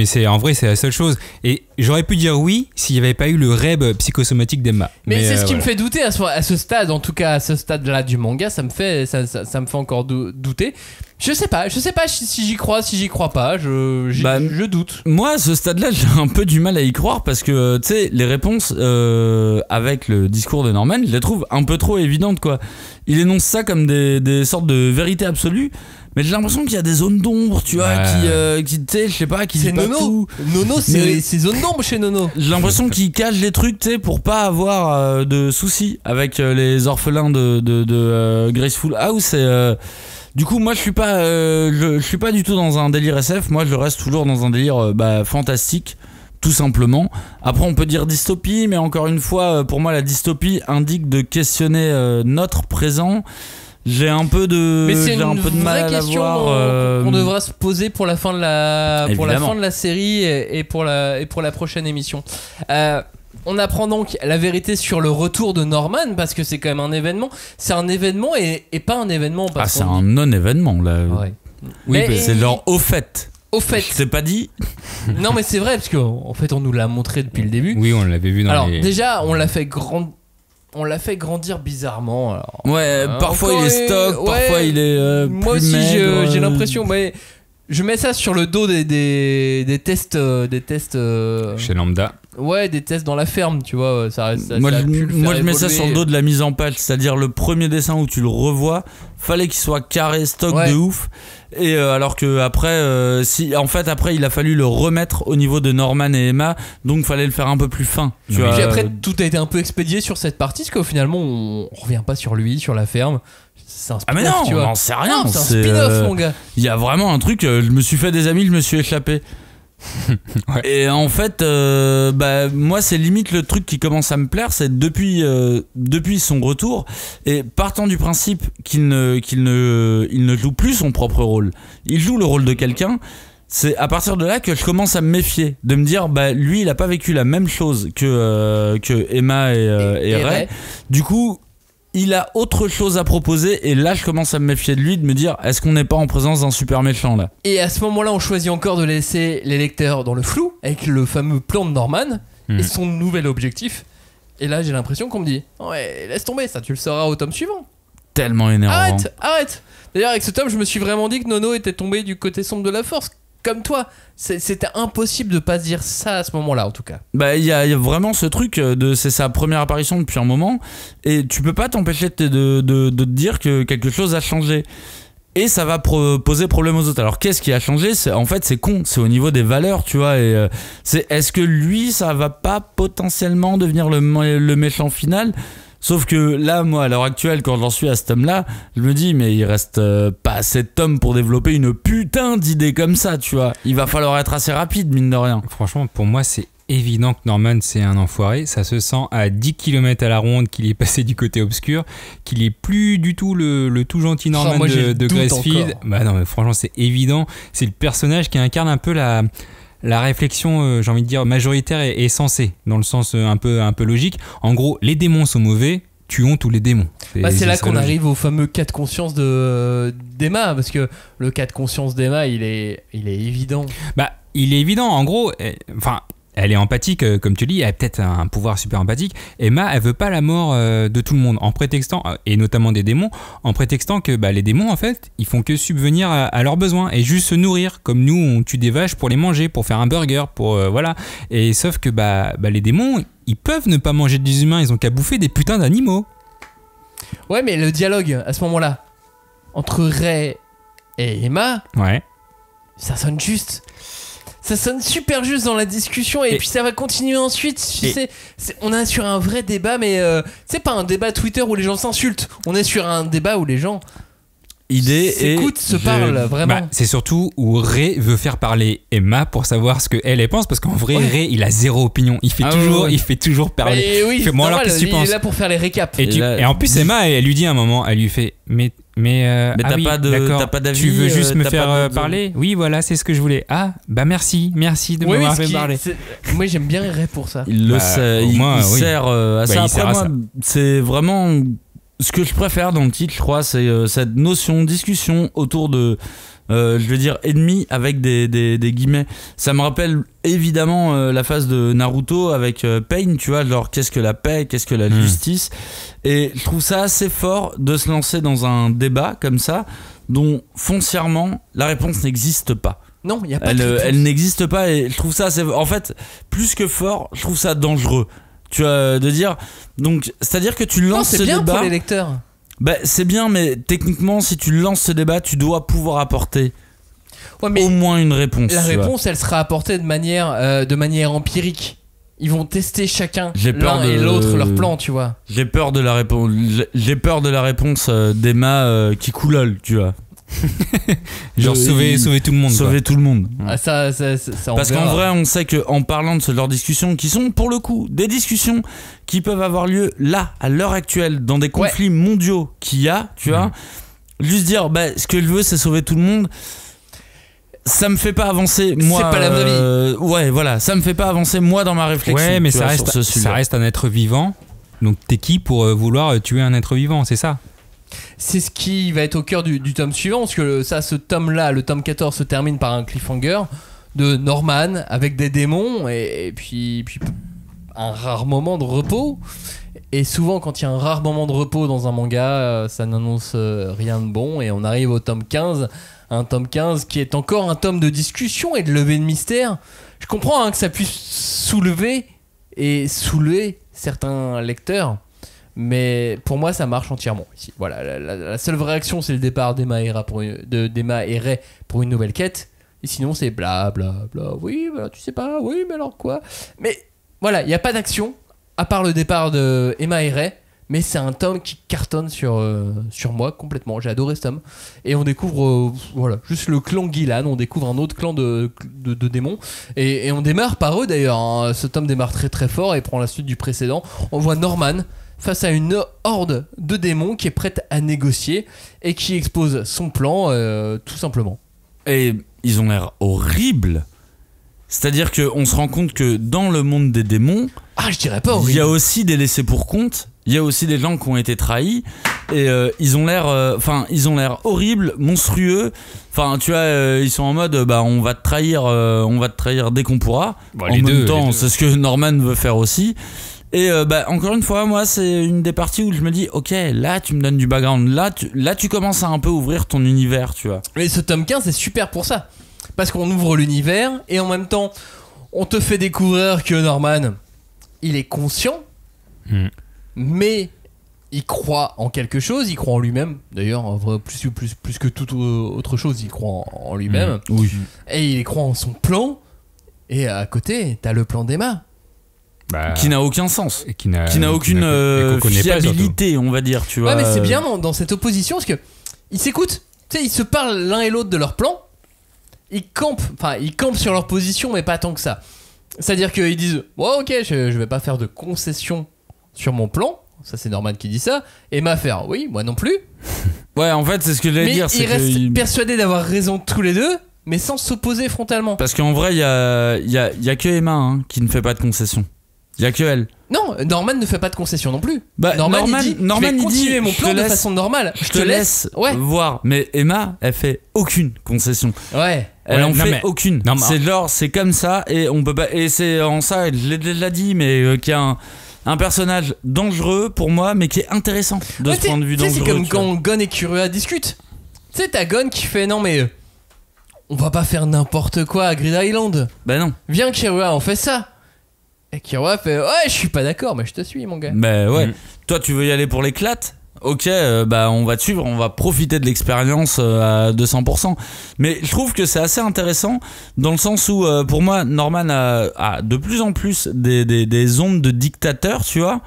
c'est en vrai c'est la seule chose. Et j'aurais pu dire oui s'il n'y avait pas eu le rêve psychosomatique d'Emma. Mais c'est ce qui me voilà. fait douter à ce stade, en tout cas à ce stade-là du manga, ça me fait encore douter. Je sais pas si j'y crois, si j'y crois pas, je doute. Moi, à ce stade-là, j'ai un peu du mal à y croire parce que, tu sais, les réponses avec le discours de Norman, je les trouve un peu trop évidentes, quoi. Il énonce ça comme des sortes de vérité absolue, mais j'ai l'impression qu'il y a des zones d'ombre, tu vois, qui tu sais, je sais pas, qui C'est dit pas Nono. tout. Nono, Mais- c'est zone d'ombre chez Nono. J'ai l'impression qu'il cache les trucs, tu sais, pour pas avoir de soucis avec les orphelins de Graceful House. Et du coup, moi, je suis pas du tout dans un délire SF. Moi, je reste toujours dans un délire fantastique, tout simplement. Après, on peut dire dystopie, mais encore une fois, pour moi, la dystopie indique de questionner notre présent. J'ai un peu de, Mais c'est j'ai un une peu de mal vraie à question l'avoir. qu'on devra se poser pour la fin de la Évidemment. série et pour la prochaine émission. On apprend donc la vérité sur le retour de Norman parce que c'est quand même un événement. C'est un événement et pas un événement Ah, parce c'est qu'on un non-événement là. Ouais. Oui, Mais- c'est genre au fait. Au fait, C'est pas dit. non mais c'est vrai parce qu'en fait on nous l'a montré depuis le début. Oui, on l'avait vu dans Alors les. déjà on l'a fait on l'a fait grandir bizarrement. Alors, ouais, parfois il est stock, parfois il est moi plus aussi maigre, j'ai l'impression, mais je mets ça sur le dos des tests chez Lambda. Ouais, des tests dans la ferme, tu vois, moi je mets ça sur le dos de la mise en page, c'est-à-dire le premier dessin où tu le revois, fallait qu'il soit carré, stock de ouf. Et alors que après, après il a fallu le remettre au niveau de Norman et Emma, donc fallait le faire un peu plus fin. Tu vois, puis après tout a été un peu expédié sur cette partie, parce qu'au finalement on revient pas sur lui, sur la ferme. C'est un spin-off, mais non, tu vois. on n'en sait rien. Non, c'est un spin-off, mon gars. Il y a vraiment un truc, je me suis fait des amis, je me suis échappé. Ouais. Et en fait, moi c'est limite le truc qui commence à me plaire, c'est depuis son retour, et partant du principe qu'il ne joue plus son propre rôle, il joue le rôle de quelqu'un. C'est à partir de là que je commence à me méfier, de me dire lui il a pas vécu la même chose que Emma et Ray. Du coup il a autre chose à proposer, et là je commence à me méfier de lui, de me dire est-ce qu'on n'est pas en présence d'un super méchant là. Et à ce moment là on choisit encore de laisser les lecteurs dans le flou avec le fameux plan de Norman et son nouvel objectif. Et là j'ai l'impression qu'on me dit ouais, laisse tomber, ça tu le sauras au tome suivant. Tellement énervant. Arrête. D'ailleurs avec ce tome je me suis vraiment dit que Nono était tombé du côté sombre de la force. Comme toi, c'était impossible de pas se dire ça à ce moment-là, en tout cas. Il y a vraiment ce truc c'est sa première apparition depuis un moment, et tu peux pas t'empêcher de te dire que quelque chose a changé. Et ça va poser problème aux autres. Alors qu'est-ce qui a changé ? En fait c'est con, c'est au niveau des valeurs, tu vois. Et est-ce que lui, ça va pas potentiellement devenir le méchant final ? Sauf que là, moi, à l'heure actuelle, quand j'en suis à ce tome-là, je me dis, mais il reste pas assez de tomes pour développer une putain d'idée comme ça, tu vois. Il va falloir être assez rapide, mine de rien. Franchement, pour moi, c'est évident que Norman, c'est un enfoiré. Ça se sent à 10 km à la ronde qu'il est passé du côté obscur, qu'il est plus du tout le tout gentil Norman de Gracefield. Bah non, mais franchement, c'est évident. C'est le personnage qui incarne un peu la réflexion, j'ai envie de dire, majoritaire et sensée, dans le sens un peu logique. En gros, les démons sont mauvais, tuons tous les démons. C'est là qu'on arrive au fameux cas de conscience d'Emma, parce que le cas de conscience d'Emma, il est évident. Il est évident, en gros, elle est empathique, comme tu dis, elle a peut-être un pouvoir super empathique. Emma, elle veut pas la mort de tout le monde, en prétextant, et notamment des démons, en prétextant que les démons, en fait, ils font que subvenir à leurs besoins et juste se nourrir. Comme nous, on tue des vaches pour les manger, pour faire un burger, voilà. Et sauf que les démons, ils peuvent ne pas manger des humains, ils ont qu'à bouffer des putains d'animaux. Ouais, mais le dialogue à ce moment-là entre Ray et Emma, ça sonne juste. Ça sonne super juste dans la discussion, et puis ça va continuer ensuite. On est sur un vrai débat, mais c'est pas un débat Twitter où les gens s'insultent. On est sur un débat où les gens se parlent vraiment. C'est surtout où Ray veut faire parler Emma pour savoir ce qu'elle pense, parce qu'en vrai Ray il a zéro opinion. Il fait toujours parler. Oui, moi alors qu'est-ce que tu penses ? Il est là pour faire les récaps. Et en plus Emma elle lui dit à un moment, elle lui fait mais t'as pas d'avis, tu veux juste me faire parler ? Oui, voilà, c'est ce que je voulais. Ah, merci de m'avoir fait parler. Moi j'aime bien Ray pour ça. Il le sait, il sert à ça. Après, moi, c'est vraiment ce que je préfère dans le titre, je crois, c'est cette notion de discussion autour de je veux dire ennemis avec des guillemets. Ça me rappelle évidemment la phase de Naruto avec Pain, tu vois, genre qu'est-ce que la paix, qu'est-ce que la justice. Et je trouve ça assez fort de se lancer dans un débat comme ça, dont foncièrement la réponse n'existe pas. Non, il y a pas de réponse. Elle n'existe pas, et je trouve ça assez, en fait, plus que fort, je trouve ça dangereux. Tu vois, de dire, donc c'est à dire que tu lances ce débat. C'est bien pour les lecteurs. C'est bien, mais techniquement, si tu lances ce débat, tu dois pouvoir apporter au moins une réponse. La réponse, elle sera apportée de manière empirique. Ils vont tester chacun l'un et l'autre leur plan, tu vois. J'ai peur de la réponse. J'ai peur de la réponse d'Emma qui coulole, tu vois. Genre sauver tout le monde. Sauver tout le monde. Ça parce qu'en vrai, on sait qu'en parlant de ce genre de discussions, qui sont pour le coup des discussions qui peuvent avoir lieu là, à l'heure actuelle, dans des conflits mondiaux qu'il y a, tu vois, juste dire ce que je veux, c'est sauver tout le monde. Ça me fait pas avancer, moi. C'est pas la vraie vie. Ouais, voilà, ça me fait pas avancer, moi, dans ma réflexion. Ouais, mais ça reste un être vivant. Donc t'es qui pour vouloir tuer un être vivant, c'est ça? C'est ce qui va être au cœur du tome suivant, parce que ce tome-là, le tome 14, se termine par un cliffhanger de Norman avec des démons et puis un rare moment de repos. Et souvent, quand il y a un rare moment de repos dans un manga, ça n'annonce rien de bon. Et on arrive au tome 15, un tome 15 qui est encore un tome de discussion et de levée de mystère. Je comprends que ça puisse soulever certains lecteurs, mais pour moi, ça marche entièrement ici. Voilà, la seule vraie action, c'est le départ d'Emma et Ray pour une nouvelle quête. Et sinon, c'est bla bla bla. Oui, bah, tu sais pas. Oui, mais alors quoi? Mais voilà, il n'y a pas d'action. À part le départ de Emma et Ray, mais c'est un tome qui cartonne sur moi complètement. J'ai adoré ce tome. Et on découvre juste le clan Gilan, on découvre un autre clan de démons. Et on démarre par eux d'ailleurs. Hein. Ce tome démarre très très fort et prend la suite du précédent. On voit Norman face à une horde de démons qui est prête à négocier et qui expose son plan tout simplement. Et ils ont l'air horribles. C'est-à-dire qu'on se rend compte que dans le monde des démons, je dirais pas horrible. Il y a aussi des laissés pour compte, il y a aussi des gens qui ont été trahis et ils ont l'air horribles, monstrueux. Enfin, tu vois, ils sont en mode on va te trahir dès qu'on pourra. En même temps, c'est ce que Norman veut faire aussi. Et encore une fois, moi, c'est une des parties où je me dis, ok, là, tu me donnes du background, là, tu commences à un peu ouvrir ton univers, tu vois. Et ce tome 15 c'est super pour ça. Parce qu'on ouvre l'univers et en même temps, on te fait découvrir que Norman, il est conscient, mais il croit en quelque chose, il croit en lui-même. D'ailleurs, plus que toute autre chose, il croit en lui-même. Oui. Et il croit en son plan. Et à côté, t'as le plan d'Emma. Qui n'a aucun sens. Et qui n'a aucune fiabilité, on va dire, tu vois. Ouais, mais c'est bien dans cette opposition parce que ils s'écoutent. Tu sais, ils se parlent l'un et l'autre de leur plan. Ils campent sur leur position, mais pas tant que ça. C'est-à-dire qu'ils disent ok, je vais pas faire de concession sur mon plan. Ça, c'est Norman qui dit ça. Emma faire oui, moi non plus. Ouais, en fait, c'est ce que j'allais dire. Ils restent persuadés d'avoir raison tous les deux, mais sans s'opposer frontalement. Parce qu'en vrai, il y a que Emma qui ne fait pas de concession. Il y a que elle. Non, Norman ne fait pas de concession non plus. Norman il dit, je vais continuer mon plan de façon normale. Je te laisse voir. Mais Emma, elle fait aucune concession. Ouais. Elle en fait aucune. C'est comme ça et on peut pas. Et c'est en ça, je l'ai déjà dit, mais qu'il y a un personnage dangereux pour moi, mais qui est intéressant de ce point de vue dangereux. C'est comme quand Gon et Killua discutent. Tu sais, t'as Gon qui fait non mais on va pas faire n'importe quoi à Grid Island. Bah non. Viens Killua, on fait ça. Et Killua fait ouais, je suis pas d'accord, mais je te suis mon gars. Bah ouais. Toi tu veux y aller pour l'éclate? Ok, on va te suivre, on va profiter de l'expérience à 200%. Mais je trouve que c'est assez intéressant dans le sens où, pour moi, Norman a de plus en plus des ondes de dictateur, tu vois.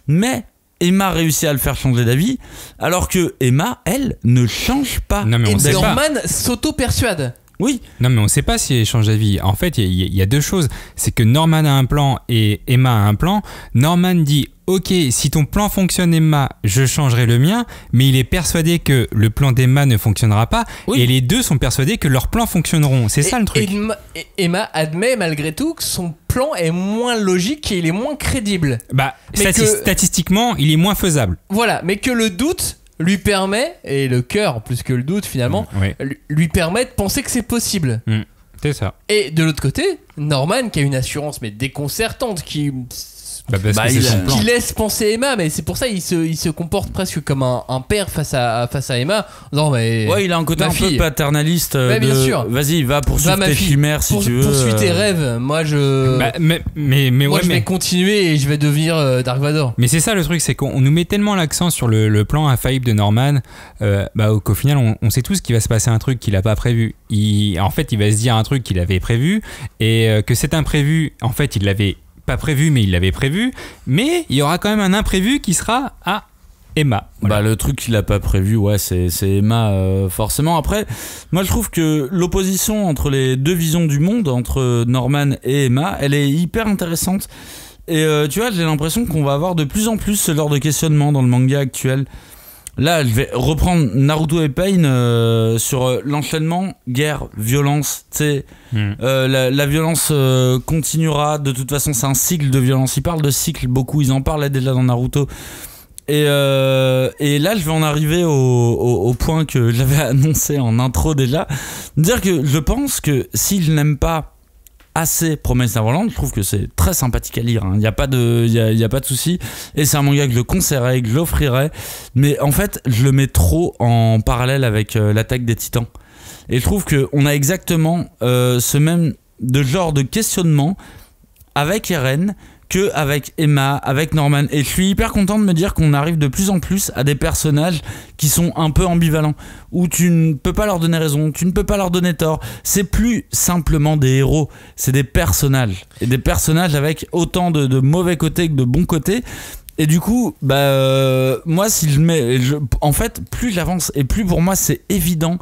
Mais Emma réussit à le faire changer d'avis, alors que Emma, elle, ne change pas. Non, mais on et Norman s'auto-persuade. Oui. Non, mais on sait pas si elle change d'avis. En fait, il y a deux choses. C'est que Norman a un plan et Emma a un plan. Norman dit ok, si ton plan fonctionne, Emma, je changerai le mien, mais il est persuadé que le plan d'Emma ne fonctionnera pas, et les deux sont persuadés que leurs plans fonctionneront. C'est ça le truc. Emma admet malgré tout que son plan est moins logique et il est moins crédible. Statistiquement, il est moins faisable. Voilà, mais que le doute lui permet, et le cœur plus que le doute finalement, lui permet de penser que c'est possible. C'est ça. Et de l'autre côté, Norman qui a une assurance mais déconcertante qui laisse penser Emma, mais c'est pour ça il se comporte presque comme un père face à Emma. Non mais il a un côté un peu paternaliste. Bien sûr. Vas-y, va poursuivre tes chimères si tu veux. Poursuis tes rêves. Moi je. Je vais continuer et je vais devenir Dark Vador. Mais c'est ça le truc, c'est qu'on nous met tellement l'accent sur le plan infaillible de Norman, qu'au final on sait tous qu'il va se passer un truc qu'il a pas prévu. En fait, il va se dire un truc qu'il avait prévu et que cet imprévu, en fait, il l'avait pas prévu, mais il l'avait prévu. Mais il y aura quand même un imprévu qui sera à Emma. Voilà. Le truc qu'il a pas prévu, c'est Emma, forcément. Après, moi je trouve que l'opposition entre les deux visions du monde, entre Norman et Emma, elle est hyper intéressante. Et tu vois, j'ai l'impression qu'on va avoir de plus en plus ce genre de questionnement dans le manga actuel. Là, je vais reprendre Naruto et Pain sur l'enchaînement guerre, violence. Tu sais, la violence continuera. De toute façon, c'est un cycle de violence. Ils parlent de cycle beaucoup. Ils en parlaient déjà dans Naruto. Et là, je vais en arriver au point que j'avais annoncé en intro déjà. Dire que je pense que s'ils n'aiment pas assez Promised Neverland. Je trouve que c'est très sympathique à lire. Il n'y a pas de souci. Et c'est un manga que je conseillerais, que j'offrirais. Mais en fait, je le mets trop en parallèle avec l'Attaque des Titans. Et je trouve qu'on a exactement ce même genre de questionnement avec Eren que avec Emma, avec Norman. Et je suis hyper content de me dire qu'on arrive de plus en plus à des personnages qui sont un peu ambivalents, où tu ne peux pas leur donner raison, tu ne peux pas leur donner tort. C'est plus simplement des héros, c'est des personnages. Et des personnages avec autant de mauvais côtés que de bons côtés. Et du coup, moi, si je mets... en fait, plus j'avance et plus pour moi c'est évident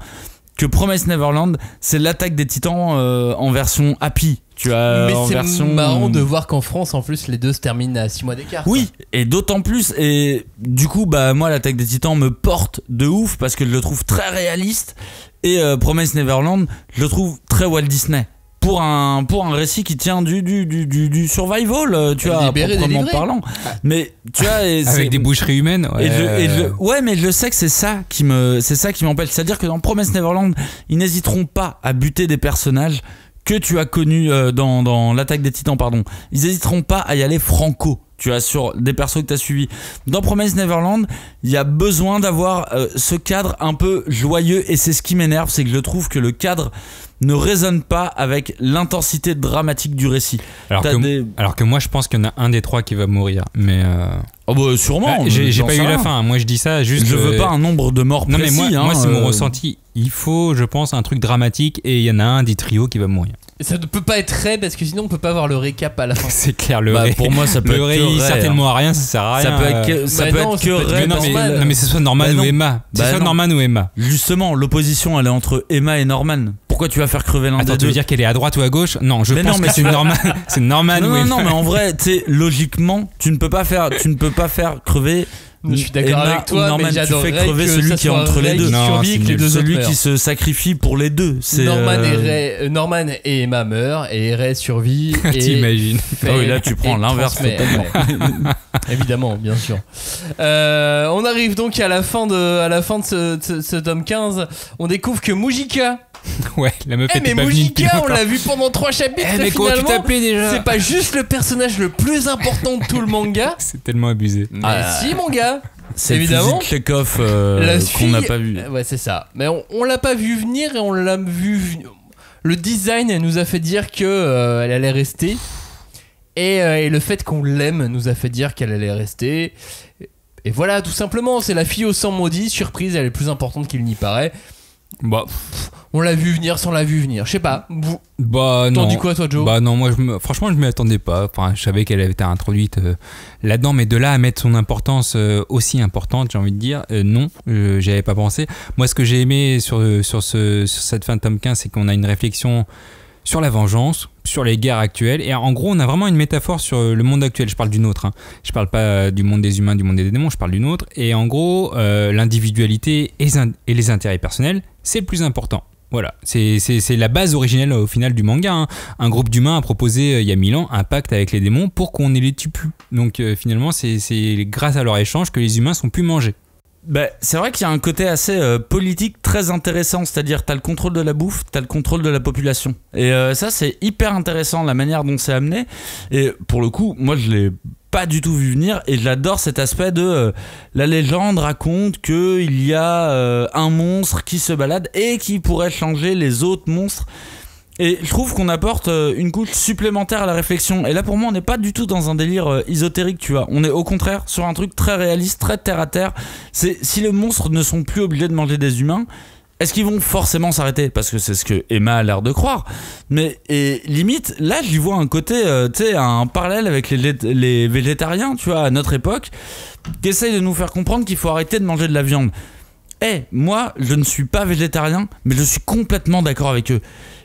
que Promised Neverland, c'est l'Attaque des Titans en version happy. Tu as mais en c'est version... marrant de voir qu'en France, en plus, les deux se terminent à 6 mois d'écart. Oui, et d'autant plus. Et du coup, moi, l'Attaque des Titans me porte de ouf parce que je le trouve très réaliste. Et Promised Neverland, je le trouve très Walt Disney. Pour un récit qui tient du survival, tu vois, proprement parlant. Mais tu vois, avec des boucheries humaines. Ouais, mais je sais que c'est ça qui m'empêche. C'est-à-dire que dans Promised Neverland, ils n'hésiteront pas à buter des personnages que tu as connus dans l'Attaque des Titans, pardon. Ils n'hésiteront pas à y aller franco. Tu as sur des persos que tu as suivis. Dans Promised Neverland, il y a besoin d'avoir ce cadre un peu joyeux, et c'est ce qui m'énerve, c'est que je trouve que le cadre ne résonne pas avec l'intensité dramatique du récit. Alors que moi je pense qu'il y en a un des trois qui va mourir, mais sûrement. J'ai pas eu la fin. Moi je dis ça juste. Je veux pas un nombre de morts précis. Non mais moi c'est mon ressenti. Il faut, je pense, un truc dramatique, et il y en a un des trios qui va mourir. Ça ne peut pas être Ray, parce que sinon on peut pas avoir le récap à la fin. C'est clair, le Ray. Pour moi ça peut être Ray, certainement à rien, ça sert à rien. Ça peut être que Ray. Non mais c'est soit Norman ou Emma. C'est soit Norman ou Emma. Justement, l'opposition elle est entre Emma et Norman. Pourquoi tu vas faire crever l'un des deux? Tu veux dire qu'elle est à droite ou à gauche? Non, je pense que c'est Norman. C'est Norman ou Emma. Non, mais en vrai, tu sais, logiquement, tu ne peux pas faire crever. Je suis d'accord avec toi, Norman, mais j'adorerais tu fais crever que celui qui est entre les deux. Celui qui se sacrifie pour les deux. Norman et Emma meurent et Ray survit. T'imagines? Oui, là tu prends l'inverse totalement. Évidemment, bien sûr. On arrive donc à la fin de ce tome 15. On découvre que Mujika. Ouais, la meuf était mais pas Mujika, on l'a vu pendant 3 chapitres. Mais comment tu t'appelais déjà? C'est pas juste le personnage le plus important de tout le manga. C'est tellement abusé. Si, mon gars. C'est évidemment le Chekhov qu'on n'a pas vu. Ouais, c'est ça. Mais on l'a pas vu venir, et on l'a vu. Le design nous a fait dire que elle allait rester. Et le fait qu'on l'aime nous a fait dire qu'elle allait rester. Et voilà, tout simplement, c'est la fille au sang maudit. Surprise, elle est plus importante qu'il n'y paraît. On l'a vu venir sans la vue venir. Je sais pas. T'en dis quoi, toi, Joe? Non, moi, franchement, je m'y attendais pas. Enfin, je savais qu'elle avait été introduite là-dedans, mais de là à mettre son importance aussi importante, j'ai envie de dire, non, j'y avais pas pensé. Moi, ce que j'ai aimé sur cette fin de tome 15, c'est qu'on a une réflexion sur la vengeance, sur les guerres actuelles, et en gros on a vraiment une métaphore sur le monde actuel. Je parle du nôtre, je parle pas du monde des humains, du monde des démons, je parle du nôtre. Et en gros l'individualité et les intérêts personnels, c'est le plus important. Voilà, c'est la base originelle au final du manga. Un groupe d'humains a proposé il y a 1000 ans un pacte avec les démons pour qu'on ne les tue plus. Donc finalement c'est grâce à leur échange que les humains sont plus mangés. C'est vrai qu'il y a un côté assez politique très intéressant, c'est-à-dire t'as le contrôle de la bouffe, t'as le contrôle de la population, et ça c'est hyper intéressant la manière dont c'est amené. Et pour le coup, moi je l'ai pas du tout vu venir, et j'adore cet aspect de la légende raconte qu'il y a un monstre qui se balade et qui pourrait changer les autres monstres. Et je trouve qu'on apporte une couche supplémentaire à la réflexion. Et là pour moi on n'est pas du tout dans un délire ésotérique, tu vois. On est au contraire sur un truc très réaliste, très terre à terre. C'est si les monstres ne sont plus obligés de manger des humains, est-ce qu'ils vont forcément s'arrêter? Parce que c'est ce que Emma a l'air de croire. Mais et limite, là j'y vois un côté, tu sais, un parallèle avec les végétariens, tu vois, à notre époque, qui essayent de nous faire comprendre qu'il faut arrêter de manger de la viande. Moi, je ne suis pas végétarien, mais je suis complètement d'accord avec eux.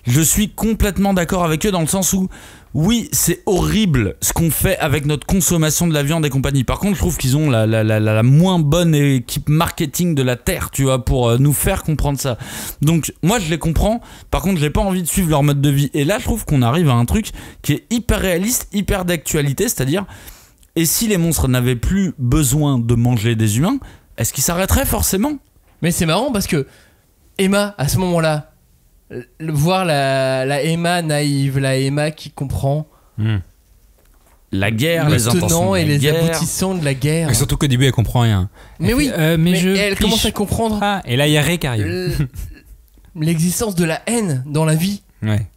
Je suis complètement d'accord avec eux dans le sens où, oui, c'est horrible ce qu'on fait avec notre consommation de la viande et compagnie. Par contre, je trouve qu'ils ont la moins bonne équipe marketing de la Terre, tu vois, pour nous faire comprendre ça. Donc, moi, je les comprends. Par contre, j'ai pas envie de suivre leur mode de vie. Et là, je trouve qu'on arrive à un truc qui est hyper réaliste, hyper d'actualité, c'est-à-dire, et si les monstres n'avaient plus besoin de manger des humains, est-ce qu'ils s'arrêteraient forcément? Mais c'est marrant parce que Emma, à ce moment-là, voir la Emma naïve, la Emma qui comprend la guerre, les tenants et les aboutissants de la guerre. Et surtout qu'au début elle comprend rien. Mais oui, mais elle commence à comprendre. Et là il y a Ray qui arrive. L'existence de la haine dans la vie. Ouais.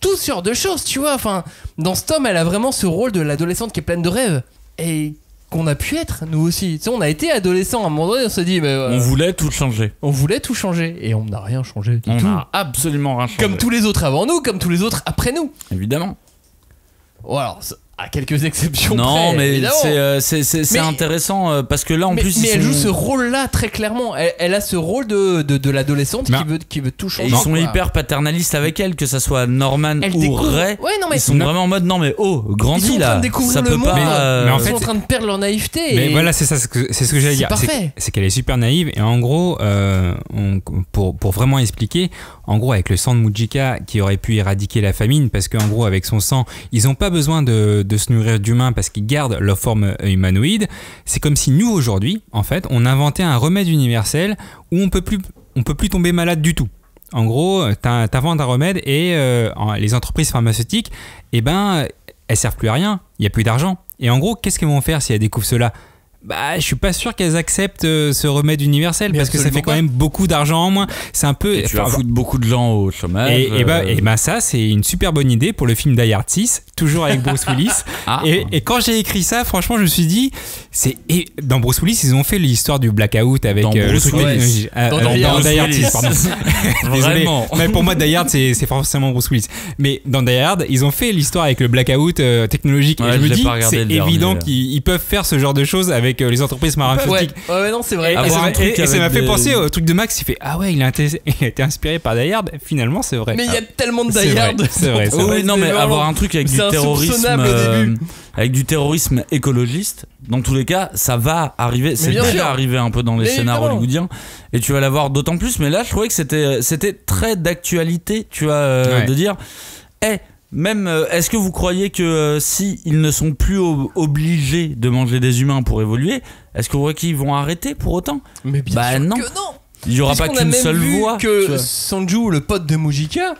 Tout sortes de choses, tu vois. Enfin, dans ce tome, elle a vraiment ce rôle de l'adolescente qui est pleine de rêves. Et qu'on a pu être, nous aussi. Tu sais, on a été adolescents à un moment donné, on se dit... on voulait tout changer. On voulait tout changer. Et on n'a rien changé. On n'a absolument rien changé. Comme tous les autres avant nous, comme tous les autres après nous. Évidemment. Voilà, à quelques exceptions non, près, mais évidemment. c'est intéressant parce que là en plus mais elle joue ce rôle-là très clairement. Elle a ce rôle de l'adolescente qui veut tout changer. Ils sont hyper paternalistes avec elle, que ça soit Norman ou Ray. Ouais, non, mais ils sont vraiment en mode non mais grandis là. Ils sont en train de découvrir ça le peut monde. Pas, mais en fait, ils sont en train de perdre leur naïveté. Mais voilà, c'est ce que j'allais dire. C'est qu'elle est super naïve et en gros, pour vraiment expliquer, en gros avec le sang de Mujika qui aurait pu éradiquer la famine, parce qu'en gros avec son sang, ils n'ont pas besoin de se nourrir d'humains parce qu'ils gardent leur forme humanoïde. C'est comme si nous aujourd'hui, en fait, on inventait un remède universel où on peut plus tomber malade du tout. En gros, t'inventes un remède et les entreprises pharmaceutiques, elles servent plus à rien. Il y a plus d'argent. Et en gros, qu'est-ce qu'elles vont faire si elles découvrent cela ? Je suis pas sûr qu'elles acceptent ce remède universel parce que ça fait quand même beaucoup d'argent en moins. C'est un peu. Et tu vas foutre beaucoup de gens au chômage. Et ça, c'est une super bonne idée pour le film Die Hard 6, toujours avec Bruce Willis. Et quand j'ai écrit ça, franchement, je me suis dit, dans Bruce Willis, ils ont fait l'histoire du blackout avec le truc dans Die Hard 6, pardon. Désolé, mais pour moi, Die Hard, c'est forcément Bruce Willis. Mais dans Die Hard, ils ont fait l'histoire avec le blackout technologique. Et je me dis, c'est évident qu'ils peuvent faire ce genre de choses avec les entreprises pharmaceutiques. Ouais, non, c'est vrai. Et ça m'a fait penser au truc de Max. Il fait il a été inspiré par Die Hard. Finalement, c'est vrai. Mais il y a tellement de Die Hard. C'est vrai. Oui, non, mais avoir un truc avec du terrorisme, avec du terrorisme écologiste, dans tous les cas, ça va arriver. C'est déjà arrivé un peu dans les scénars hollywoodiens. Et tu vas l'avoir d'autant plus. Mais là, je trouvais que c'était très d'actualité, tu vois, de dire, même, est-ce que vous croyez que si ils ne sont plus obligés de manger des humains pour évoluer, est-ce que vous croyez qu'ils vont arrêter pour autant ? Mais bien sûr non. Que non. Il n'y aura pas qu'une seule voie. Que Sanju, le pote de Mujika,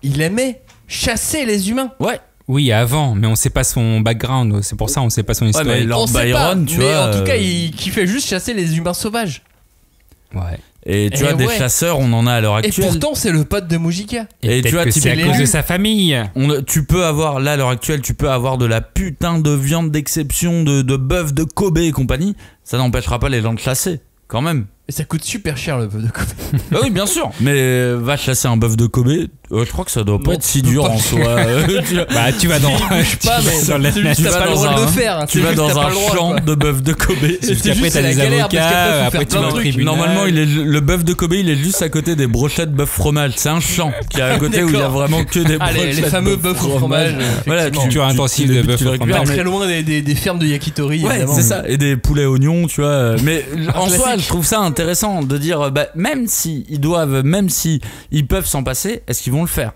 il aimait chasser les humains. Ouais. Oui, avant, mais on sait pas son background, c'est pour ça on sait pas son histoire. Mais Lord Byron, tu vois. Mais en tout cas, il kiffait juste chasser les humains sauvages. Ouais. Et tu vois, des chasseurs, on en a à l'heure actuelle. Et pourtant, c'est le pote de Mujika. Et tu vois, c'est à cause de sa famille. Tu peux avoir, là, à l'heure actuelle, tu peux avoir de la putain de viande d'exception, de bœuf de Kobe et compagnie. Ça n'empêchera pas les gens de chasser, quand même. Et ça coûte super cher le bœuf de Kobe. Bah oui, bien sûr. Mais va chasser un bœuf de Kobe, je crois que ça doit pas être si dur en soi. Tu vas dans. Tu vas dans un faire. Tu vas dans un champ de bœuf de Kobe. Et après t'as des avocats. Après tu vas au tribunal. Normalement, le bœuf de Kobe, il est juste à côté des brochettes bœuf fromage. C'est un champ qui est à côté où il y a vraiment que des brochettes. Les fameux bœufs au fromage. Voilà, culture intensive de bœuf au fromage. Très loin des fermes de yakitori. Ouais, c'est ça. Et des poulets oignons, tu vois. Mais en soi, je trouve ça intéressant de dire, même si ils peuvent s'en passer, est-ce qu'ils vont le faire ?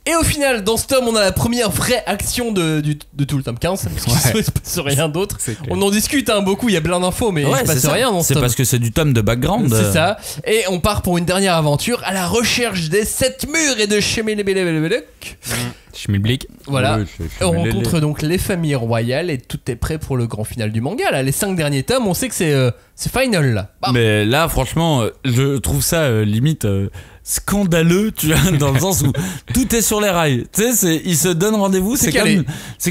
Et au final, dans ce tome, on a la première vraie action de tout le tome 15, parce qu'il ne se passe rien d'autre. On en discute beaucoup, il y a plein d'infos, mais il ne se passe rien dans ce tome. C'est parce que c'est du tome de background. C'est ça. Et on part pour une dernière aventure à la recherche des 7 murs et de Schmilblick. Voilà. On rencontre donc les familles royales et tout est prêt pour le grand final du manga. Là, les 5 derniers tomes, on sait que c'est final là. Bam. Mais là, franchement, je trouve ça limite scandaleux, tu vois, dans le sens où tout est sur les rails. Tu sais, ils se donnent rendez-vous. C'est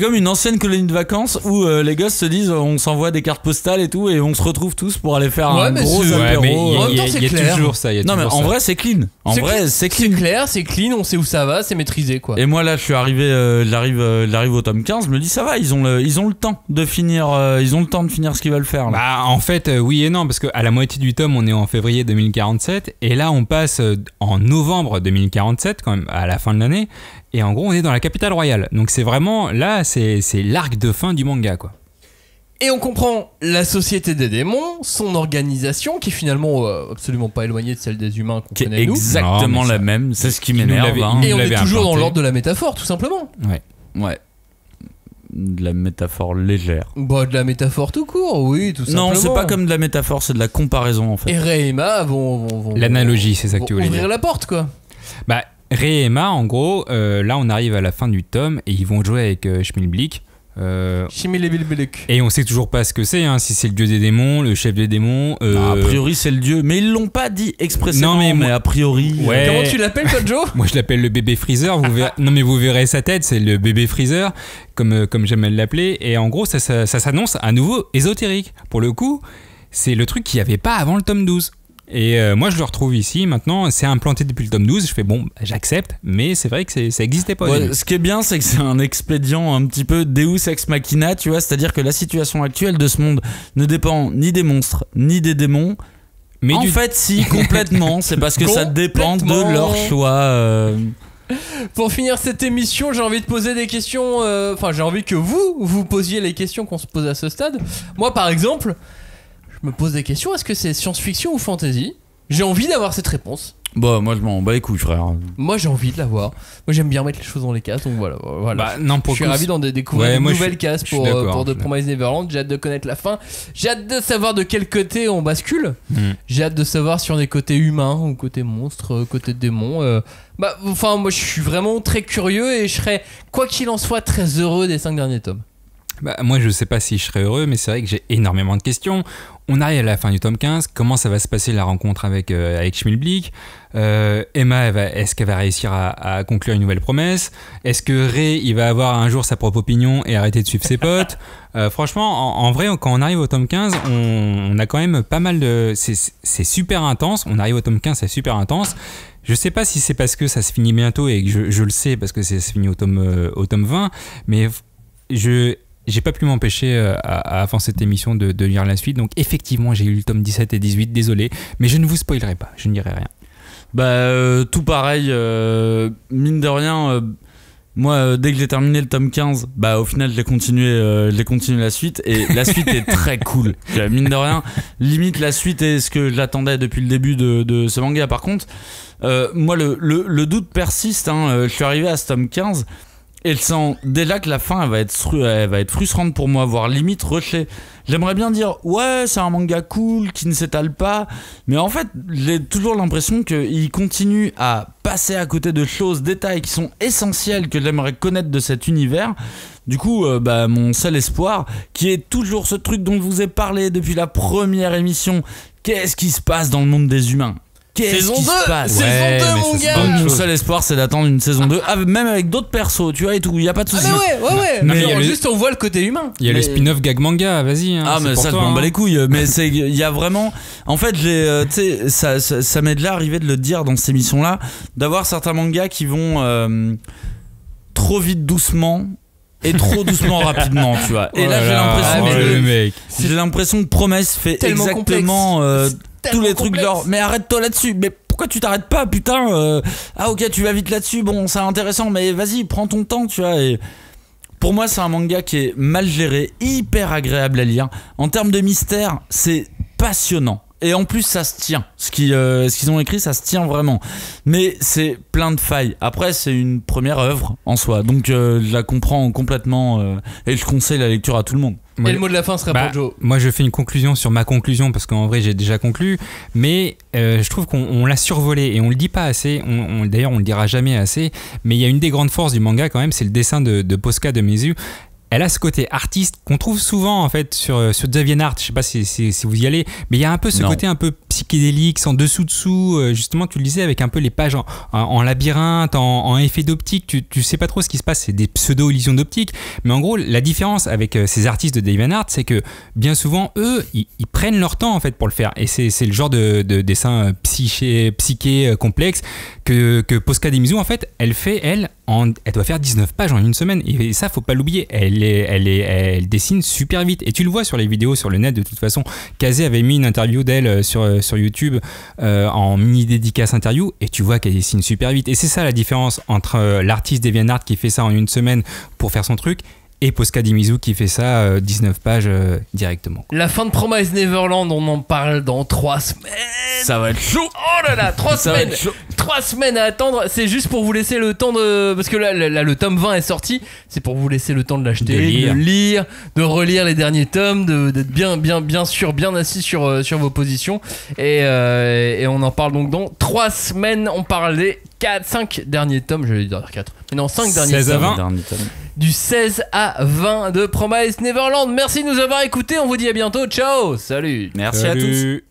comme une ancienne colonie de vacances où les gosses se disent on s'envoie des cartes postales et tout et on se retrouve tous pour aller faire un gros apéro. Il y a toujours ça. Non, mais en vrai, c'est clean. C'est clair, c'est clean, on sait où ça va, c'est maîtrisé quoi. Et moi là, je suis arrivé, j'arrive au tome 15, je me dis ça va, ils ont le temps de finir, ce qu'ils veulent faire. Là. En fait, oui et non, parce qu'à la moitié du tome, on est en février 2047 et là, on passe en novembre 2047, quand même, à la fin de l'année, et en gros, on est dans la capitale royale. Donc c'est vraiment, là, c'est l'arc de fin du manga, quoi. Et on comprend la société des démons, son organisation, qui est finalement absolument pas éloignée de celle des humains qu'on connaît nous. Exactement la même, c'est ce qui m'énerve. Et on est toujours dans l'ordre de la métaphore, tout simplement. Ouais. De la métaphore légère. De la métaphore tout court, oui, tout simplement. Non, c'est pas comme de la métaphore, c'est de la comparaison en fait. Et Ray et Emma vont l'analogie, c'est ça que tu voulais dire. Ouvrir la porte, quoi. Bah, Ray et Emma, en gros, là on arrive à la fin du tome et ils vont jouer avec Schmilblick. Et on sait toujours pas ce que c'est, hein, si c'est le dieu des démons, le chef des démons. Non, a priori c'est le dieu, mais ils l'ont pas dit expressément. Non, mais a priori. Ouais. Comment tu l'appelles, toi, Joe? Moi je l'appelle le bébé Freezer. Non mais vous verrez sa tête, c'est le bébé Freezer, comme j'aime l'appeler. Et en gros ça s'annonce à nouveau ésotérique. Pour le coup, c'est le truc qu'il n'y avait pas avant le tome 12. Et moi je le retrouve ici maintenant, c'est implanté depuis le tome 12, je fais bon, j'accepte, mais c'est vrai que ça existait pas. Ouais, ce qui est bien, c'est que c'est un expédient un petit peu Deus Ex Machina, tu vois, c'est-à-dire que la situation actuelle de ce monde ne dépend ni des monstres, ni des démons. Mais en fait, si, complètement, c'est parce que ça dépend de leur choix. Pour finir cette émission, j'ai envie de poser des questions, j'ai envie que vous posiez les questions qu'on se pose à ce stade. Moi par exemple, je me pose des questions, est-ce que c'est science-fiction ou fantasy? J'ai envie d'avoir cette réponse. Bah moi je m'en bats les couilles, frère. Moi j'ai envie de l'avoir. Moi j'aime bien mettre les choses dans les cases, donc voilà. Bah, non, je suis ravi d'en découvrir une nouvelle case pour The Promised Neverland. J'ai hâte de connaître la fin. J'ai hâte de savoir de quel côté on bascule. J'ai hâte de savoir si on est côté humain ou côté monstre, côté démon. Moi je suis vraiment très curieux et je serais, quoi qu'il en soit, très heureux des 5 derniers tomes. Bah, moi je sais pas si je serais heureux, mais c'est vrai que j'ai énormément de questions. On arrive à la fin du tome 15, comment ça va se passer la rencontre avec Schmilblick? Emma, est-ce qu'elle va réussir à conclure une nouvelle promesse? Est-ce que Ray, il va avoir un jour sa propre opinion et arrêter de suivre ses potes? Franchement, en vrai, quand on arrive au tome 15, on a quand même pas mal de... C'est super intense, on arrive au tome 15, c'est super intense. Je sais pas si c'est parce que ça se finit bientôt et que je le sais parce que ça se finit au tome 20, mais j'ai pas pu m'empêcher avant cette émission de lire la suite. Donc effectivement j'ai eu le tome 17 et 18, désolé, mais je ne vous spoilerai pas, je ne dirai rien. Tout pareil, mine de rien, moi dès que j'ai terminé le tome 15, au final j'ai continué la suite, et la suite est très cool. Mine de rien, limite la suite est ce que j'attendais depuis le début de ce manga. Par contre, moi le doute persiste, je suis arrivé à ce tome 15 et je sens déjà que la fin elle va être frustrante pour moi, voire limite rushée. J'aimerais bien dire ouais c'est un manga cool qui ne s'étale pas, mais en fait j'ai toujours l'impression qu'il continue à passer à côté de choses, détails qui sont essentiels que j'aimerais connaître de cet univers. Du coup mon seul espoir, qui est toujours ce truc dont je vous ai parlé depuis la première émission, qu'est-ce qui se passe dans le monde des humains? Qu'est-ce qui se passe? Saison 2 mon gars. Donc mon seul espoir c'est d'attendre une saison 2, même avec d'autres persos, tu vois, et tout, y a pas de soucis. Ouais. Mais juste on voit le côté humain. Il y a le spin-off gag manga, vas-y. Mais ça je m'en bats les couilles, mais il y a vraiment, en fait j'ai ça m'est déjà arrivé de le dire dans ces émissions là, d'avoir certains mangas qui vont trop vite doucement et trop doucement rapidement, tu vois. Et là j'ai l'impression que Promesse fait exactement tous les trucs genre mais arrête-toi là-dessus, mais pourquoi tu t'arrêtes pas, putain, ok tu vas vite là-dessus, bon c'est intéressant mais vas-y prends ton temps, tu vois. Et pour moi c'est un manga qui est mal géré, hyper agréable à lire, en termes de mystère c'est passionnant. Et en plus ça se tient, ce qu'ils ont écrit ça se tient vraiment, mais c'est plein de failles. Après c'est une première œuvre en soi, donc je la comprends complètement, et je conseille la lecture à tout le monde. Et le mot de la fin serait pour Joe. Moi je fais une conclusion sur ma conclusion parce qu'en vrai j'ai déjà conclu, mais je trouve qu'on l'a survolé et on le dit pas assez, d'ailleurs on le dira jamais assez, mais il y a une des grandes forces du manga quand même, c'est le dessin de Posca de Mizu. Elle a ce côté artiste qu'on trouve souvent en fait sur DeviantArt, je sais pas si vous y allez, mais il y a un peu ce côté un peu psychédélique, sans dessous, justement tu le disais, avec un peu les pages en labyrinthe, en effet d'optique, tu sais pas trop ce qui se passe, c'est des pseudo-illusions d'optique, mais en gros la différence avec ces artistes de DeviantArt, c'est que bien souvent eux, ils prennent leur temps en fait pour le faire, et c'est le genre de dessin psyché complexe que Posca de Mizu en fait, elle doit faire 19 pages en une semaine, et ça faut pas l'oublier, elle dessine super vite, et tu le vois sur les vidéos sur le net. De toute façon, Kazé avait mis une interview d'elle sur YouTube en mini dédicace interview, et tu vois qu'elle dessine super vite, et c'est ça la différence entre l'artiste DeviantArt qui fait ça en une semaine pour faire son truc Et Posca di Mizu qui fait ça 19 pages directement. La fin de Promise Neverland, on en parle dans 3 semaines. Ça va être chaud. Oh là là, 3 semaines. 3 semaines à attendre. C'est juste pour vous laisser le temps de... Parce que là, le tome 20 est sorti. C'est pour vous laisser le temps de l'acheter, de lire, de relire les derniers tomes, d'être bien sûr, bien assis sur vos positions. Et on en parle donc dans 3 semaines. On parle des 5 derniers tomes. Je vais dire 4. Mais non, 5 derniers 16 à tomes. 20. Du 16 à 20 de Promise Neverland. Merci de nous avoir écoutés. On vous dit à bientôt. Ciao. Salut. Merci à tous.